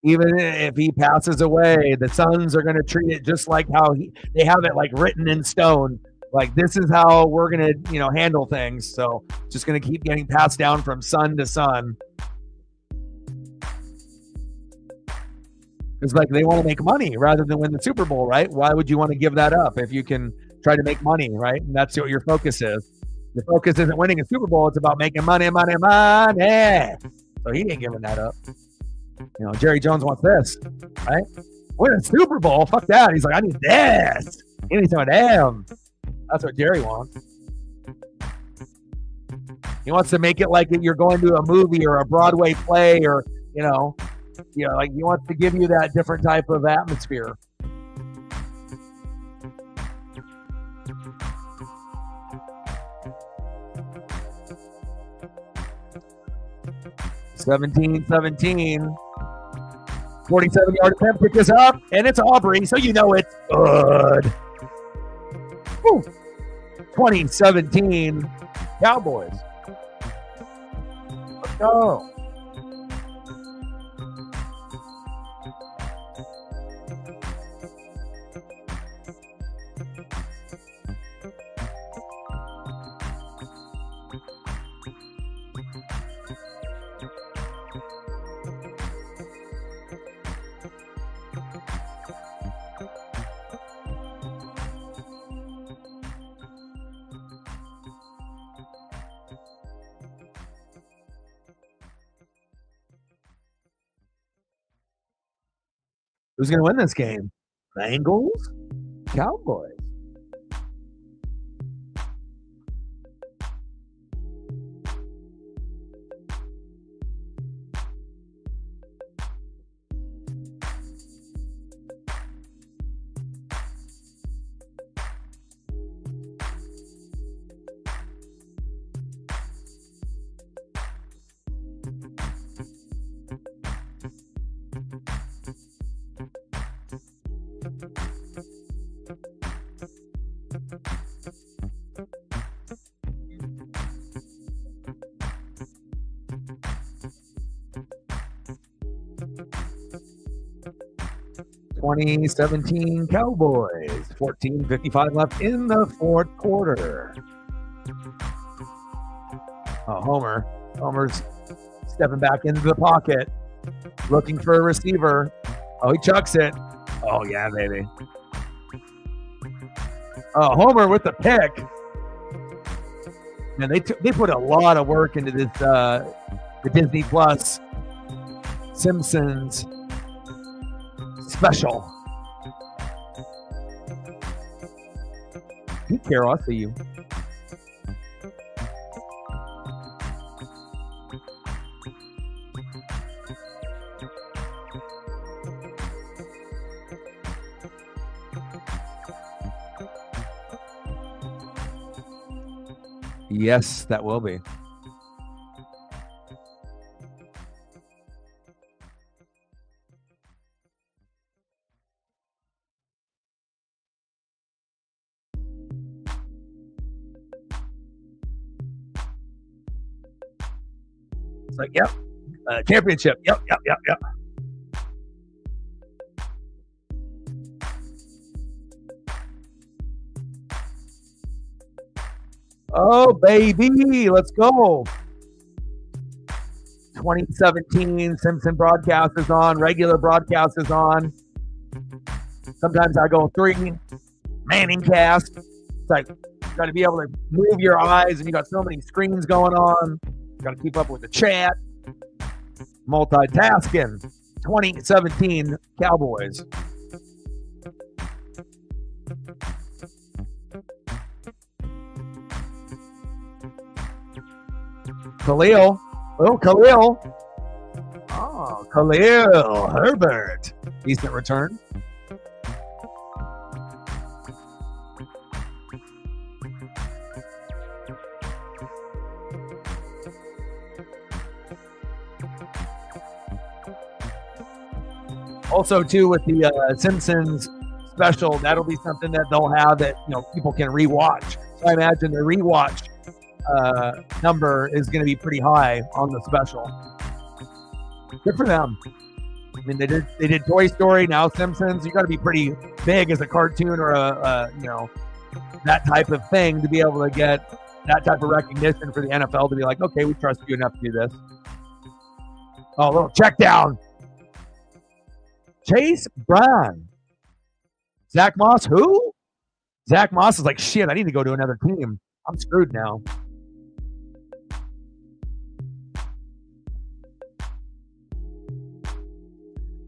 Even if he passes away, the sons are going to treat it just like how they have it like written in stone. Like, this is how we're going to, handle things. So just going to keep getting passed down from son to son. It's like they want to make money rather than win the Super Bowl, right? Why would you want to give that up if you can try to make money, right? And that's what your focus is. Your focus isn't winning a Super Bowl. It's about making money, money, money. So he ain't giving that up. Jerry Jones wants this, right? Win a Super Bowl? Fuck that. He's like, I need this. He needs some of them. That's what Jerry wants. He wants to make it like you're going to a movie or a Broadway play or, like he wants to give you that different type of atmosphere. (17-17). 47-yard attempt, pick this up, and it's Aubrey, so you know it's good. Woo. 2017 Cowboys. Let's go. Who's going to win this game? Bengals? Cowboys? (2017 Cowboys). 14:55 left in the fourth quarter. Oh, Homer's stepping back into the pocket, looking for a receiver. Oh, he chucks it. Oh, yeah, baby. Oh, Homer with the pick. Man, they put a lot of work into this the Disney Plus Simpsons special. Pete Carroll, I see you. Yes, that will be. It's like, yep, championship. Yep. Oh, baby. Let's go. 2017 Simpson broadcast is on. Regular broadcast is on. Sometimes I go 3. Manning cast. It's like you got to be able to move your eyes, and you got so many screens going on. You got to keep up with the chat. Multitasking. 2017 Cowboys. Khalil. Oh, Khalil. Oh, Khalil Herbert. Decent return. Also, too, with the Simpsons special, that'll be something that they'll have that people can rewatch. So I imagine the rewatch number is going to be pretty high on the special. Good for them. I mean, they did Toy Story, now Simpsons. You got to be pretty big as a cartoon or that type of thing to be able to get that type of recognition for the NFL to be like, okay, we trust you enough to do this. Oh, a little check down. Chase Brown. Zach Moss, who? Zach Moss is like, shit, I need to go to another team. I'm screwed now.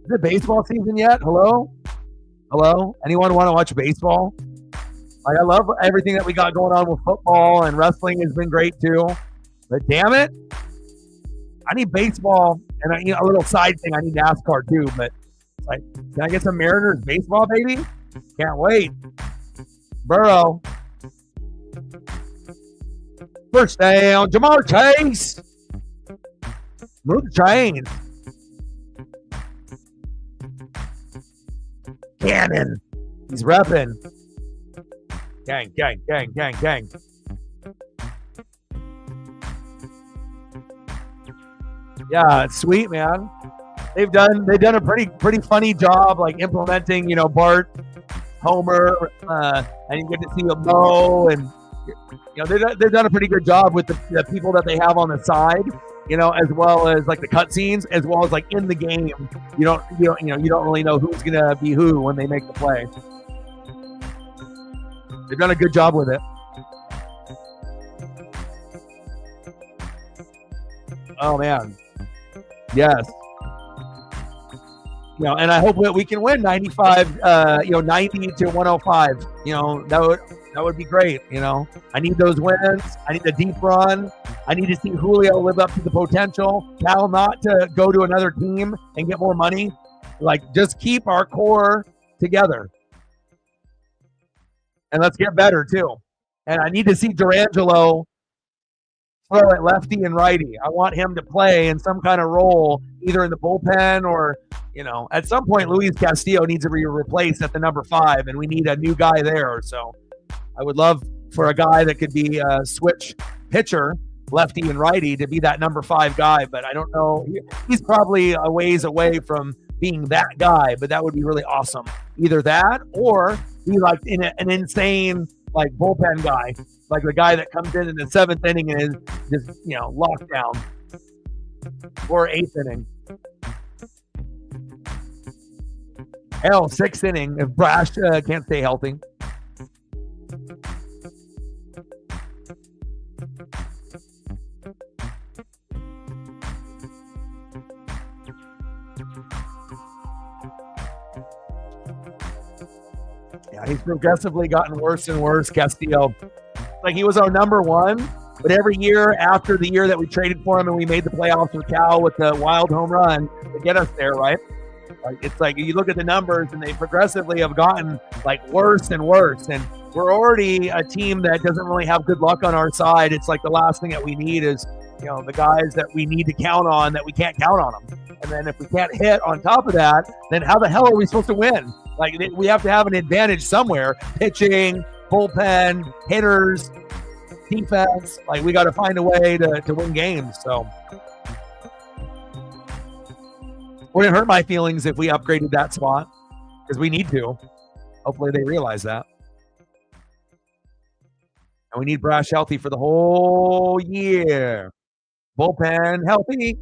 Is it baseball season yet? Hello? Hello? Anyone want to watch baseball? Like, I love everything that we got going on with football, and wrestling has been great too. But damn it, I need baseball, and I need a little side thing. I need NASCAR too, but it's like, can I get some Mariners baseball, baby? Can't wait. Burrow. First down, Jamar Chase. Move the chains. Cannon. He's repping. Gang, gang, gang, gang, gang. Yeah, it's sweet, man. They've done a pretty funny job, like implementing, Bart, Homer, and you get to see Mo, and they've done a pretty good job with the people that they have on the side, as well as like the cutscenes, as well as like in the game. You don't really know who's gonna be who when they make the play. They've done a good job with it. Oh man, yes. And I hope that we can win 95, 90 to 105. That would be great. I need those wins. I need the deep run. I need to see Julio live up to the potential. Cal not to go to another team and get more money. Like, just keep our core together. And let's get better too. And I need to see Durangelo throw at lefty and righty. I want him to play in some kind of role, either in the bullpen or, at some point, Luis Castillo needs to be replaced at the number 5, and we need a new guy there. So I would love for a guy that could be a switch pitcher, lefty and righty, to be that number 5 guy. But I don't know. He's probably a ways away from being that guy, but that would be really awesome. Either that or be like an insane like bullpen guy, like the guy that comes in the 7th inning and is just locked down, or 8th inning. Hell, 6th inning if Brash can't stay healthy. Yeah, he's progressively gotten worse and worse, Castillo. Like, he was our number 1, but every year after the year that we traded for him and we made the playoffs with Cal with the wild home run to get us there, right? Like, it's like you look at the numbers and they progressively have gotten like worse and worse. And we're already a team that doesn't really have good luck on our side. It's like the last thing that we need is, the guys that we need to count on that we can't count on them. And then if we can't hit on top of that, then how the hell are we supposed to win? Like, we have to have an advantage somewhere. Pitching, bullpen, hitters, defense. Like, we got to find a way to win games. So wouldn't hurt my feelings if we upgraded that spot, because we need to. Hopefully they realize that. And we need Brash healthy for the whole year. Bullpen healthy.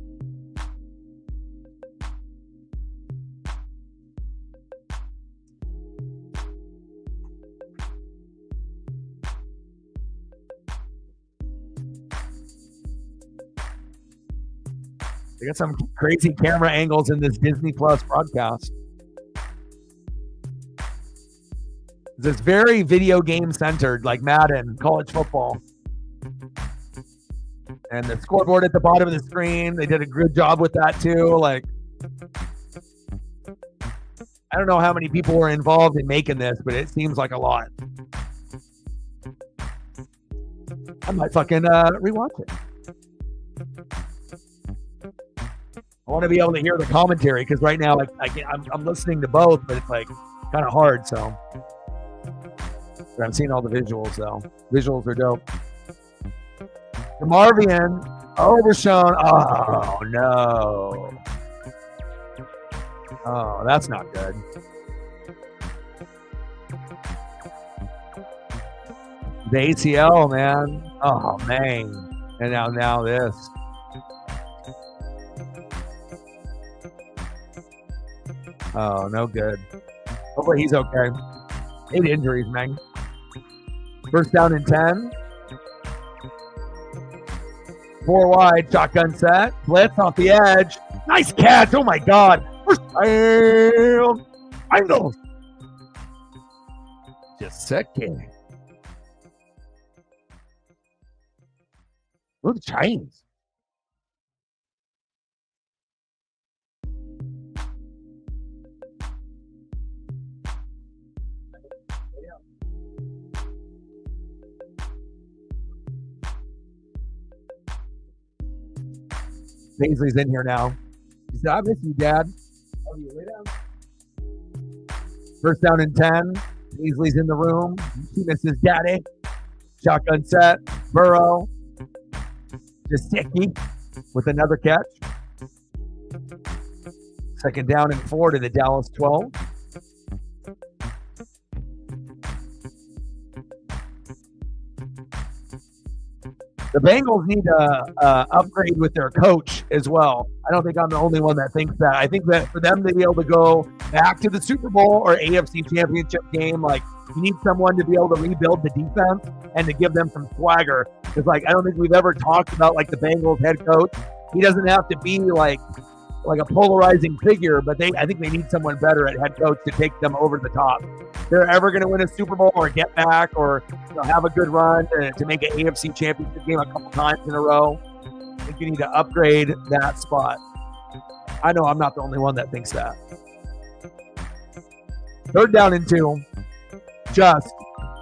They got some crazy camera angles in this Disney Plus broadcast. It's very video game centered, like Madden, college football. And the scoreboard at the bottom of the screen, they did a good job with that too. Like, I don't know how many people were involved in making this, but it seems like a lot. I might fucking rewatch it. I want to be able to hear the commentary because right now, like, I'm listening to both, but it's like kind of hard. So, but I'm seeing all the visuals though. Visuals are dope. DeMarvian overshown. Oh no. Oh, that's not good. The ACL, man. Oh man. And now this. Oh, no good. Hopefully he's okay. 8 injuries, man. First down and 10. 4 wide, shotgun set. Blitz off the edge. Nice catch. Oh my God. First down. Bengals. Just second. Look at the chains. Paisley's in here now. He said, I miss you, Dad. Oh, you lay down? First down and 10. Paisley's in the room. He misses Daddy. Shotgun set. Burrow. Just sticky with another catch. Second down and 4 to the Dallas 12. The Bengals need to upgrade with their coach as well. I don't think I'm the only one that thinks that. I think that for them to be able to go back to the Super Bowl or AFC Championship game, like, you need someone to be able to rebuild the defense and to give them some swagger. Because, like, I don't think we've ever talked about, like, the Bengals head coach. He doesn't have to be like a polarizing figure, but I think they need someone better at head coach to take them over the top. If they're ever going to win a Super Bowl or get back or have a good run to make an AFC Championship game a couple times in a row, I think you need to upgrade that spot. I know I'm not the only one that thinks that. Third down and 2, just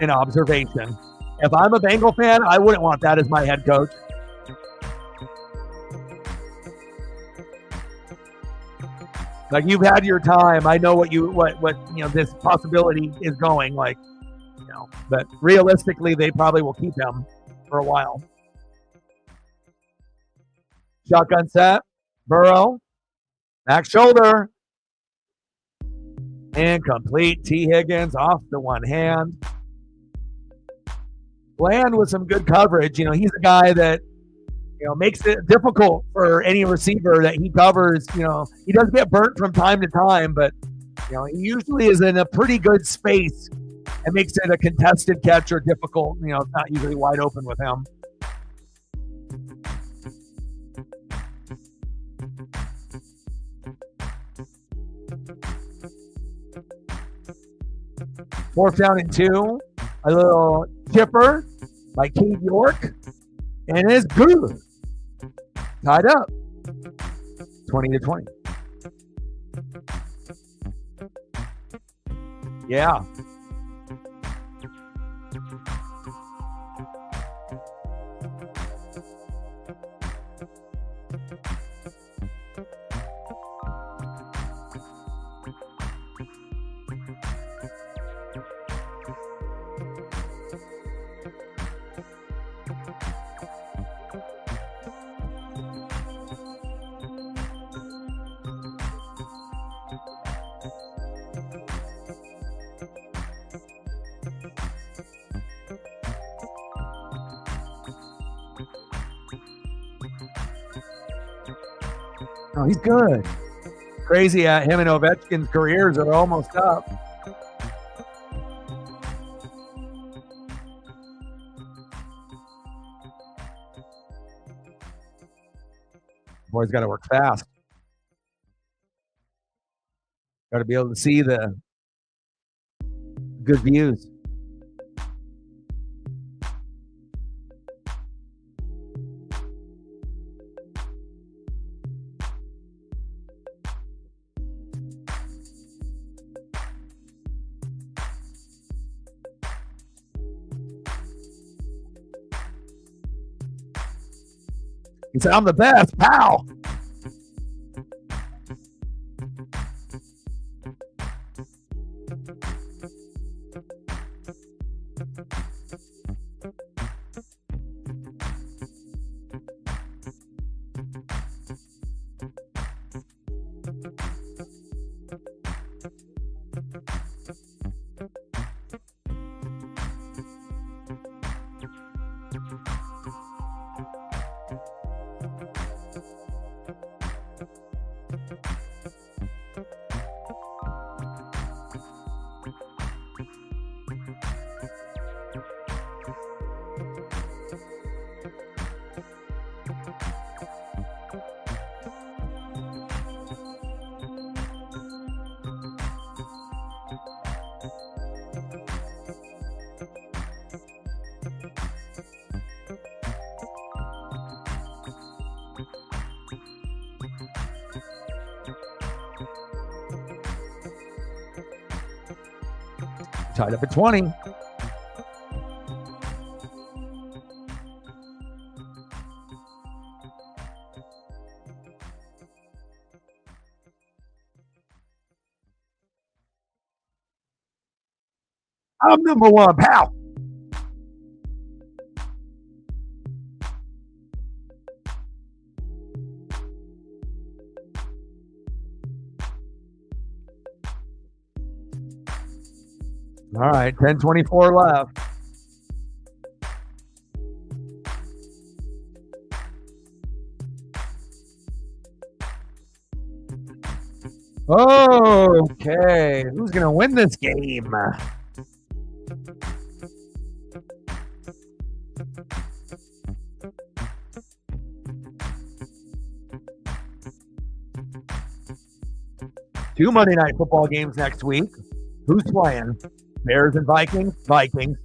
an observation. If I'm a Bengal fan, I wouldn't want that as my head coach. Like, you've had your time. I know what this possibility is going. Like, but realistically, they probably will keep him for a while. Shotgun set. Burrow. Back shoulder. Incomplete. T. Higgins off the one hand. Bland with some good coverage. He's a guy that makes it difficult for any receiver that he covers. He does get burnt from time to time, but he usually is in a pretty good space and makes it a contested catch or difficult. It's not usually wide open with him. Fourth down and 2. A little chipper by Cade York, and it's good. Tied up. 20-20. Yeah. Oh, he's good. Crazy him and Ovechkin's careers are almost up. Boys got to work fast. Got to be able to see the good views. He said, I'm the best, pal. Tied up at 20. I'm number one, pal. All right, 10:24 left. Okay, who's going to win this game? Two Monday Night Football games next week. Who's playing? Bears and Vikings. Vikings.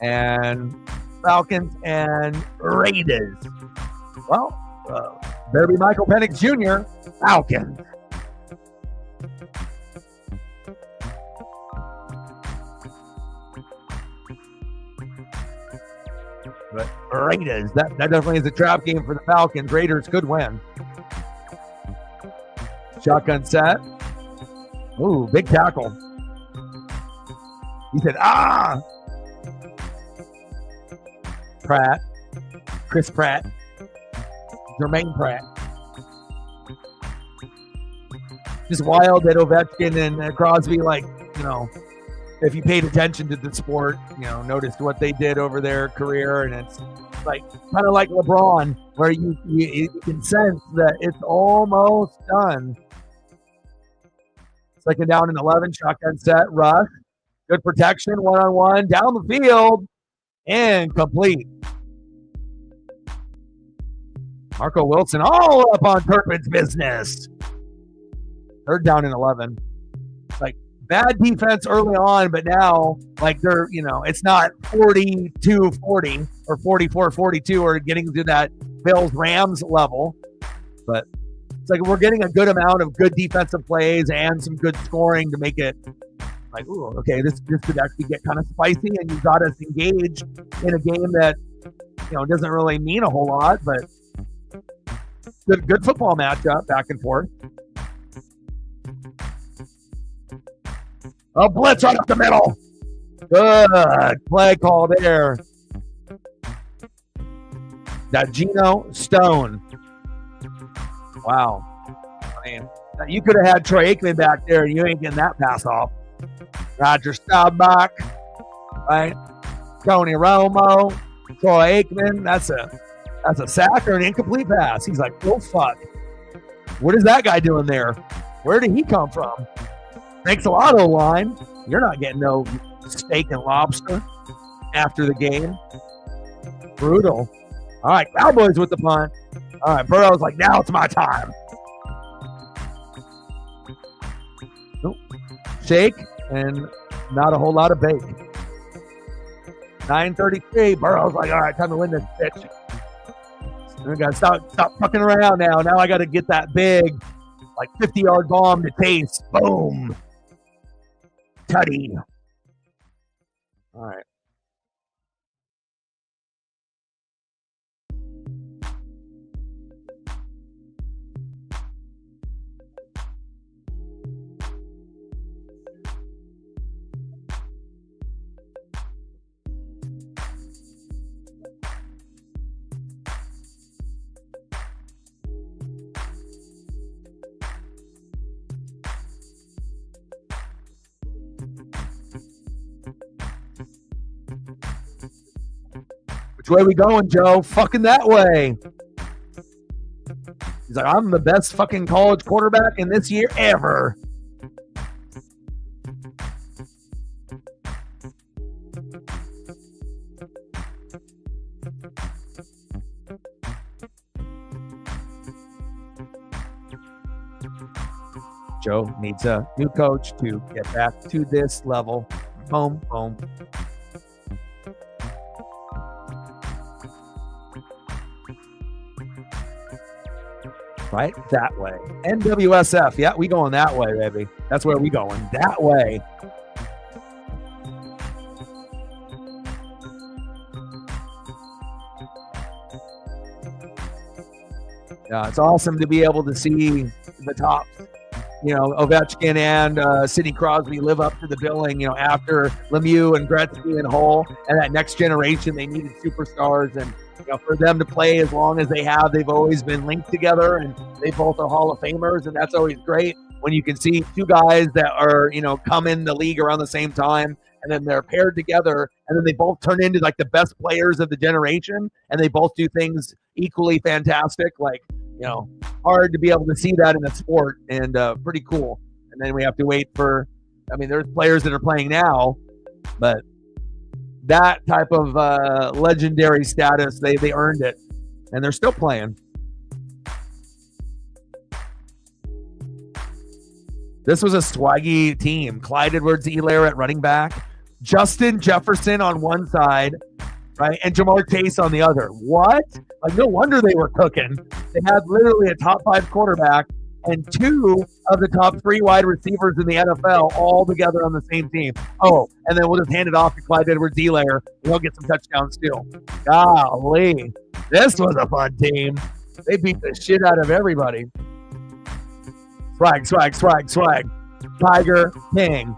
And Falcons and Raiders. Well, better be Michael Penix Jr. Falcons. But Raiders, that definitely is a trap game for the Falcons. Raiders could win. Shotgun set. Ooh, big tackle. He said, Pratt. Chris Pratt. Jermaine Pratt. Just wild that Ovechkin and Crosby, like, you know, if you paid attention to the sport, you know, noticed what they did over their career. And it's like kind of like LeBron, where you can sense that it's almost done. Second down and 11, shotgun set, rush. Good protection, one-on-one, down the field, and complete. Marco Wilson all up on Turpin's business. Third down and 11. Like, bad defense early on, but now, like, they're, you know, it's not 42-40 or 44-42 or getting to that Bills-Rams level, but it's like we're getting a good amount of good defensive plays and some good scoring to make it like, ooh, okay, this could actually get kind of spicy, and you got us engaged in a game that, you know, doesn't really mean a whole lot, but good football matchup back and forth. A blitz right up the middle. Good play call there. That Gino Stone. Wow. I mean, you could have had Troy Aikman back there, and you ain't getting that pass off. Roger Staubach, right? Tony Romo, Troy Aikman. That's a sack or an incomplete pass. He's like, oh, fuck. What is that guy doing there? Where did he come from? Thanks a lot, O-line. You're not getting no steak and lobster after the game. Brutal. All right, Cowboys with the punt. All right, Burrow's like, now it's my time. Nope. Shake and not a whole lot of bake. 9:33. Burrow's like, all right, time to win this bitch. I got to stop fucking around now. Now I got to get that big, like 50-yard bomb to Chase. Boom. Tutty. All right. Which way we going, Joe? Fucking that way. He's like, I'm the best fucking college quarterback in this year ever. Joe needs a new coach to get back to this level. Boom, boom. Right? That way. NWSF. Yeah, we going that way, baby. That's where we going. That way. Yeah, it's awesome to be able to see the tops. You know, Ovechkin and Sidney Crosby live up to the billing, you know, after Lemieux and Gretzky and Hull and that next generation, they needed superstars. And, you know, for them to play as long as they have, they've always been linked together, and they both are Hall of Famers. And that's always great when you can see two guys that are, you know, come in the league around the same time, and then they're paired together, and then they both turn into like the best players of the generation, and they both do things equally fantastic. Like, you know, hard to be able to see that in a sport, and pretty cool. And then we have to wait for, I mean, there's players that are playing now, but that type of legendary status, they earned it, and they're still playing. This was a swaggy team. Clyde Edwards-Helaire at running back, Justin Jefferson on one side, right, and Jamar Chase on the other. What? Like, no wonder they were cooking. They had literally a top 5 quarterback and 2 of the top 3 wide receivers in the NFL all together on the same team. Oh, and then we'll just hand it off to Clyde Edwards-Helaire, and he'll get some touchdowns too. Golly, this was a fun team. They beat the shit out of everybody. Swag, swag, swag, swag. Tiger King.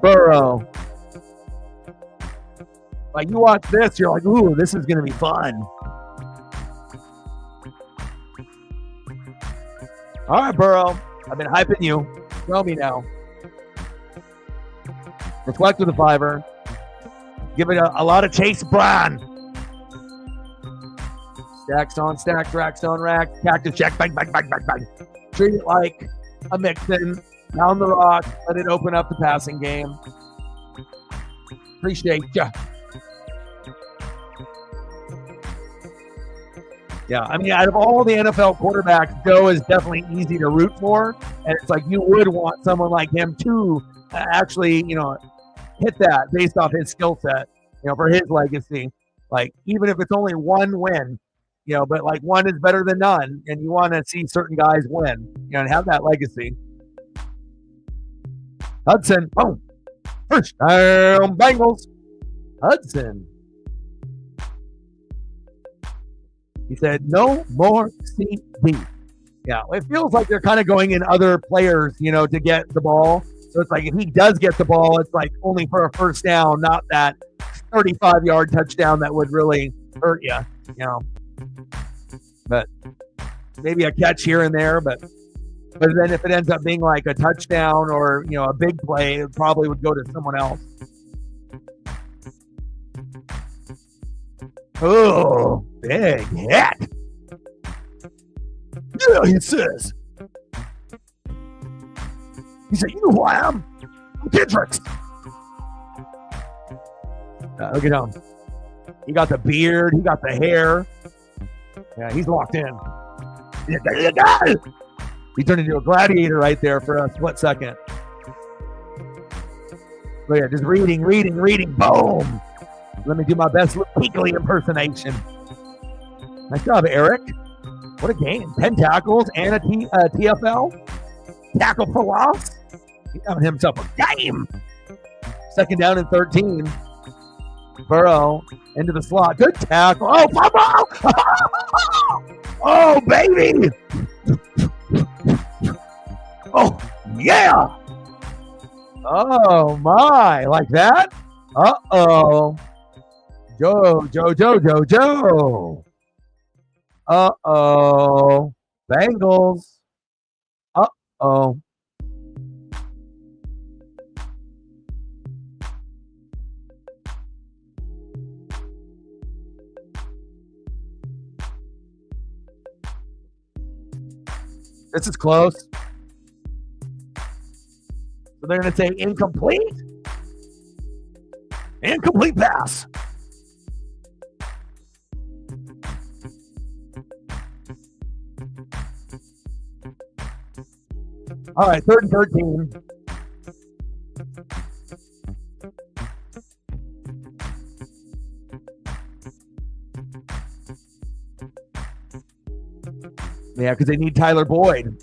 Burrow. Like, you watch this, you're like, ooh, this is going to be fun. All right, Burrow. I've been hyping you. Throw me now. Reflect with a 5er. Give it a lot of Chase Brown. Stacks on stacks, racks on racks. Cactus check, bang, bang, bang, bang, bang. Treat it like a Mixon. Pound the rock. Let it open up the passing game. Appreciate ya. Yeah, I mean, out of all the NFL quarterbacks, Joe is definitely easy to root for. And it's like you would want someone like him to actually, you know, hit that based off his skill set, you know, for his legacy. Like, even if it's only one win, you know, but like one is better than none. And you want to see certain guys win, you know, and have that legacy. Hudson, boom. First down, Bengals. Hudson. He said, no more CD. Yeah, it feels like they're kind of going in other players, you know, to get the ball. So it's like if he does get the ball, it's like only for a first down, not that 35-yard touchdown that would really hurt you, you know. But maybe a catch here and there. But then if it ends up being like a touchdown or, you know, a big play, it probably would go to someone else. Oh, big hit. Yeah, he says. He said, you know who I am? I'm Kendricks. Look at him. He got the beard. He got the hair. Yeah, he's locked in. He turned into a gladiator right there for a split second. Look at just reading. Boom. Let me do my best Peakley impersonation. Nice job, Eric. What a game. 10 tackles and a TFL. Tackle for loss. He's having himself a game. Second down and 13. Burrow into the slot. Good tackle. Oh, fumble! Oh, baby! Oh, yeah! Oh, my. Like that? Uh-oh. Joe. Uh-oh. Bengals. Uh-oh. This is close. So they're going to say incomplete. Incomplete pass. All right, 3rd and 13. Yeah, because they need Tyler Boyd.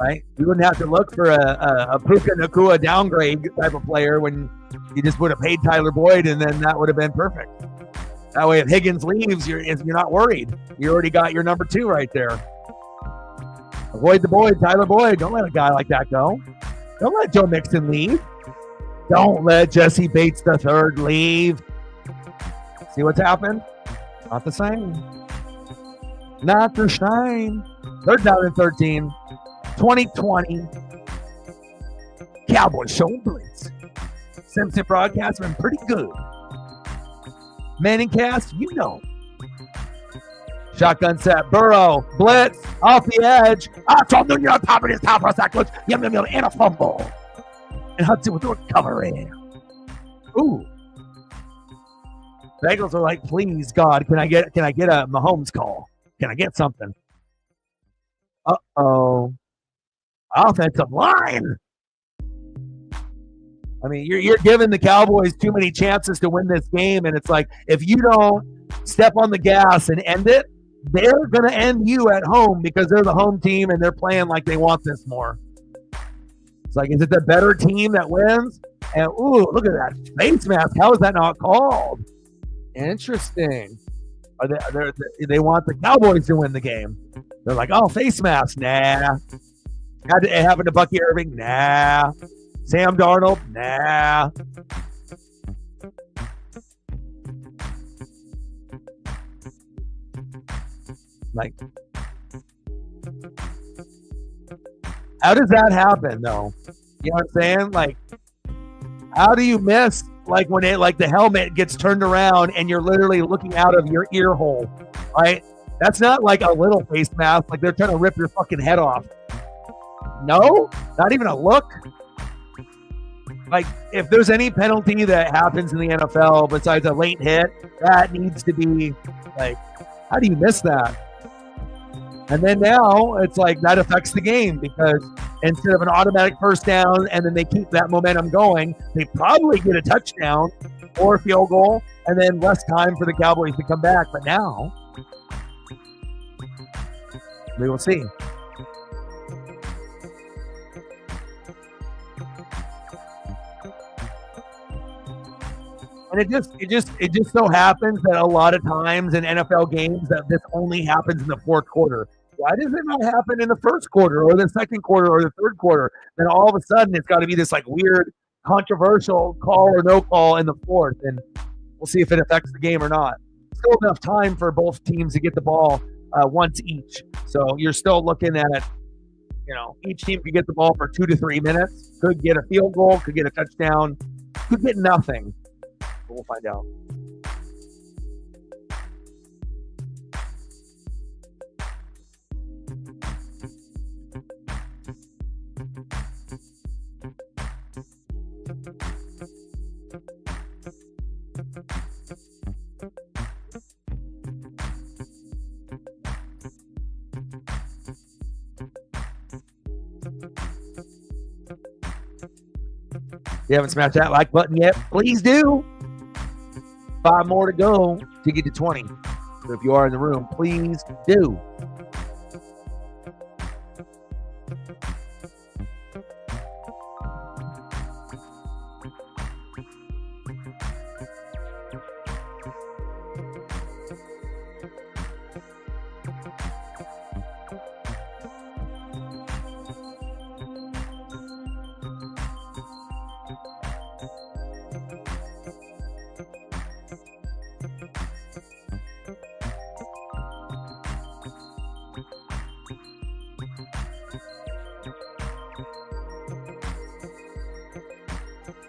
Right? You wouldn't have to look for a Puka Nacua downgrade type of player when you just would have paid Tyler Boyd, and then that would have been perfect. That way, if Higgins leaves, you're not worried. You already got your number 2 right there. Avoid the Boyd, Tyler Boyd. Don't let a guy like that go. Don't let Joe Mixon leave. Don't let Jesse Bates III leave. See what's happened? Not the same. Not the same. 3rd down and 13. 2020. Cowboys showing blitz. Simpson broadcast been pretty good. Manning cast, you know. Shotgun set. Burrow. Blitz. Off the edge. Tom Newton on top of his top for a sack. Yum, and a fumble. And Hudson with the recovery. Ooh. Bengals are like, please, God, can I get a Mahomes call? Can I get something? Uh-oh. Offensive line. I mean, you're giving the Cowboys too many chances to win this game, and it's like, if you don't step on the gas and end it, they're going to end you at home because they're the home team and they're playing like they want this more. It's like, is it the better team that wins? And, ooh, look at that face mask. How is that not called? Interesting. They want the Cowboys to win the game. They're like, oh, face mask. Nah. Had it happen to Bucky Irving? Nah. Sam Darnold? Nah. Like, how does that happen, though? You know what I'm saying? Like, how do you miss, like, when the helmet gets turned around and you're literally looking out of your ear hole, right? That's not like a little face mask. Like, they're trying to rip your fucking head off. No? Not even a look? Like, if there's any penalty that happens in the NFL besides a late hit, that needs to be, like, how do you miss that? And then now it's like that affects the game because instead of an automatic first down and then they keep that momentum going, they probably get a touchdown or a field goal and then less time for the Cowboys to come back. But now we will see. And it just so happens that a lot of times in NFL games that this only happens in the 4th quarter. Why does it not happen in the 1st quarter or the 2nd quarter or the 3rd quarter? Then all of a sudden it's got to be this like weird controversial call or no call in the 4th, and we'll see if it affects the game or not. Still enough time for both teams to get the ball once each. So you're still looking at, each team could get the ball for 2 to 3 minutes, could get a field goal, could get a touchdown, could get nothing. But we'll find out. you haven't smashed that like button yet, please do. 5 more to go to get to 20. So if you are in the room, please do.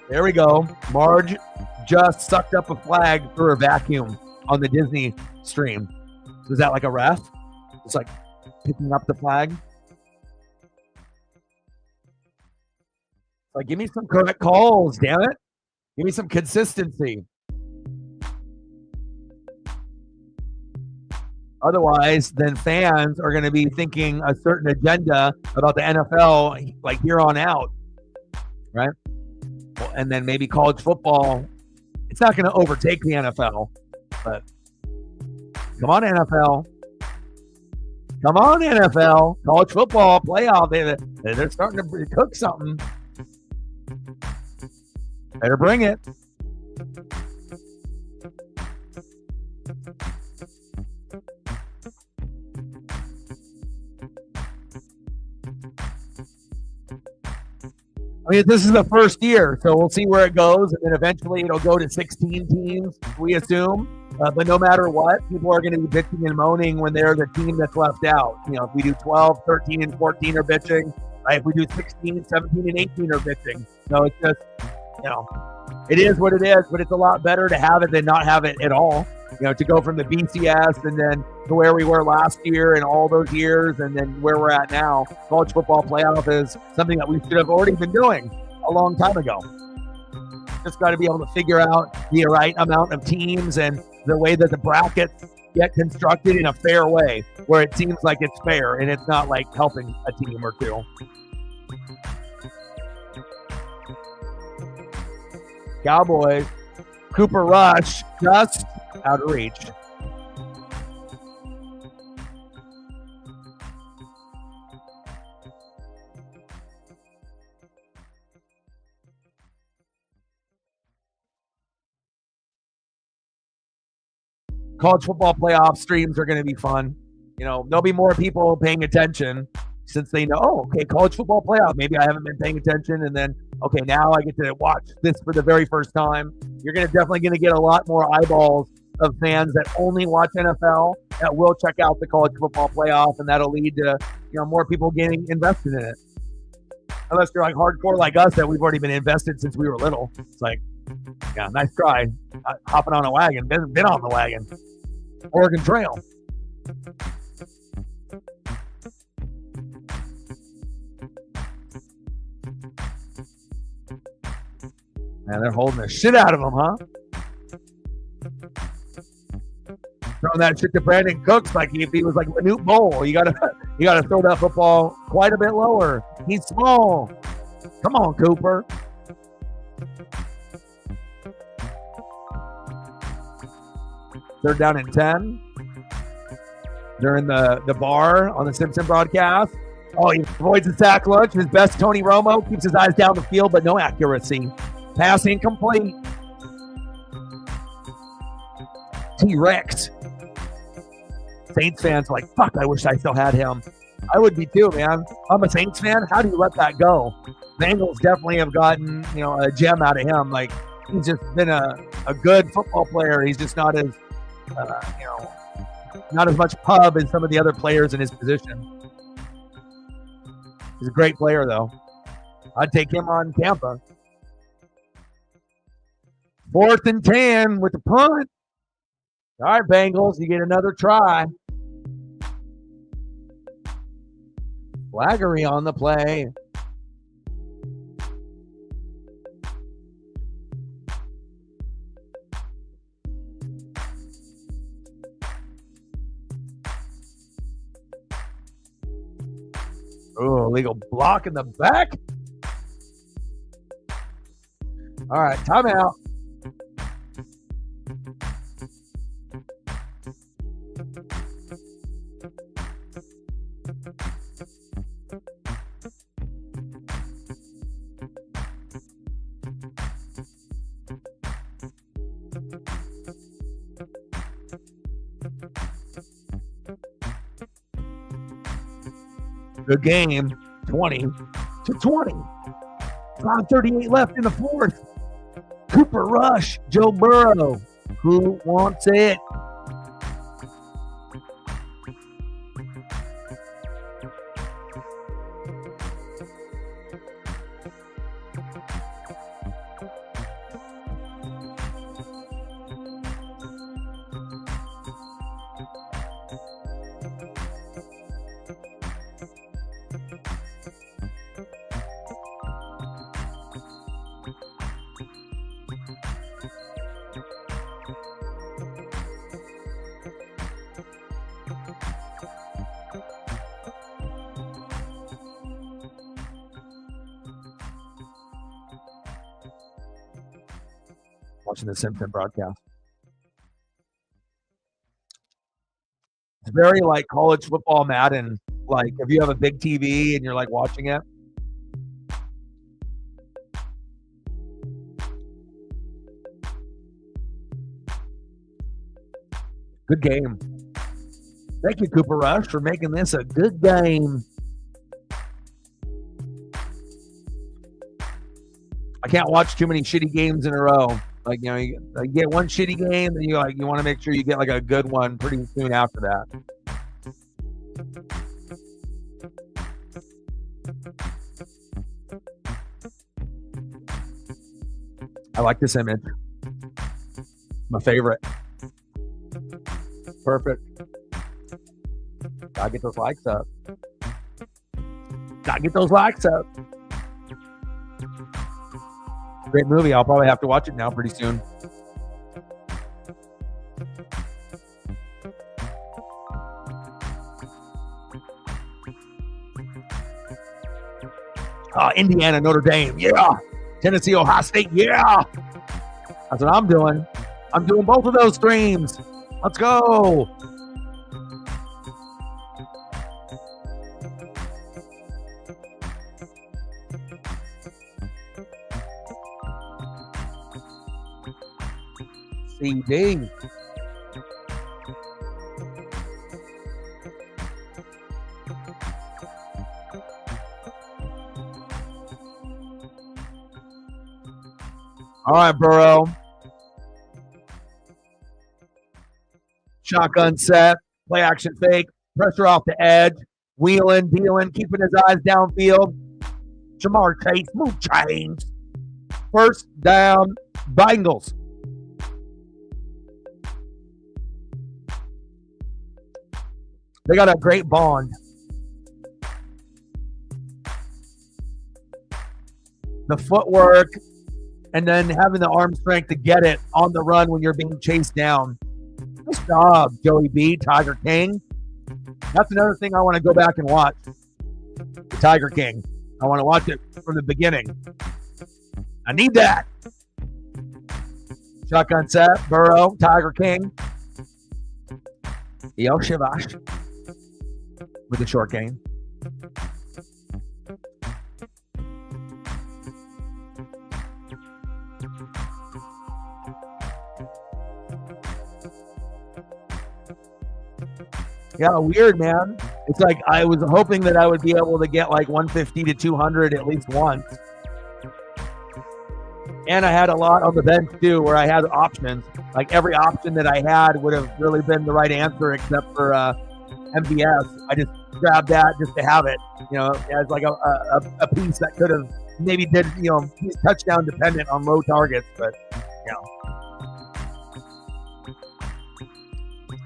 There we go. Marge just sucked up a flag through her vacuum on the Disney stream. So is that like a ref? It's like picking up the flag. Like, give me some correct calls, damn it. Give me some consistency. Otherwise, then fans are going to be thinking a certain agenda about the NFL like here on out, right? And then maybe college football, it's not going to overtake the NFL, but come on, NFL. Come on, NFL. College football playoff, they're starting to cook something. Better bring it. I mean, this is the first year, so we'll see where it goes, and then eventually it'll go to 16 teams, we assume. But no matter what, people are going to be bitching and moaning when they're the team that's left out. You know, if we do 12, 13, and 14 are bitching, right? If we do 16, 17, and 18 are bitching. So it's just, you know, it is what it is, but it's a lot better to have it than not have it at all. You know, to go from the BCS and then to where we were last year and all those years and then where we're at now. College football playoff is something that we should have already been doing a long time ago. Just got to be able to figure out the right amount of teams and the way that the brackets get constructed in a fair way where it seems like it's fair and it's not like helping a team or two. Cowboys, Cooper Rush just out of reach. College football playoff streams are going to be fun. You know, there'll be more people paying attention since they know, oh, okay, college football playoff. Maybe I haven't been paying attention, and then, okay, now I get to watch this for the very first time. You're definitely going to get a lot more eyeballs of fans that only watch NFL that will check out the college football playoff, and that'll lead to, you know, more people getting invested in it. Unless you're like hardcore like us that we've already been invested since we were little. It's like, yeah, nice try. Hopping on a wagon, been on the wagon. Oregon Trail. Man, they're holding the shit out of him, huh? Throwing that shit to Brandon Cooks like if he was like Manute Bowl. You gotta throw that football quite a bit lower. He's small. Come on, Cooper. They're down in 10. They're in the bar on the Simpson broadcast. Oh, he avoids the sack lunch. His best, Tony Romo, keeps his eyes down the field, but no accuracy. Pass incomplete. T-Rex. Saints fans are like, fuck, I wish I still had him. I would be too, man. I'm a Saints fan. How do you let that go? Bengals definitely have gotten, you know, a gem out of him. Like, he's just been a good football player. He's just not as, you know, not as much pub as some of the other players in his position. He's a great player, though. I'd take him on Tampa. 4th and 10 with the punt. All right, Bengals, you get another try. Flaggery on the play. Oh, illegal block in the back. All right, timeout. Good game, 20-20. 5:38 left in the fourth. Cooper Rush, Joe Burrow. Who wants it? Watching the Simpson broadcast. It's very like college football Madden. Like if you have a big TV and you're like watching it. Good game. Thank you, Cooper Rush, for making this a good game. I can't watch too many shitty games in a row. Like, you know, you get one shitty game, then you want to make sure you get like a good one pretty soon after that. I like this image. My favorite. Perfect. Gotta get those likes up. Gotta get those likes up. Great movie. I'll probably have to watch it now pretty soon. Indiana, Notre Dame. Yeah. Tennessee, Ohio State. Yeah. That's what I'm doing. I'm doing both of those streams. Let's go. CD. All right, Burrow. Shotgun set, play action fake, pressure off the edge, wheeling, dealing, keeping his eyes downfield. Jamar Chase, move chains. First down, Bengals. They got a great bond. The footwork, and then having the arm strength to get it on the run when you're being chased down. Nice job, Joey B, Tiger King. That's another thing I want to go back and watch. The Tiger King. I want to watch it from the beginning. I need that. Shotgun set, Burrow, Tiger King. Yo Shivash with a short game. Yeah, weird, man. It's like I was hoping that I would be able to get like 150 to 200 at least once. And I had a lot on the bench too where I had options. Like every option that I had would have really been the right answer except for MVS. I just grabbed that just to have it, you know, as like a piece that could have maybe did, you know, touchdown dependent on low targets, but you know.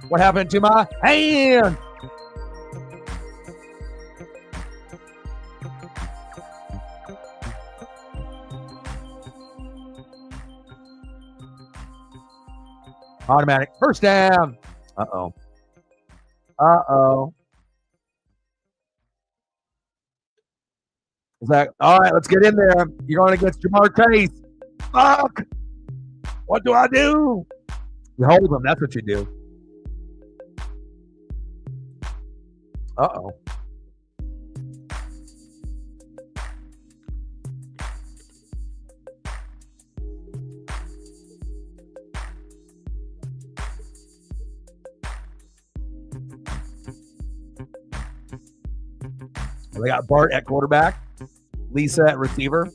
What happened to my hand? Automatic first down. Uh-oh. It's like, all right, let's get in there. You're going against Jamar Chase. Fuck. What do I do? You hold him. That's what you do. Uh-oh. They got Bart at quarterback, Lisa at receiver.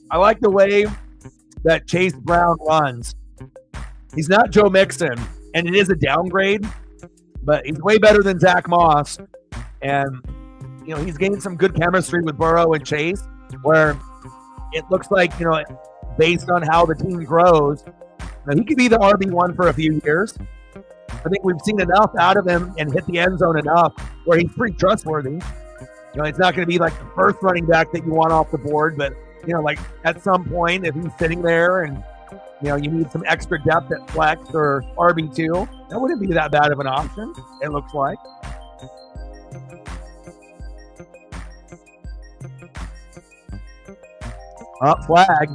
I like the way that Chase Brown runs. He's not Joe Mixon, and it is a downgrade, but he's way better than Zach Moss. And, you know, he's gained some good chemistry with Burrow and Chase, where it looks like, you know, based on how the team grows, he could be the RB1 for a few years. I think we've seen enough out of him and hit the end zone enough where he's pretty trustworthy. You know, it's not going to be like the first running back that you want off the board, but, you know, like at some point, if he's sitting there and, you know, you need some extra depth at flex or RB2, that wouldn't be that bad of an option, it looks like. Up flag.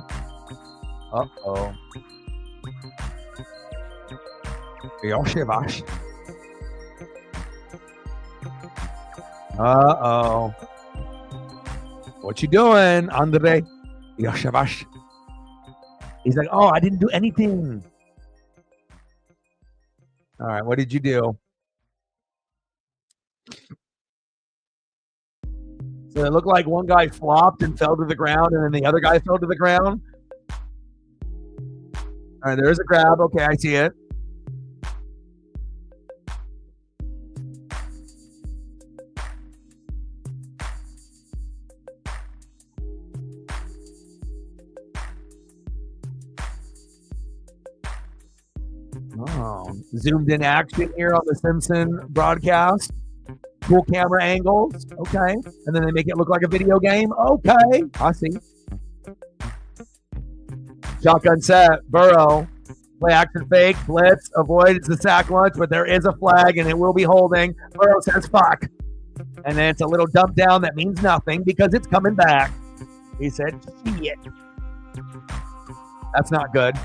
Uh-oh. Yoshivash. Uh-oh. What you doing, Andre? Yoshivash. He's like, oh, I didn't do anything. All right, what did you do? So it looked like one guy flopped and fell to the ground, and then the other guy fell to the ground. All right, there's a grab. Okay, I see it. Oh, zoomed in action here on the Simpson broadcast. Cool camera angles. Okay. And then they make it look like a video game. Okay. I see. Shotgun set. Burrow. Play action fake. Blitz. Avoids the sack lunch, but there is a flag and it will be holding. Burrow says fuck. And then it's a little dump down that means nothing because it's coming back. He said shit. That's not good.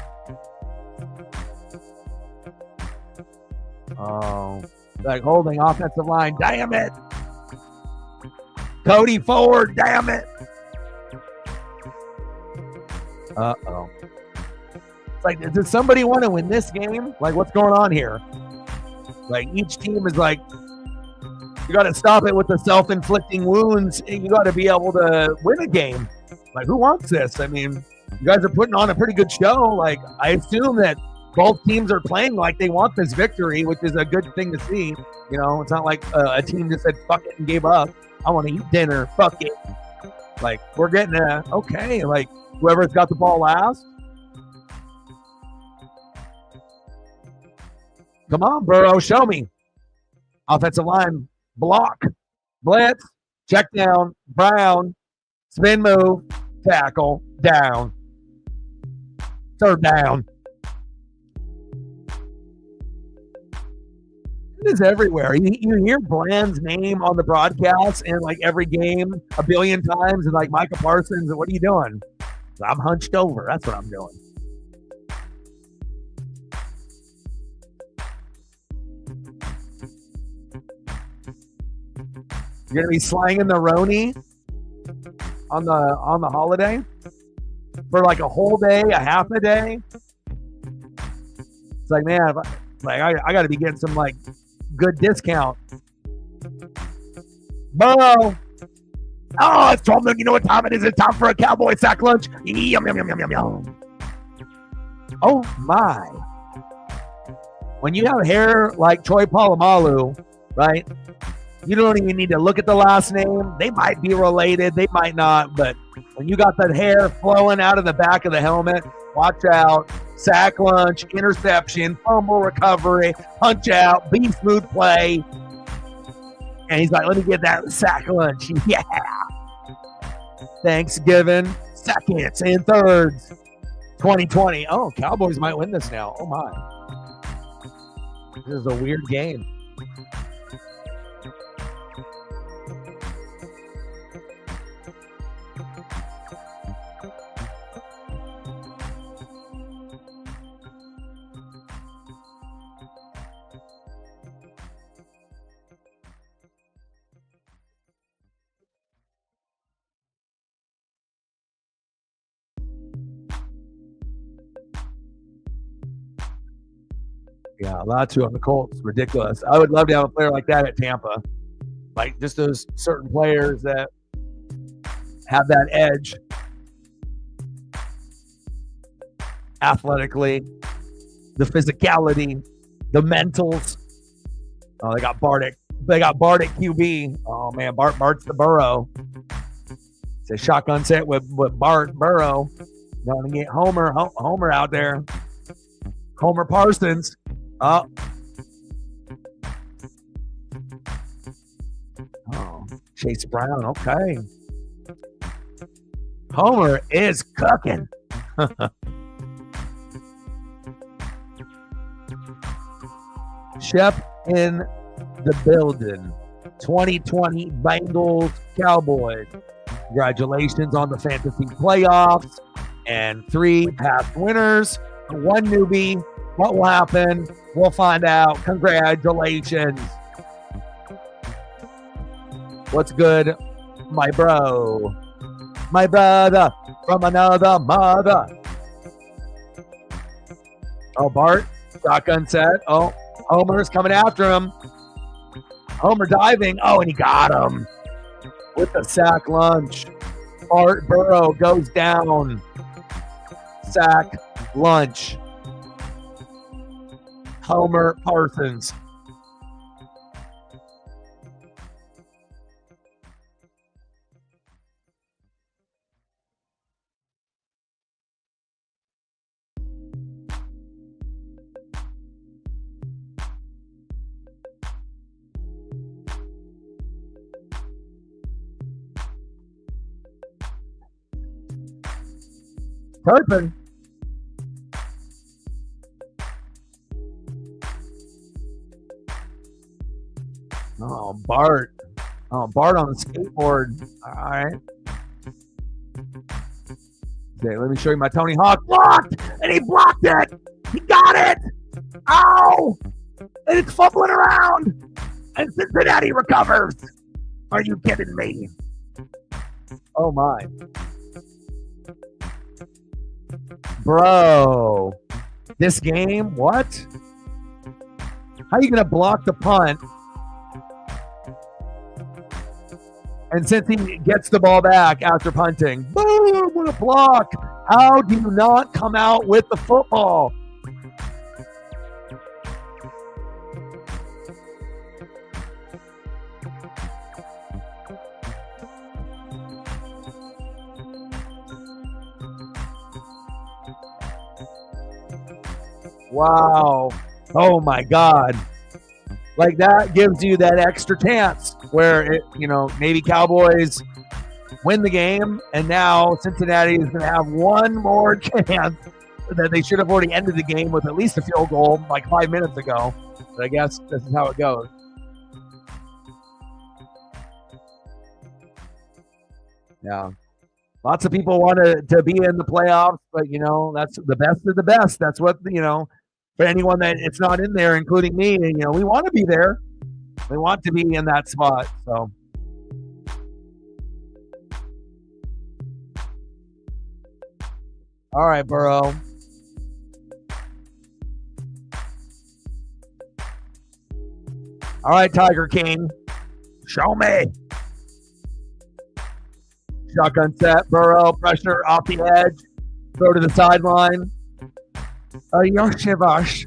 Oh, like holding offensive line. Damn it. Cody forward. Damn it. Uh-oh. It's like, does somebody want to win this game? Like, what's going on here? Like, each team is like, you got to stop it with the self-inflicting wounds. And you got to be able to win a game. Like, who wants this? I mean, you guys are putting on a pretty good show. Like, I assume that both teams are playing like they want this victory, which is a good thing to see. You know, it's not like a team just said, fuck it, and gave up. I want to eat dinner. Fuck it. Like, we're getting okay, like, whoever's got the ball last. Come on, Burrow, show me. Offensive line, block, blitz, check down, Brown, spin move, tackle, down. Third down. It is everywhere. You hear Bland's name on the broadcast in like every game a billion times, and like Micah Parsons. What are you doing? I'm hunched over. That's what I'm doing. You're gonna be slanging the Roni on the holiday for like a whole day, a half a day. It's like, man, I got to be getting some like good discount. Burrow. Oh, it's 12 noon. You know what time it is? It's time for a Cowboy sack lunch. Yum, yum, yum, yum, yum, yum. Oh, my. When you have hair like Troy Polamalu, right, you don't even need to look at the last name. They might be related. They might not. But when you got that hair flowing out of the back of the helmet, watch out. Sack lunch, interception, fumble recovery, punch out, be smooth play. And he's like, let me get that sack lunch. Yeah. Thanksgiving, seconds and thirds. 2020. Oh, Cowboys might win this now. Oh, my. This is a weird game. Yeah, a lot too on the Colts. Ridiculous. I would love to have a player like that at Tampa. Like just those certain players that have that edge athletically, the physicality, the mentals. Oh, they got Bart at QB. Oh man, Bart's the Burrow. It's a shotgun set with Burrow. Going to get Homer out there. Homer Parsons. Oh, Chase Brown. Okay. Homer is cooking. Shep in the building. 2020 Bengals Cowboys. Congratulations on the fantasy playoffs and 3 past winners. 1 newbie. What will happen? We'll find out. Congratulations. What's good, my bro? My brother from another mother. Oh, Bart. Shotgun set. Oh, Homer's coming after him. Homer diving. Oh, and he got him with the sack lunch. Burrow goes down. Sack lunch. Homer Parsons. Turpin. Oh, Bart. Oh, Bart on the skateboard. All right. Okay, let me show you my Tony Hawk. Blocked! And he blocked it! He got it! Ow! And it's fumbling around! And Cincinnati recovers! Are you kidding me? Oh, my. Bro. This game? What? How are you going to block the punt? And since he gets the ball back after punting, boom, what a block. How do you not come out with the football? Wow. Oh, my God. Like, that gives you that extra chance where, maybe Cowboys win the game, and now Cincinnati is going to have one more chance that they should have already ended the game with at least a field goal like 5 minutes ago. But I guess this is how it goes. Yeah. Lots of people want to be in the playoffs, but, that's the best of the best. That's what, for anyone that it's not in there, including me, we want to be there. We want to be in that spot. So, all right, Burrow. All right, Tiger King. Show me. Shotgun set. Burrow. Pressure off the edge. Throw to the sideline. Yoshivash.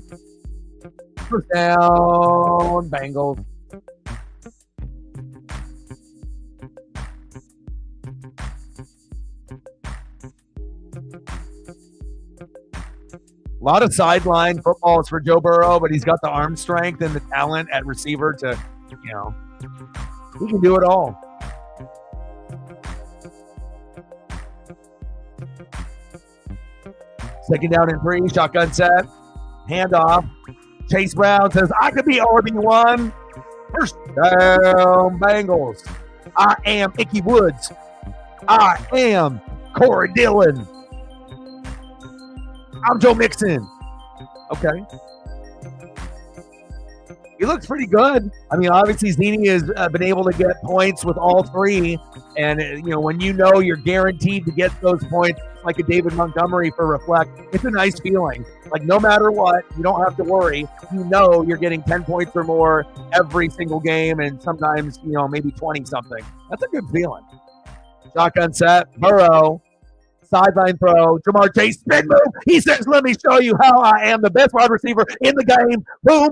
First down. Bengals. A lot of sideline footballs for Joe Burrow, but he's got the arm strength and the talent at receiver to, he can do it all. Second down and 3, shotgun set, handoff. Chase Brown says, I could be RB1. First down, Bengals. I am Icky Woods. I am Corey Dillon. I'm Joe Mixon. Okay. he looks pretty good. I mean, obviously, Zini has been able to get points with all three. And, when you're guaranteed to get those points, like a David Montgomery for Reflect, it's a nice feeling. Like, no matter what, you don't have to worry. You're getting 10 points or more every single game, and sometimes, maybe 20-something. That's a good feeling. Shotgun set, Burrow, sideline throw, Jamar Chase, spin move. He says, let me show you how I am the best wide receiver in the game. Boom,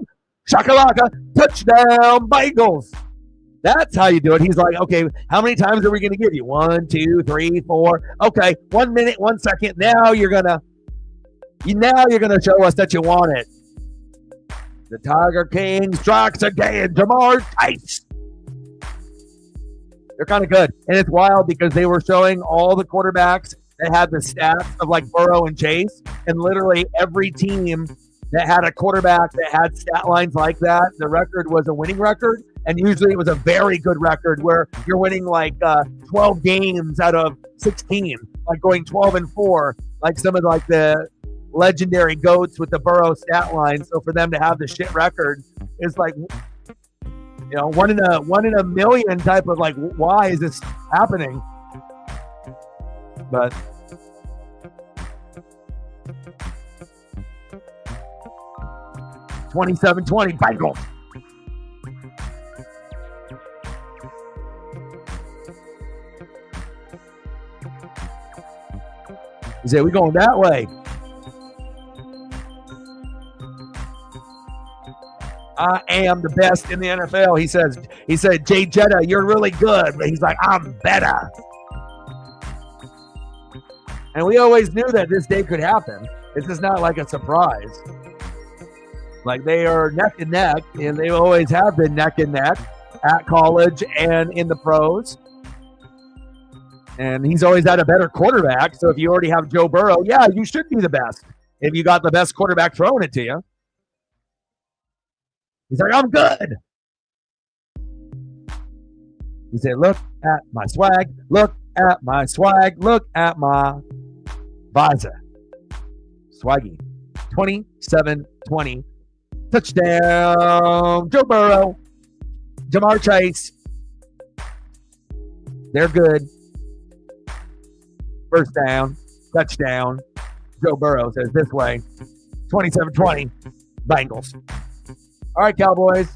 shakalaka, touchdown, Bengals. That's how you do it. He's like, okay, how many times are we going to give you? 1, 2, 3, 4. Okay, 1 minute, 1 second. Now you're gonna show us that you want it. The Tiger King strikes again. Jamar Chase. They're kind of good, and it's wild because they were showing all the quarterbacks that had the stats of like Burrow and Chase, and literally every team that had a quarterback that had stat lines like that, the record was a winning record. And usually it was a very good record where you're winning like 12 games out of 16, like going 12-4, like some of like the legendary GOATs with the Burrow stat line. So for them to have the shit record is like, one in a million type of like, why is this happening? But $27-20 Bengals. He said, we're going that way. I am the best in the NFL. He said, Jay Jetta, you're really good. But he's like, I'm better. And we always knew that this day could happen. This is not like a surprise. Like, they are neck and neck, and they always have been neck and neck at college and in the pros. And he's always had a better quarterback. So if you already have Joe Burrow, yeah, you should be the best. If you got the best quarterback throwing it to you. He's like, I'm good. He said, look at my swag. Look at my swag. Look at my visor. Swaggy. 27-20. Touchdown. Joe Burrow. Jamar Chase. They're good. First down, touchdown. Joe Burrow says this way. 27-20, Bengals. All right, Cowboys.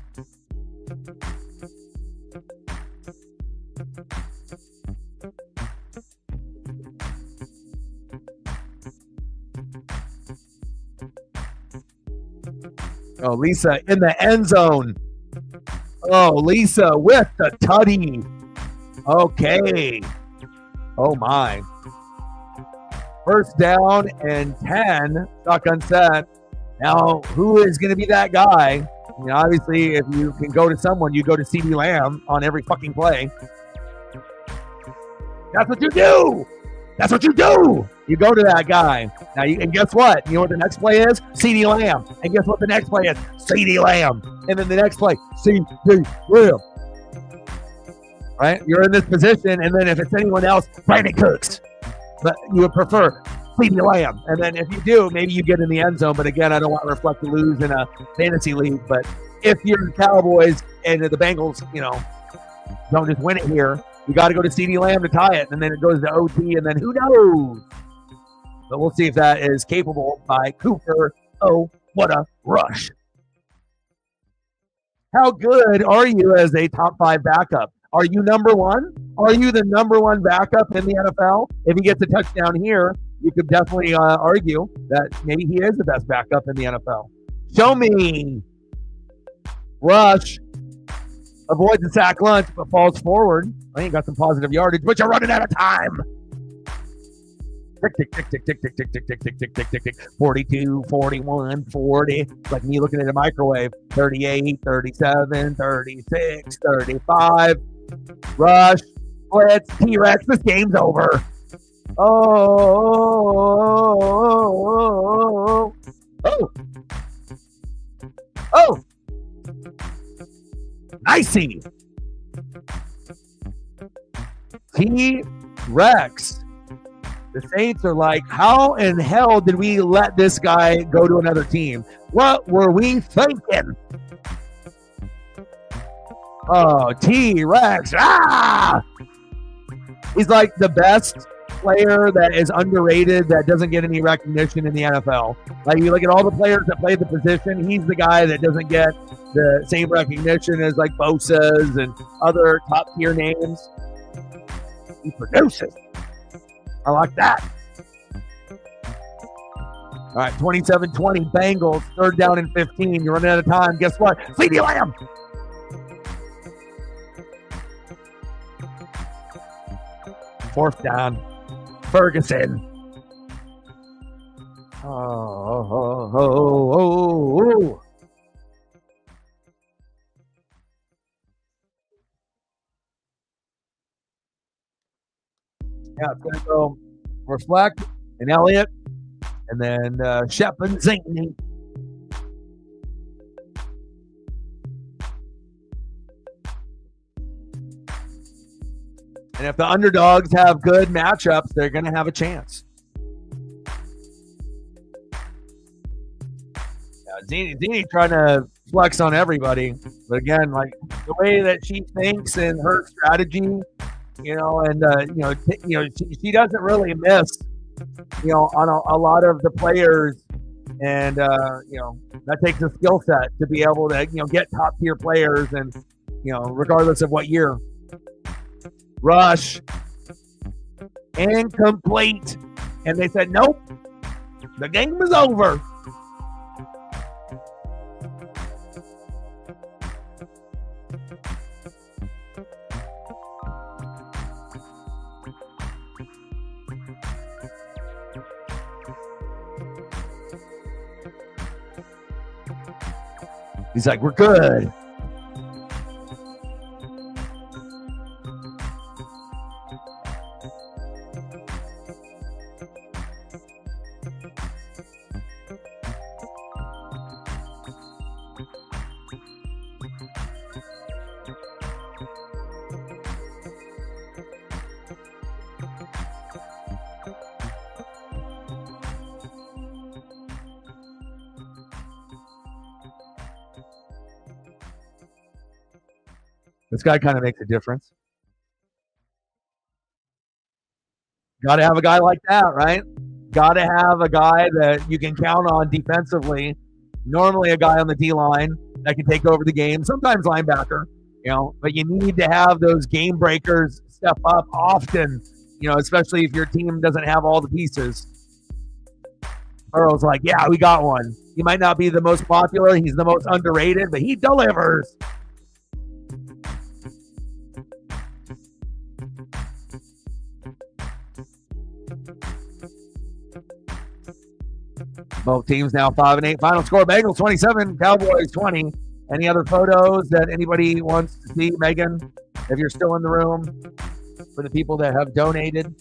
Oh, Lisa in the end zone. Oh, Lisa with the tutty. Okay. Oh, my. First down and 10, shotgun set. Now, who is going to be that guy? I mean, obviously, if you can go to someone, you go to CeeDee Lamb on every fucking play. That's what you do. That's what you do. You go to that guy. Now, and guess what? You know what the next play is? CeeDee Lamb. And guess what the next play is? CeeDee Lamb. And then the next play, CeeDee Lamb. Right? You're in this position, and then if it's anyone else, Brandon Cooks. But you would prefer CeeDee Lamb. And then if you do, maybe you get in the end zone. But again, I don't want Reflect to lose in a fantasy league. But if you're the Cowboys and the Bengals, don't just win it here, you got to go to CeeDee Lamb to tie it. And then it goes to OT, and then who knows? But we'll see if that is capable by Cooper. Oh, what a rush. How good are you as a top 5 backup? Are you number one? Are you the number one backup in the NFL? If he gets a touchdown here, you could definitely argue that maybe he is the best backup in the NFL. Show me. Rush. Avoids the sack lunch, but falls forward. I think got some positive yardage, but you're running out of time. Tick, tick, tick, tick, tick, tick, tick, tick, tick, tick, tick, tick, tick. 42, 41, 40. It's like me looking at a microwave. 38, 37, 36, 35. Rush. Blitz. T-Rex. This game's over. Oh. Nicey. T-Rex. The Saints are like, how in hell did we let this guy go to another team? What were we thinking? Oh, T-Rex. Ah! He's like the best player that is underrated that doesn't get any recognition in the NFL. Like, you look at all the players that play the position, he's the guy that doesn't get the same recognition as like Bosa's and other top-tier names. He produces. I like that. All right, 27-20, Bengals, 3rd down and 15. You're running out of time. Guess what? CeeDee Lamb. Fourth down. Ferguson. Oh. Yeah, it's going to go Reflect and Elliott, and then Shep and Zaney. And if the underdogs have good matchups, they're going to have a chance. Zini trying to flex on everybody, but again, like the way that she thinks and her strategy, she doesn't really miss, on a lot of the players, and that takes a skill set to be able to get top tier players, and regardless of what year. Rush incomplete, and they said nope, the game is over. He's like, we're good. This guy kind of makes a difference. Got to have a guy like that, right? Got to have a guy that you can count on defensively. Normally a guy on the D-line that can take over the game, sometimes linebacker, but you need to have those game breakers step up often, especially if your team doesn't have all the pieces. Earl's like, yeah, we got one. He might not be the most popular. He's the most underrated, but he delivers. Both teams now 5-8. Final score: Bengals 27, Cowboys 20. Any other photos that anybody wants to see, Megan? If you're still in the room, for the people that have donated.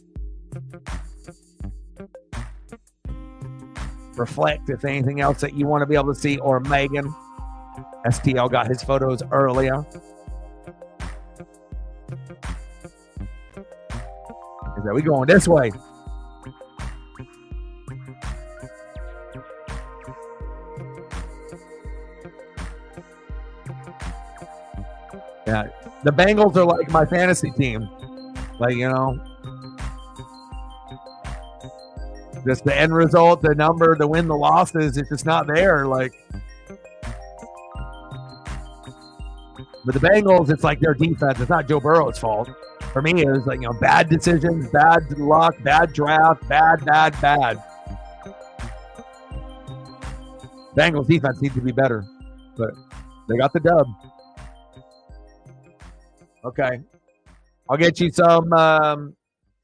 Reflect if anything else that you want to be able to see, or Megan. STL got his photos earlier. Is that we going this way? Yeah, the Bengals are like my fantasy team. Like, just the end result, the number, the win, the losses, it's just not there. Like, but the Bengals, it's like their defense. It's not Joe Burrow's fault. For me, it was like, bad decisions, bad luck, bad draft, bad. Bengals defense needs to be better, but they got the dub. Okay. I'll get you some,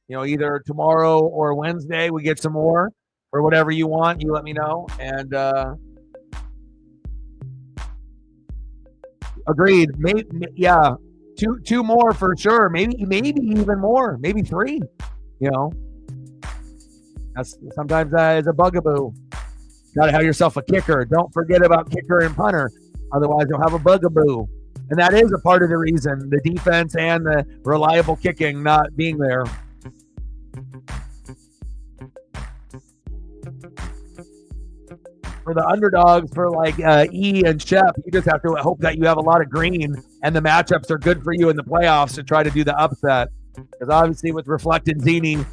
either tomorrow or Wednesday. We get some more, or whatever you want. You let me know. And agreed. Maybe, yeah, two more for sure. Maybe even more. Maybe 3. That's sometimes that is a bugaboo. Got to have yourself a kicker. Don't forget about kicker and punter. Otherwise, you'll have a bugaboo. And that is a part of the reason, the defense and the reliable kicking not being there. for the underdogs, for like E and Shep, you just have to hope that you have a lot of green and the matchups are good for you in the playoffs to try to do the upset. Because obviously with Reflect and Zini,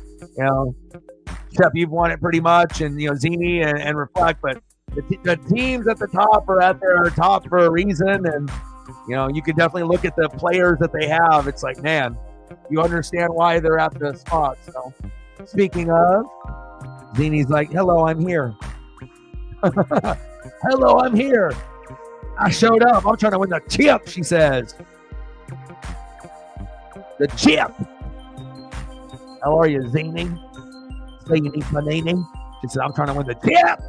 Shep, you've won it pretty much, and Zini and Reflect, but the teams at the top are at their top for a reason, and you can definitely look at the players that they have. It's like, man, you understand why they're at the spot. So speaking of, Zini's like, hello, I'm here. Hello, I'm here. I showed up. I'm trying to win the chip, she says. The chip. How are you, Zini? Zini Panini. She said, I'm trying to win the chip.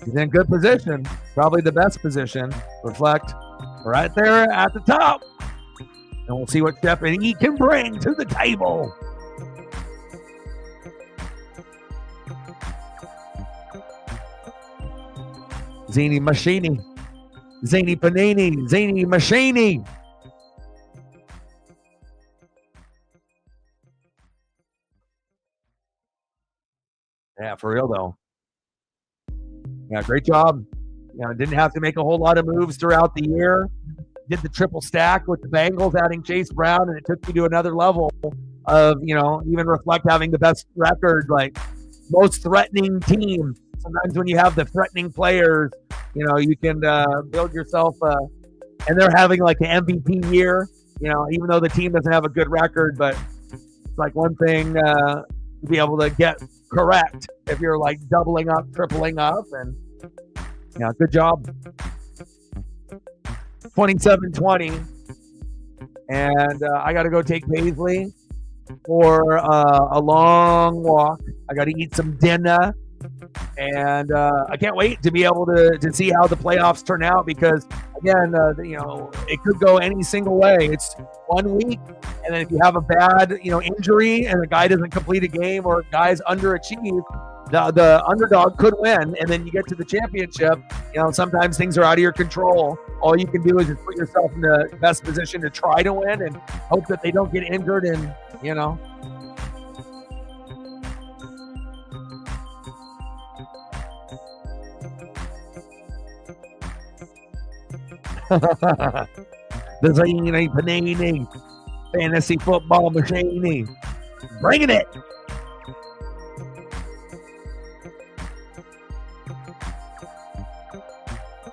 She's in good position. Probably the best position. Reflect right there at the top. And we'll see what Shep and E can bring to the table. Zini Machini. Zini Panini. Zini Machini. Yeah, for real though. Yeah, great job. Didn't have to make a whole lot of moves throughout the year. Did the triple stack with the Bengals, adding Chase Brown, and it took you to another level of, even Reflect having the best record, like most threatening team. Sometimes when you have the threatening players, you can build yourself, and they're having like an MVP year, even though the team doesn't have a good record, but it's like one thing to be able to get correct if you're like doubling up, tripling up, and good job. 27-20, and I got to go take Paisley for a long walk. I got to eat some dinner, and I can't wait to be able to see how the playoffs turn out, because again, it could go any single way. It's 1 week, and then if you have a bad injury and the guy doesn't complete a game, or guys underachieve, the underdog could win, and then you get to the championship. Sometimes things are out of your control. All you can do is just put yourself in the best position to try to win and hope that they don't get injured, and the Zini Panini Fantasy Football Machine, bringing it.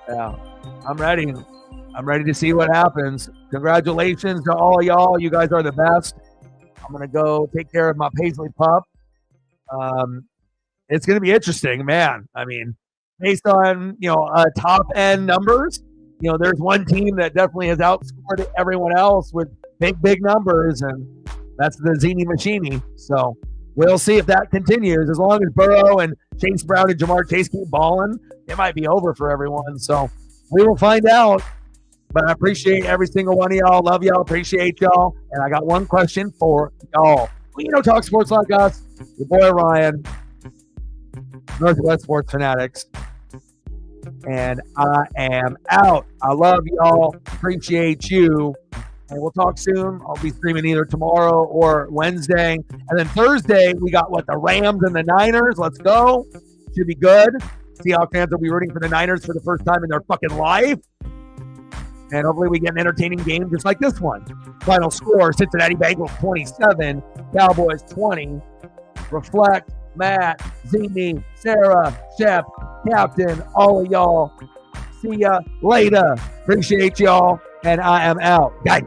Yeah, I'm ready. I'm ready to see what happens. Congratulations to all y'all. You guys are the best. I'm going to go take care of my Paisley pup. It's going to be interesting, man. I mean, based on, top end numbers, there's one team that definitely has outscored everyone else with big numbers, and that's the Zini Machini. So we'll see if that continues. As long as Burrow and Chase Brown and Jamar Chase keep balling, it might be over for everyone. So we will find out. But I appreciate every single one of y'all. Love y'all. Appreciate y'all. And I got one question for y'all. Well, talk sports like us. Your boy Ryan, Northwest Sports Fanatics. And I am out. I love y'all. Appreciate you. And we'll talk soon. I'll be streaming either tomorrow or Wednesday. And then Thursday, we got the Rams and the Niners. Let's go. Should be good. Seahawks fans will be rooting for the Niners for the first time in their fucking life. And hopefully we get an entertaining game just like this one. Final score, Cincinnati Bengals 27, Cowboys 20. Reflect, Matt, Zini, Sarah, Shep, Captain, all of y'all. See ya later. Appreciate y'all. And I am out. Guys.